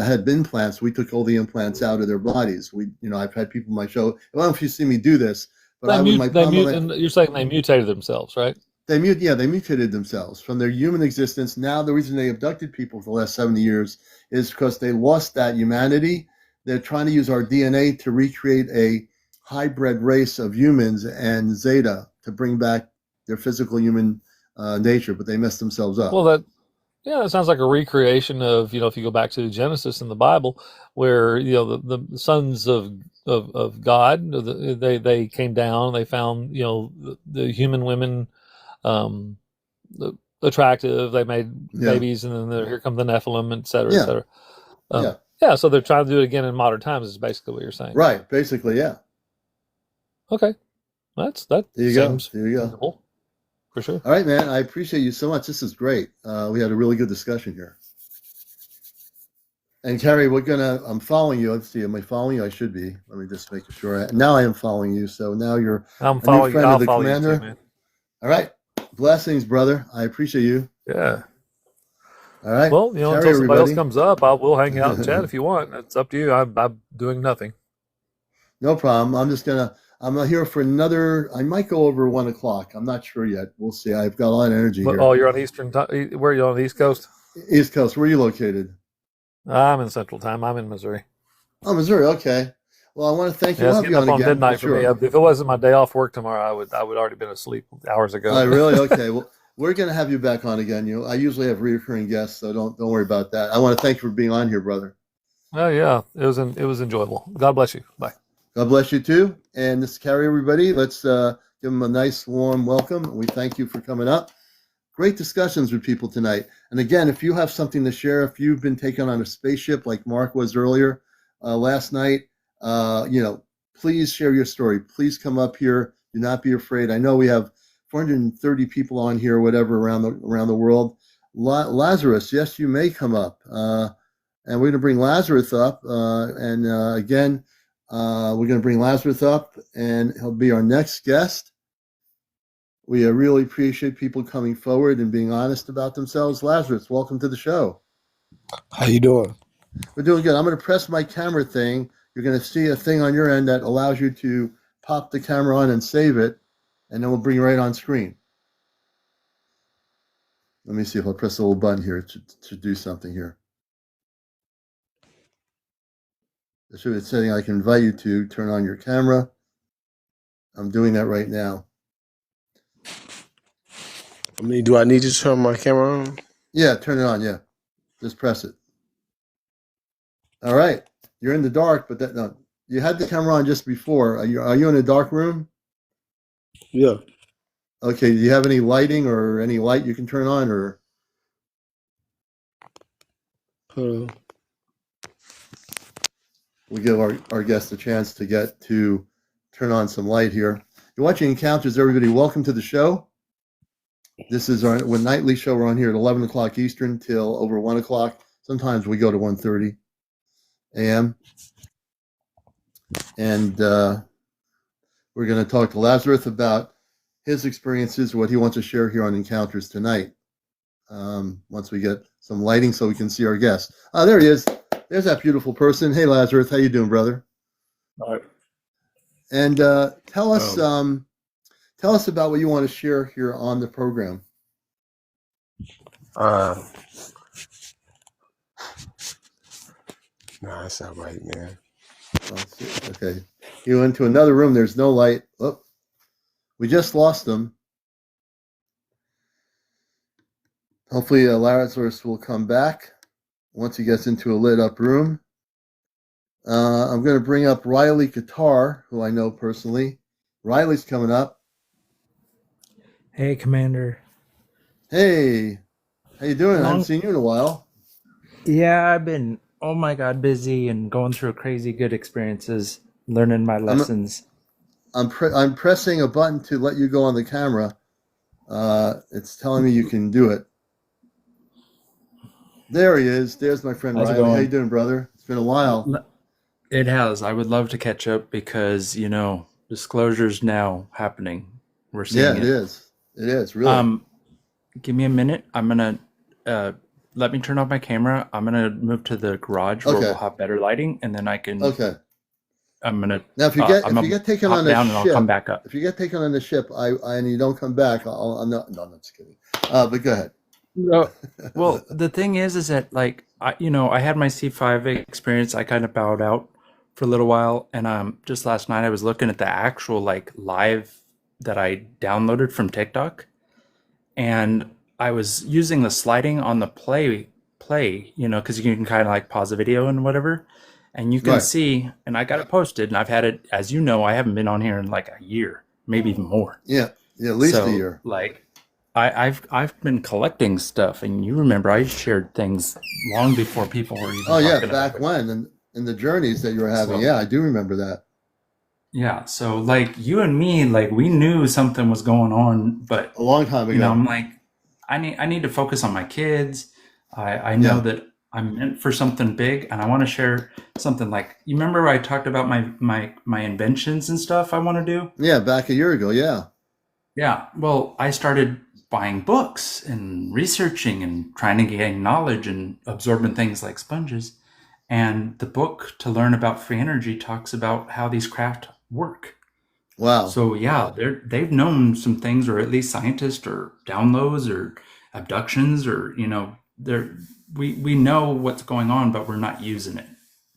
Speaker 1: had implants. We took all the implants out of their bodies. I've had people on my show. I don't know if you see me do this, but
Speaker 6: And you're saying they mutated themselves, right?
Speaker 1: they mutated themselves from their human existence. Now the reason they abducted people for the last 70 years is because they lost that humanity. They're trying to use our DNA to recreate a hybrid race of humans and Zeta to bring back their physical human nature, but they messed themselves up.
Speaker 6: Well, that sounds like a recreation of, if you go back to Genesis in the Bible, where, the sons of God, they came down, they found, the human women attractive, they made babies, and then here come the Nephilim, et cetera, et cetera. Yeah, so they're trying to do it again in modern times, is basically what you're saying.
Speaker 1: Right, basically, yeah.
Speaker 6: Okay. That
Speaker 1: There you
Speaker 6: seems
Speaker 1: go. There you go.
Speaker 6: reasonable, for sure.
Speaker 1: All right, man. I appreciate you so much. This is great. We had a really good discussion here. And Carrie, I'm following you. Let's see. Am I following you? I should be. Let me just make sure. Now I am following you. So now you're
Speaker 6: I'm
Speaker 1: a
Speaker 6: following
Speaker 1: new friend
Speaker 6: I'll
Speaker 1: of the
Speaker 6: follow you
Speaker 1: commander.
Speaker 6: too, man.
Speaker 1: All right. Blessings, brother. I appreciate you.
Speaker 6: Yeah.
Speaker 1: All right.
Speaker 6: Well,
Speaker 1: Carrie,
Speaker 6: until somebody else
Speaker 1: everybody.
Speaker 6: comes up, we'll hang out and chat if you want. It's up to you. I'm doing nothing.
Speaker 1: No problem. I'm here for I might go over 1:00. I'm not sure yet. We'll see. I've got a lot of energy here.
Speaker 6: Oh, you're on Eastern time. Where are you, on the East Coast?
Speaker 1: East Coast. Where are you located?
Speaker 6: I'm in Central Time. I'm in Missouri.
Speaker 1: Oh, Missouri. Okay. Well, I want to thank you.
Speaker 6: Yeah,
Speaker 1: We'll
Speaker 6: it's
Speaker 1: have you
Speaker 6: getting
Speaker 1: on
Speaker 6: up on
Speaker 1: again.
Speaker 6: midnight for me. If it wasn't my day off work tomorrow, I would already been asleep hours ago.
Speaker 1: Oh, really? Okay. Well, we're going to have you back on again. I usually have recurring guests, so don't worry about that. I want to thank you for being on here, brother.
Speaker 6: Oh yeah, it was enjoyable. God bless you. Bye.
Speaker 1: God bless you too. And this is Carrie, everybody. Let's give them a nice, warm welcome. We thank you for coming up. Great discussions with people tonight. And again, if you have something to share, if you've been taken on a spaceship like Mark was earlier last night, please share your story. Please come up here. Do not be afraid. I know we have 430 people on here, whatever, around the world. Lazarus, yes, you may come up. And we're going to bring Lazarus up. Again, we're going to bring Lazarus up, and he'll be our next guest. We really appreciate people coming forward and being honest about themselves. Lazarus, welcome to the show.
Speaker 7: How you doing?
Speaker 1: We're doing good. I'm going to press my camera thing. You're going to see a thing on your end that allows you to pop the camera on and save it. and then we'll bring you right on screen. Let me see if I'll press a little button here to do something here. There should be a setting I can invite you to turn on your camera. I'm doing that right now.
Speaker 7: Do I need to turn my camera on?
Speaker 1: Yeah, turn it on. Yeah, just press it. All right, you're in the dark, but no, you had the camera on just before. Are you in a dark room?
Speaker 7: Yeah.
Speaker 1: Okay. Do you have any lighting or any light you can turn on, or?
Speaker 7: Hold on.
Speaker 1: We give our guests a chance to turn on some light here. You're watching Encounters, everybody. Welcome to the show. This is our nightly show. We're on here at 11 o'clock Eastern till over 1 o'clock. Sometimes we go to 1:30 a.m. And we're going to talk to Lazarus about his experiences, what he wants to share here on Encounters tonight. Once we get some lighting so we can see our guests. There he is. There's that beautiful person. Hey, Lazarus, how you doing, brother?
Speaker 7: All right.
Speaker 1: And tell us about what you want to share here on the program.
Speaker 7: Nah, that's not right, man.
Speaker 1: Okay, you went to another room. There's no light. Oh, we just lost them. Hopefully, Lazarus will come back once he gets into a lit up room. I'm going to bring up Riley Qatar, who I know personally. Riley's coming up.
Speaker 8: Hey, Commander.
Speaker 1: Hey, how you doing? I haven't seen you in a while.
Speaker 8: Yeah, I've been, oh my God, busy and going through crazy good experiences, learning my lessons.
Speaker 1: I'm pressing a button to let you go on the camera. It's telling me you can do it. There he is. There's my friend
Speaker 8: How's it
Speaker 1: Riley. How
Speaker 8: going?
Speaker 1: you doing, brother? It's been a while.
Speaker 8: It has. I would love to catch up because, disclosure's now happening. We're seeing
Speaker 1: Yeah, it is. It is, really.
Speaker 8: Give me a minute. I'm going to, let me turn off my camera. I'm going to move to the garage where
Speaker 1: Okay.
Speaker 8: we'll have better lighting, and then I can,
Speaker 1: Okay.
Speaker 8: I'm going to,
Speaker 1: Now, if you get taken on
Speaker 8: hop
Speaker 1: the
Speaker 8: down and I'll come
Speaker 1: ship,
Speaker 8: back up.
Speaker 1: if you get taken on the ship, and you don't come back, I'm not. No, I'm not just kidding. But go ahead.
Speaker 8: Well, the thing is that I had my C5 experience. I kind of bowed out for a little while, and just last night I was looking at the actual live that I downloaded from TikTok, and I was using the sliding on the play, because you can kind of pause the video and whatever, and you can
Speaker 1: Right.
Speaker 8: see, and I got it posted, and I've had it, as you know, I haven't been on here in a year, maybe even more.
Speaker 1: Yeah, at least
Speaker 8: So,
Speaker 1: a year.
Speaker 8: I've been collecting stuff, and you remember I shared things long before people were even
Speaker 1: Oh yeah,
Speaker 8: talking about
Speaker 1: back
Speaker 8: it.
Speaker 1: when in the journeys that you were having.
Speaker 8: So-
Speaker 1: Yeah, I do remember that.
Speaker 8: Yeah, so you and me, we knew something was going on, but
Speaker 1: A long time ago.
Speaker 8: I'm I need to focus on my kids. I know
Speaker 1: Yeah.
Speaker 8: that I'm meant for something big, and I want to share something you remember I talked about my inventions and stuff I want to do?
Speaker 1: Yeah, back a year ago. Yeah.
Speaker 8: Yeah, well, I started buying books and researching and trying to gain knowledge and absorbing things like sponges. And the book to learn about free energy talks about how these craft work.
Speaker 1: Wow.
Speaker 8: So yeah, they've known some things, or at least scientists or downloads or abductions, or we know what's going on, but we're not using it.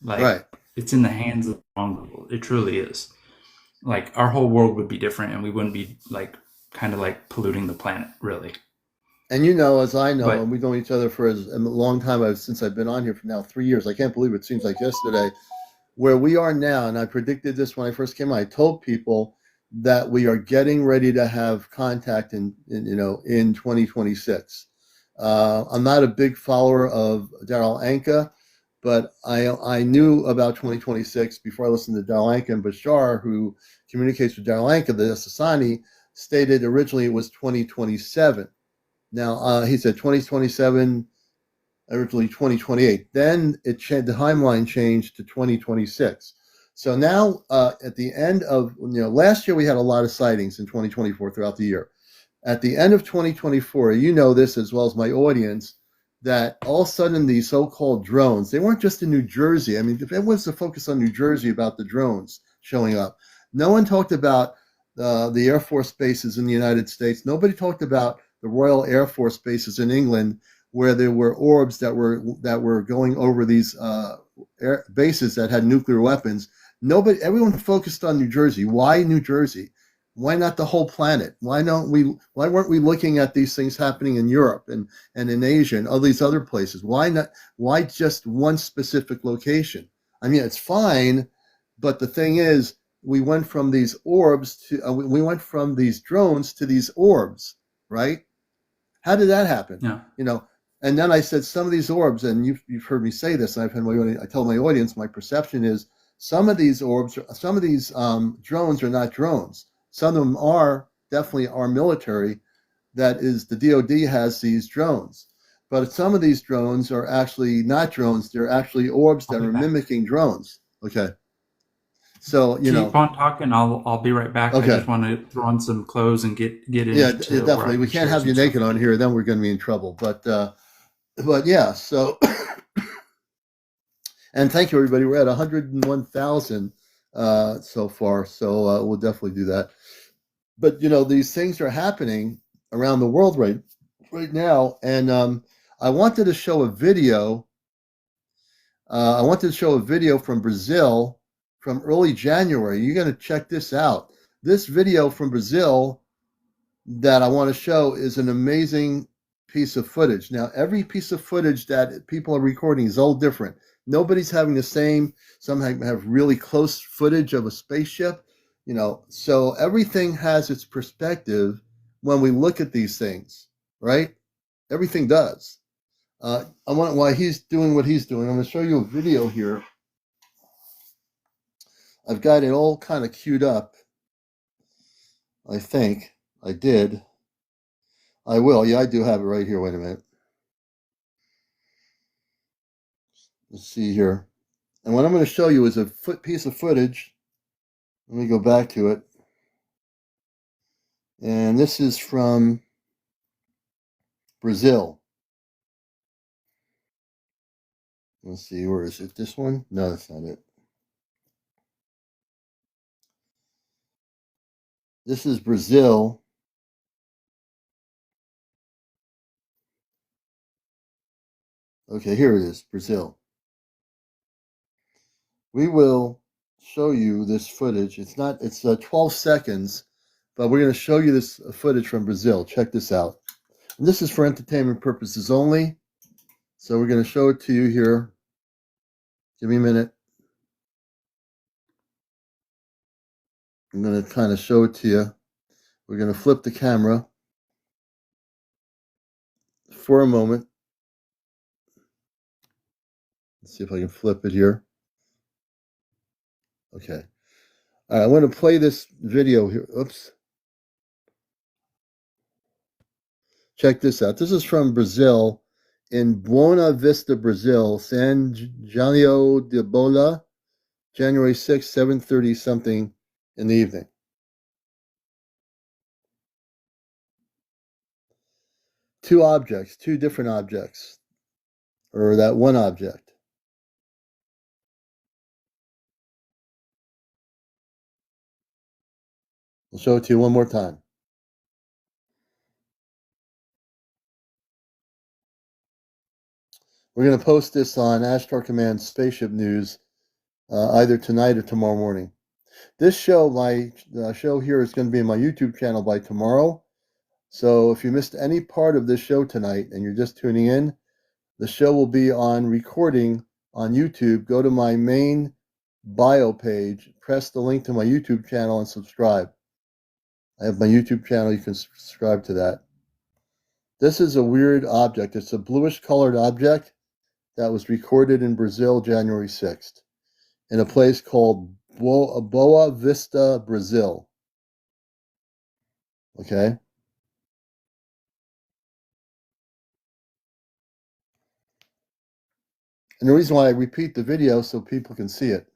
Speaker 1: Right.
Speaker 8: It's in the hands of the wrong people. It truly is. Our whole world would be different, and we wouldn't be polluting the planet, really.
Speaker 1: And as I know,
Speaker 8: But-
Speaker 1: and we've known each other for a long time. Since I've been on here for now 3 years. I can't believe it seems like yesterday. Where we are now, and I predicted this when I first came on. I told people that we are getting ready to have contact in 2026. I'm not a big follower of Darryl Anka, but I knew about 2026 before I listened to Darryl Anka, and Bashar, who communicates with Darryl Anka, the Sassani, stated originally it was 2027. Now, he said 2027, originally 2028. Then the timeline changed to 2026. So now, at the end of, last year we had a lot of sightings in 2024 throughout the year. At the end of 2024, you know this as well as my audience, that all of a sudden these so-called drones, they weren't just in New Jersey. I mean, if everyone's to focus on New Jersey about the drones showing up, no one talked about the Air Force bases in the United States. Nobody talked about the Royal Air Force bases in England, where there were orbs that were going over these air bases that had nuclear weapons. Everyone focused on New Jersey. Why New Jersey? Why not the whole planet? Why weren't we looking at these things happening in Europe and in Asia and all these other places? Why not? Why just one specific location? I mean, it's fine, but the thing is, we went from these orbs to we went from these drones to these orbs, right? How did that happen?
Speaker 8: Yeah.
Speaker 1: And then I said some of these orbs, and you've heard me say this, and I tell my audience, my perception is some of these orbs, some of these drones are not drones. Some of them are definitely our military. That is, the DoD has these drones, but some of these drones are actually not drones. They're actually orbs that are mimicking drones. Okay. So
Speaker 8: keep on talking. I'll be right back.
Speaker 1: Okay.
Speaker 8: I just want to throw on some clothes and get into
Speaker 1: definitely. We can't have you naked on here, then we're going to be in trouble. But yeah. So, and thank you, everybody. We're at 101,000 so far. So we'll definitely do that. But these things are happening around the world right now, and I wanted to show a video. I wanted to show a video from Brazil from early January. You're going to check this out. This video from Brazil that I want to show is an amazing piece of footage. Now, every piece of footage that people are recording is all different. Nobody's having the same. Some have really close footage of a spaceship, so everything has its perspective when we look at these things, right? Everything does. While he's doing what he's doing, I'm going to show you a video here. I've got it all kind of queued up. I think I did. I will. Yeah, I do have it right here. Wait a minute. Let's see here. And what I'm going to show you is a piece of footage. Let me go back to it. And this is from Brazil. Let's see. Where is it? This one? No, that's not it. This is Brazil. Okay, here it is, Brazil. We will show you this footage. It's 12 seconds, but we're going to show you this footage from Brazil. Check this out. And this is for entertainment purposes only. So we're going to show it to you here. Give me a minute. I'm going to kind of show it to you. We're going to flip the camera for a moment. Let's see if I can flip it here. Okay. All right, I'm going to play this video here. Oops. Check this out. This is from Brazil, in Buena Vista, Brazil, San Janio de Bola, January 6, 7:30 something in the evening. Two different objects, or that one object. I'll show it to you one more time. We're going to post this on Ashtar Command Spaceship News either tonight or tomorrow morning. This show, my show here, is going to be on my YouTube channel by tomorrow. So if you missed any part of this show tonight and you're just tuning in, the show will be on recording on YouTube. Go to my main bio page, press the link to my YouTube channel, and subscribe. I have my YouTube channel. You can subscribe to that. This is a weird object. It's a bluish colored object that was recorded in Brazil January 6th in a place called Boa Vista, Brazil. Okay. And the reason why I repeat the video so people can see it.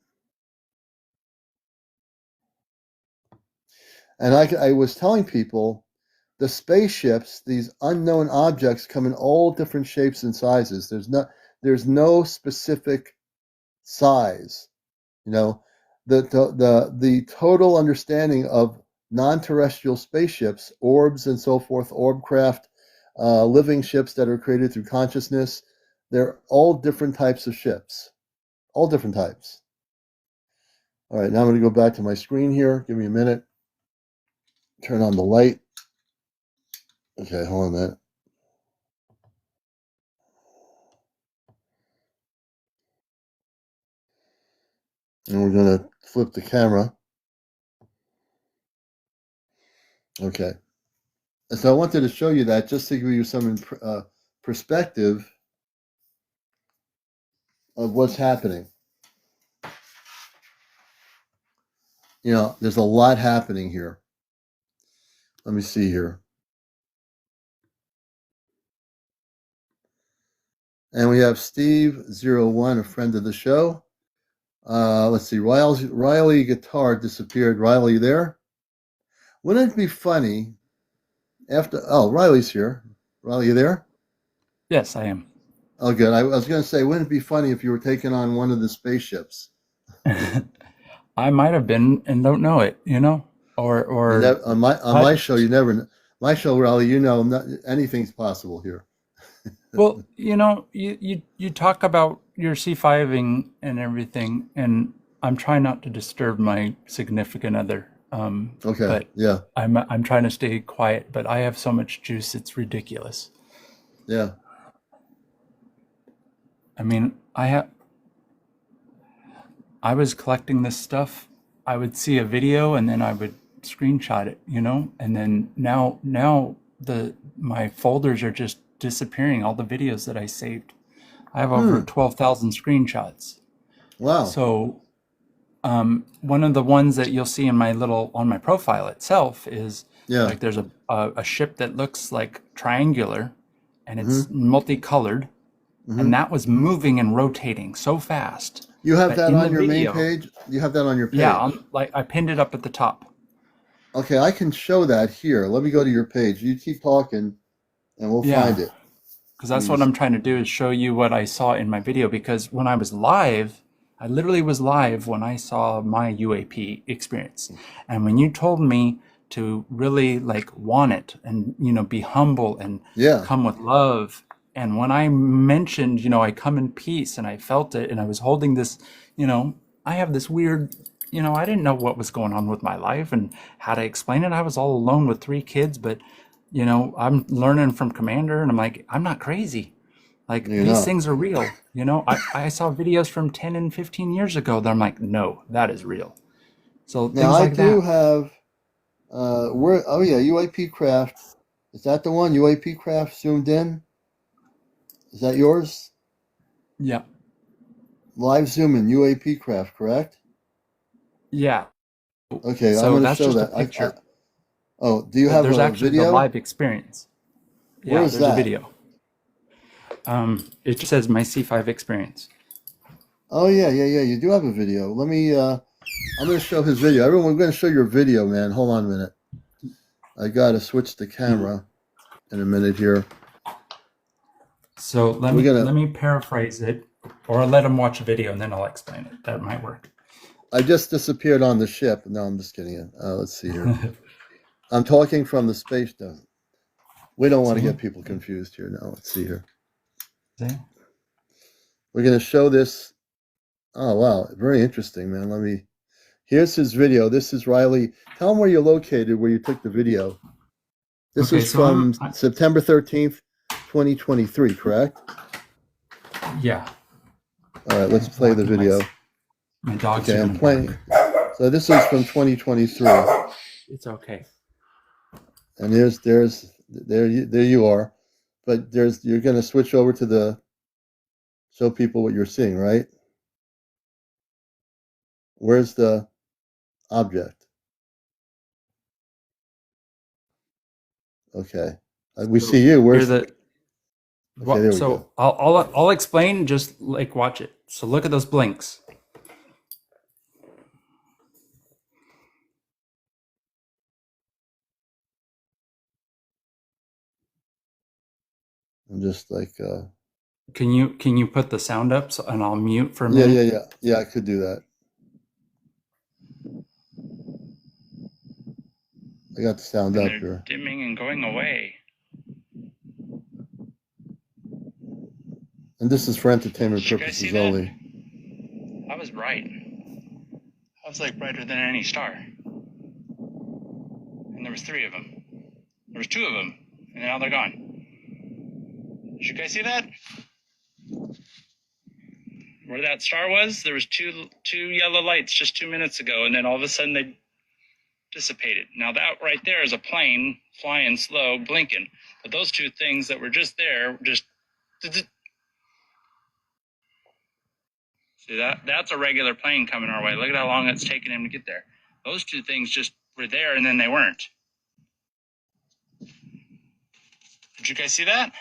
Speaker 1: And I was telling people the spaceships, these unknown objects, come in all different shapes and sizes. There's no specific size. The total understanding of non-terrestrial spaceships, orbs and so forth, orb craft, living ships that are created through consciousness. They're all different types of ships, all different types. All right, now I'm going to go back to my screen here. Give me a minute. Turn on the light. Okay, hold on a minute. And we're going to flip the camera. Okay. So I wanted to show you that just to give you some perspective of what's happening. You know, there's a lot happening here. Let me see here. And we have Steve01, a friend of the show. Let's see, Riley Guitar disappeared. Riley, you there? Wouldn't it be funny after, oh, Riley's here. Riley, you there?
Speaker 8: Yes, I am.
Speaker 1: Oh, good. I was going to say, wouldn't it be funny if you were taking on one of the spaceships?
Speaker 8: I might have been and don't know it, you know, or
Speaker 1: On my show, you never. My show, Riley, you know, anything's possible here.
Speaker 8: well, you know, you talk about your C5ing and everything, and I'm trying not to disturb my significant other.
Speaker 1: Okay.
Speaker 8: But
Speaker 1: Yeah.
Speaker 8: I'm trying to stay quiet, but I have so much juice, it's ridiculous.
Speaker 1: Yeah.
Speaker 8: I mean, I was collecting this stuff. I would see a video and then I would screenshot it, you know, and then now my folders are just disappearing. All the videos that I saved, I have over 12,000 screenshots.
Speaker 1: Wow.
Speaker 8: So, one of the ones that you'll see in on my profile itself is like there's a ship that looks like triangular, and it's multicolored, and that was moving and rotating so fast.
Speaker 1: You have
Speaker 8: But
Speaker 1: that
Speaker 8: in
Speaker 1: on
Speaker 8: the
Speaker 1: your
Speaker 8: video-
Speaker 1: main page? You have that on your page?
Speaker 8: Yeah, I pinned it up at the top.
Speaker 1: Okay, I can show that here. Let me go to your page. You keep talking, and we'll
Speaker 8: Yeah.
Speaker 1: find it.
Speaker 8: Because that's what I'm trying to do, is show you what I saw in my video. Because when I was live, I literally was live when I saw my UAP experience. And when you told me to really like want it and, you know, be humble and
Speaker 1: Yeah.
Speaker 8: come with love. And when I mentioned, you know, I come in peace and I felt it and I was holding this, you know, I have this weird, you know, I didn't know what was going on with my life and how to explain it. I was all alone with 3 kids, but you know, I'm learning from Commander and I'm like, I'm not crazy. Like
Speaker 1: You're
Speaker 8: these
Speaker 1: not.
Speaker 8: things are real. You know, I saw videos from 10 and 15 years ago that I'm like, no, that is real. So things
Speaker 1: Now, I
Speaker 8: like
Speaker 1: do
Speaker 8: that.
Speaker 1: have, oh yeah, UAP Craft. Is that the one? UAP Craft zoomed in? Is that yours?
Speaker 8: Yeah.
Speaker 1: Live zoom in UAP Craft, correct?
Speaker 8: Yeah.
Speaker 1: Okay, I'm
Speaker 8: So
Speaker 1: going to
Speaker 8: that's
Speaker 1: show
Speaker 8: just a
Speaker 1: that.
Speaker 8: picture.
Speaker 1: Oh, do you have
Speaker 8: There's
Speaker 1: a
Speaker 8: actually the
Speaker 1: video?
Speaker 8: live experience.
Speaker 1: Where
Speaker 8: Yeah,
Speaker 1: is
Speaker 8: there's a
Speaker 1: that?
Speaker 8: video. It just says my C5 experience.
Speaker 1: Oh yeah. You do have a video. Let me. I'm going to show his video. Everyone, we're going to show your video, man. Hold on a minute. I got to switch the camera in a minute here.
Speaker 8: So let
Speaker 1: We're
Speaker 8: me
Speaker 1: gonna-
Speaker 8: let me paraphrase it, or let them watch a video and then I'll explain it. That might work.
Speaker 1: I just disappeared on the ship. No, I'm just kidding. Let's see here. I'm talking from the space station. We don't want to
Speaker 8: See?
Speaker 1: get people confused here. Now, let's see here.
Speaker 8: See?
Speaker 1: We're going to show this. Oh, wow. Very interesting, man. Here's his video. This is Riley. Tell him where you're located, where you took the video. This
Speaker 8: Okay,
Speaker 1: is
Speaker 8: so
Speaker 1: from
Speaker 8: I'm-
Speaker 1: September 13th, 2023, correct?
Speaker 8: Yeah.
Speaker 1: All right, let's play the
Speaker 8: Walking my-
Speaker 1: video.
Speaker 8: My dog's
Speaker 1: Okay,
Speaker 8: gonna
Speaker 1: I'm playing.
Speaker 8: bark.
Speaker 1: So this is from 2023.
Speaker 8: It's okay.
Speaker 1: And there you are. But you're going to switch over to show people what you're seeing, right? Where's the object? Okay. We see you. Where's
Speaker 8: Here
Speaker 1: Okay, there we
Speaker 8: so
Speaker 1: go.
Speaker 8: I'll explain, just like watch it. So look at those blinks.
Speaker 1: I'm just like
Speaker 8: Can you put the sound up and I'll mute for a minute?
Speaker 1: Yeah, I could do that. I got the sound
Speaker 9: and
Speaker 1: up
Speaker 9: they're
Speaker 1: here.
Speaker 9: dimming and going away.
Speaker 1: And this is for entertainment
Speaker 9: Did you guys see
Speaker 1: purposes
Speaker 9: that?
Speaker 1: only.
Speaker 9: I was bright. I was like brighter than any star. And there was 3 of them. There was 2 of them, and now they're gone. Did you guys see that? Where that star was, there was two yellow lights just 2 minutes ago, and then all of a sudden they dissipated. Now that right there is a plane flying slow, blinking. But those 2 things that were just there, just see that? That's a regular plane coming our way. Look at how long it's taken him to get there. Those 2 things just were there, and then they weren't. Did you guys see that?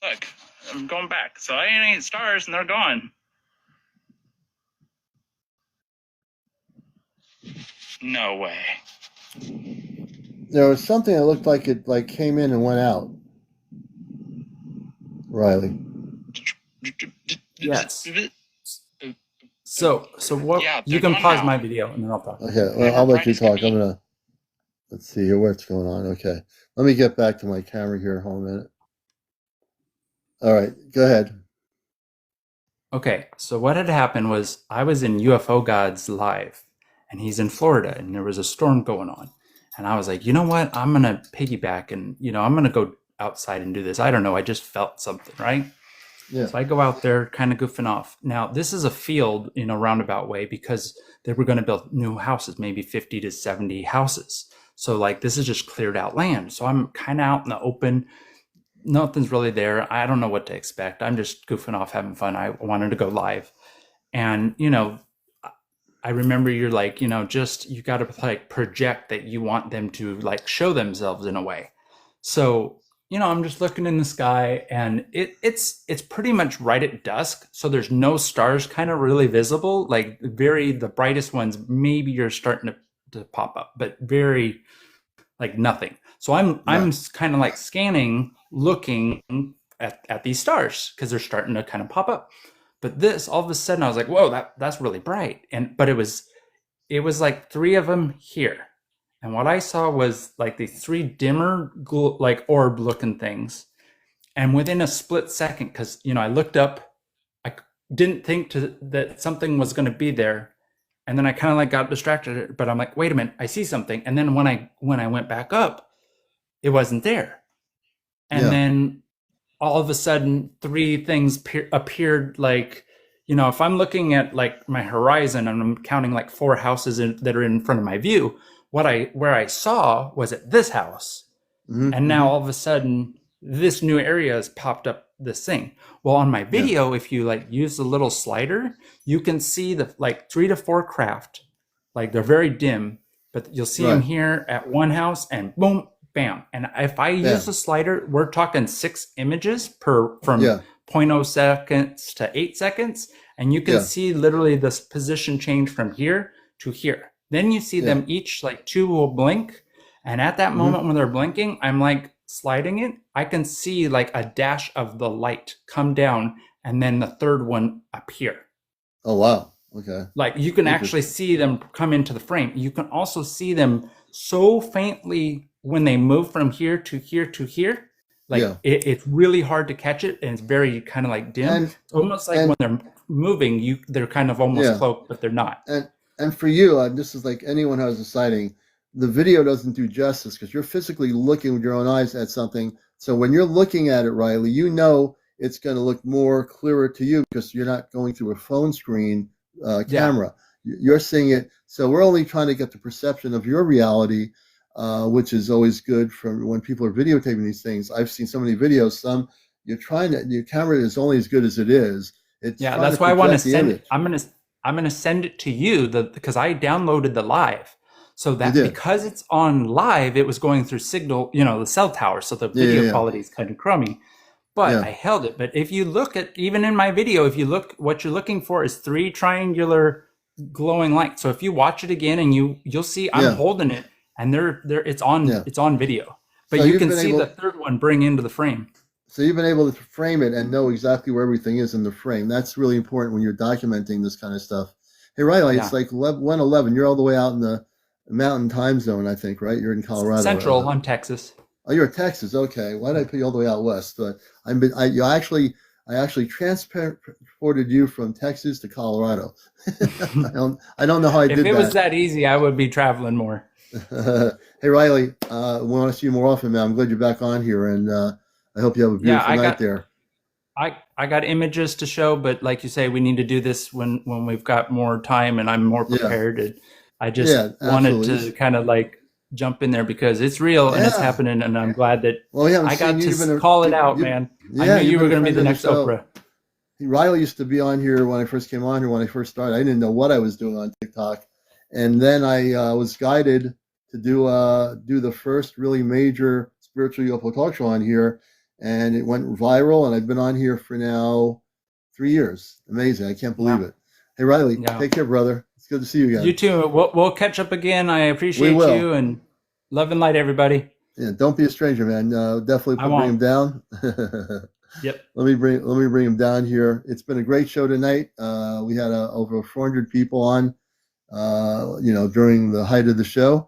Speaker 9: Look, I'm going back. So I ain't stars, and they're gone. No way.
Speaker 1: There was something that looked like it like came in and went out. Riley.
Speaker 8: Yes. So what?
Speaker 9: Yeah,
Speaker 8: You
Speaker 9: they're
Speaker 8: can
Speaker 9: gone
Speaker 8: pause
Speaker 9: now.
Speaker 8: my video and then I'll talk.
Speaker 1: Okay,
Speaker 9: They
Speaker 1: well,
Speaker 9: were
Speaker 1: I'll let
Speaker 9: bright
Speaker 1: you
Speaker 9: as can
Speaker 1: talk. I'm
Speaker 9: be.
Speaker 1: gonna let's see here what's going on. Okay, let me get back to my camera here. Hold a minute. All right, go ahead.
Speaker 8: Okay, so what had happened was I was in UFO Gods live, and he's in Florida, and there was a storm going on, and I was like, you know what? I'm gonna piggyback, and I'm gonna go outside and do this. I don't know. I just felt something, right?
Speaker 1: Yeah,
Speaker 8: So I go out there, kind of goofing off. Now this is a field in a roundabout way because they were going to build new houses, maybe 50 to 70 houses. So like this is just cleared out land. So I'm kind of out in the open. Nothing's really there. I don't know what to expect. I'm just goofing off, having fun. I wanted to go live. And, I remember you're like, just you got to like project that you want them to like show themselves in a way. So, I'm just looking in the sky and it's pretty much right at dusk. So there's no stars kind of really visible, like the brightest ones, maybe you're starting to pop up, but very like nothing. So I'm kind of like scanning, looking at these stars because they're starting to kind of pop up. But this, all of a sudden, I was like, "Whoa, that's really bright!" But it was like 3 of them here, and what I saw was like these 3 dimmer, like orb-looking things. And within a split second, because I looked up, I didn't think that something was going to be there. And then I kind of like got distracted, but I'm like, wait a minute, I see something. And then when I went back up, it wasn't there. And
Speaker 1: Yeah.
Speaker 8: then all of a sudden 3 things appeared like, if I'm looking at like my horizon and I'm counting like 4 houses that are in front of my view, where I saw was at this house.
Speaker 1: Mhm,
Speaker 8: And now all of a sudden this new area has popped up this thing. Well, on my video, if you like use the little slider, you can see the like 3 to 4 craft, like they're very dim, but you'll see them
Speaker 1: Right.
Speaker 8: here at one house and boom, bam. And if I
Speaker 1: Yeah.
Speaker 8: use the slider, we're talking 6 images from
Speaker 1: Yeah.
Speaker 8: 0.0 seconds to 8 seconds. And you can
Speaker 1: Yeah.
Speaker 8: see literally this position change from here to here. Then you see
Speaker 1: Yeah.
Speaker 8: them each, like 2 will blink. And at that
Speaker 1: Mhm.
Speaker 8: moment when they're blinking, I'm like sliding it. I can see like a dash of the light come down and then the third one appear.
Speaker 1: Oh wow. Okay.
Speaker 8: Like you can actually see them come into the frame. You can also see them so faintly when they move from here to here to here. Like
Speaker 1: Yeah.
Speaker 8: it's really hard to catch it, and it's very kind of like dim.
Speaker 1: And
Speaker 8: It's almost like
Speaker 1: and-
Speaker 8: when they're moving, they're kind of almost
Speaker 1: Yeah.
Speaker 8: cloaked, but they're not.
Speaker 1: and for you, this is like anyone who has a sighting. The video doesn't do justice because you're physically looking with your own eyes at something. So when you're looking at it, Riley, it's going to look more clearer to you because you're not going through a phone screen camera. You're seeing it. So we're only trying to get the perception of your reality, which is always good for when people are videotaping these things. I've seen so many videos. Your camera is only as good as it is. It's
Speaker 8: Yeah,
Speaker 1: trying
Speaker 8: that's
Speaker 1: to
Speaker 8: why I want to
Speaker 1: project the
Speaker 8: send
Speaker 1: image.
Speaker 8: it. I'm gonna send it to you because I downloaded the live. So that
Speaker 1: did.
Speaker 8: because it's on live, it was going through Signal, the cell tower. So the video
Speaker 1: yeah.
Speaker 8: quality is kind of crummy. But
Speaker 1: Yeah.
Speaker 8: I held it. But if you look at even in my video, if you look, what you're looking for is 3 triangular glowing lights. So if you watch it again and you'll see I'm
Speaker 1: Yeah.
Speaker 8: holding it and it's on
Speaker 1: Yeah.
Speaker 8: it's on video. But
Speaker 1: So
Speaker 8: you
Speaker 1: you've
Speaker 8: can
Speaker 1: been
Speaker 8: see
Speaker 1: able-
Speaker 8: the third one bring into the frame.
Speaker 1: So you've been able to frame it and know exactly where everything is in the frame. That's really important when you're documenting this kind of stuff. Hey, Riley,
Speaker 8: Yeah.
Speaker 1: it's like 1:11. You're all the way out in the Mountain Time Zone, I think, right? You're in Colorado.
Speaker 8: Central on Texas.
Speaker 1: Oh, you're in Texas. Okay. Why did I put you all the way out west? But I actually transported you from Texas to Colorado. I don't know how I
Speaker 8: If
Speaker 1: did
Speaker 8: it was
Speaker 1: that.
Speaker 8: that easy, I would be traveling more.
Speaker 1: Hey, Riley, we want to see you more often, man. I'm glad you're back on here, and I hope you have a
Speaker 8: Yeah,
Speaker 1: beautiful night there.
Speaker 8: I got images to show, but like you say, we need to do this when we've got more time and I'm more
Speaker 1: Yeah.
Speaker 8: prepared. And I just
Speaker 1: Yeah,
Speaker 8: wanted
Speaker 1: absolutely.
Speaker 8: to kind of like jump in there because it's real and it's
Speaker 1: Yeah.
Speaker 8: happening, and I'm glad that
Speaker 1: Well, we haven't
Speaker 8: I got
Speaker 1: seen you. You've been
Speaker 8: to
Speaker 1: a-
Speaker 8: call it
Speaker 1: you-
Speaker 8: out,
Speaker 1: you-
Speaker 8: man.
Speaker 1: Yeah,
Speaker 8: I knew
Speaker 1: you've
Speaker 8: you
Speaker 1: been
Speaker 8: were
Speaker 1: a
Speaker 8: going to be
Speaker 1: friend
Speaker 8: the
Speaker 1: of
Speaker 8: next
Speaker 1: show.
Speaker 8: Oprah.
Speaker 1: Riley used to be on here when I first came on here when I first started. I didn't know what I was doing on TikTok, and then I was guided to do the first really major spiritual UFO talk show on here, and it went viral. And I've been on here for now 3 years. Amazing! I can't believe
Speaker 8: Yeah.
Speaker 1: it. Hey, Riley,
Speaker 8: Yeah.
Speaker 1: take care, brother. It's good to see you again.
Speaker 8: You too. We'll catch up again. I appreciate
Speaker 1: will.
Speaker 8: you, and love and light, everybody.
Speaker 1: Yeah, don't be a stranger, man. Definitely
Speaker 8: I
Speaker 1: bring him
Speaker 8: won't.
Speaker 1: down.
Speaker 8: Yep.
Speaker 1: Let me bring him down here. It's been a great show tonight. We had over 400 people on, during the height of the show.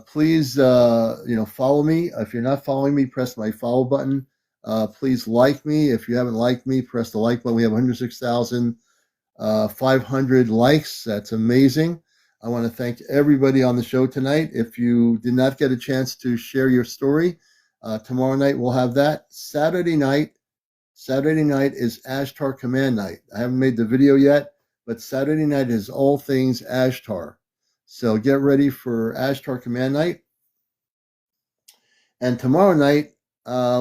Speaker 1: Please, follow me. If you're not following me, press my follow button. Please like me. If you haven't liked me, press the like button. We have 106,500 likes. That's amazing. I want to thank everybody on the show tonight. If you did not get a chance to share your story, tomorrow night we'll have that. Saturday night is Ashtar Command Night. I haven't made the video yet, but Saturday night is all things Ashtar. So get ready for Ashtar Command Night. And tomorrow night,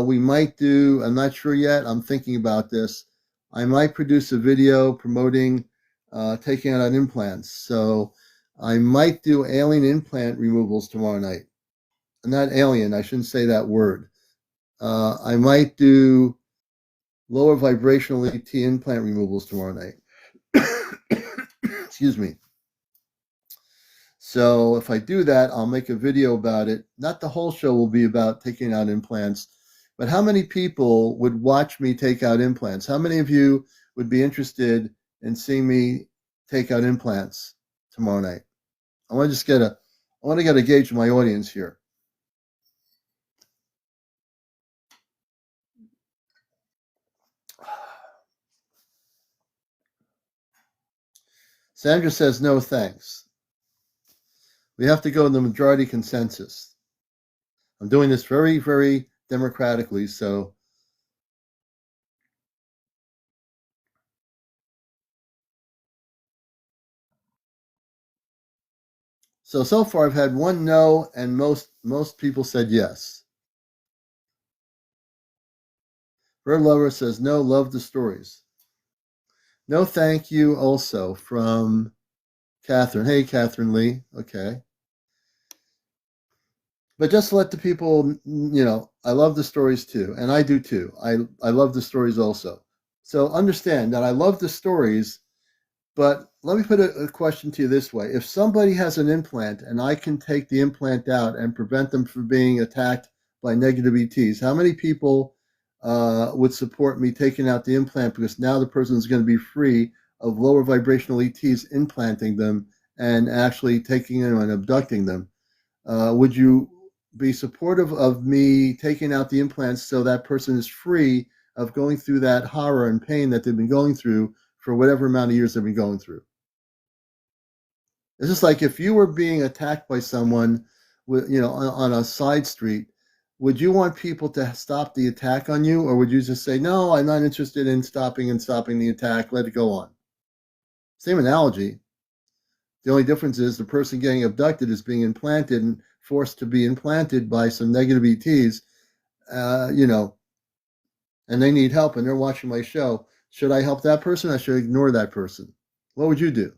Speaker 1: we might do, I'm not sure yet, I'm thinking about this. I might produce a video promoting taking out implants. So I might do alien implant removals tomorrow night. Not alien, I shouldn't say that word. I might do lower vibrational ET implant removals tomorrow night. Excuse me. So if I do that, I'll make a video about it. Not the whole show will be about taking out implants, but how many people would watch me take out implants? How many of you would be interested in seeing me take out implants tomorrow night? I want to get a gauge of my audience here. Sandra says no thanks. We have to go in the majority consensus. I'm doing this very, very democratically, so so far I've had one no, and most people said yes. Bird Lover says no, love the stories. No, thank you also from Catherine. Hey, Catherine Lee. Okay. But just to let the people, I love the stories too, and I do too. I love the stories also. So understand that I love the stories, but let me put a question to you this way. If somebody has an implant and I can take the implant out and prevent them from being attacked by negative ETs, how many people would support me taking out the implant, because now the person is going to be free of lower vibrational ETs implanting them and actually taking them and abducting them? Would you be supportive of me taking out the implants so that person is free of going through that horror and pain that they've been going through for whatever amount of years they've been going through? It's just like if you were being attacked by someone on a side street, would you want people to stop the attack on you, or would you just say, no, I'm not interested in stopping the attack, let it go on? Same analogy. The only difference is the person getting abducted is being implanted and forced to be implanted by some negative ETs, and they need help and they're watching my show. Should I help that person? Or should I ignore that person? What would you do?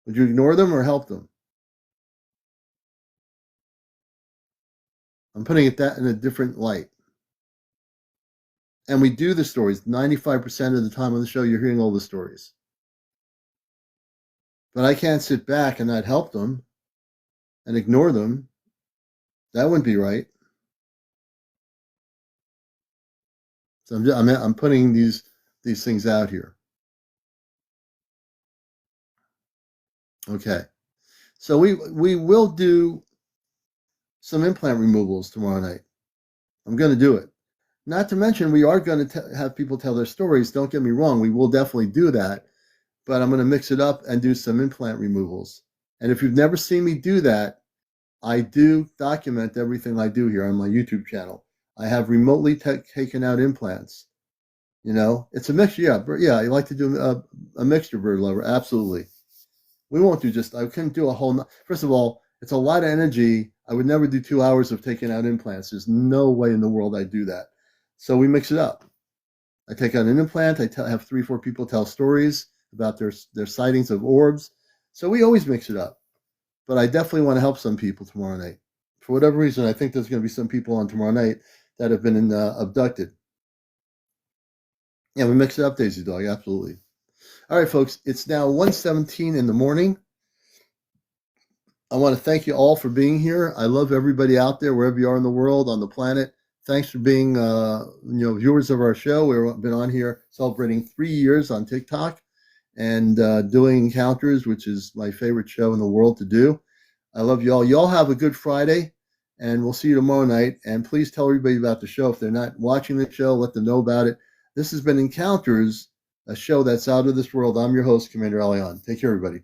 Speaker 1: Would you ignore them or help them? I'm putting it that in a different light. And we do the stories. 95% of the time on the show, you're hearing all the stories. But I can't sit back and not help them and ignore them. That wouldn't be right. So I'm putting these things out here. Okay. So we will do some implant removals tomorrow night. I'm going to do it. Not to mention, we are going to have people tell their stories. Don't get me wrong. We will definitely do that. But I'm going to mix it up and do some implant removals. And if you've never seen me do that, I do document everything I do here on my YouTube channel. I have remotely taken out implants. You know, it's a mixture. Yeah, I like to do a mixture, Bird Lover. Absolutely. We won't do I couldn't do a whole, first of all, it's a lot of energy. I would never do 2 hours of taking out implants. There's no way in the world I'd do that. So we mix it up. I take out an implant. Have 3-4 people tell stories about their sightings of orbs. So we always mix it up. But I definitely want to help some people tomorrow night. For whatever reason, I think there's going to be some people on tomorrow night that have been abducted. Yeah, we mix it up, Daisy Dog. Absolutely. All right, folks. It's now 1:17 in the morning. I want to thank you all for being here. I love everybody out there, wherever you are in the world, on the planet. Thanks for being, viewers of our show. We've been on here celebrating 3 years on TikTok and doing Encounters, which is my favorite show in the world to do. I love you all. Y'all have a good Friday, and we'll see you tomorrow night. And please tell everybody about the show. If they're not watching the show, let them know about it. This has been Encounters, a show that's out of this world. I'm your host, Commander Alion. Take care, everybody.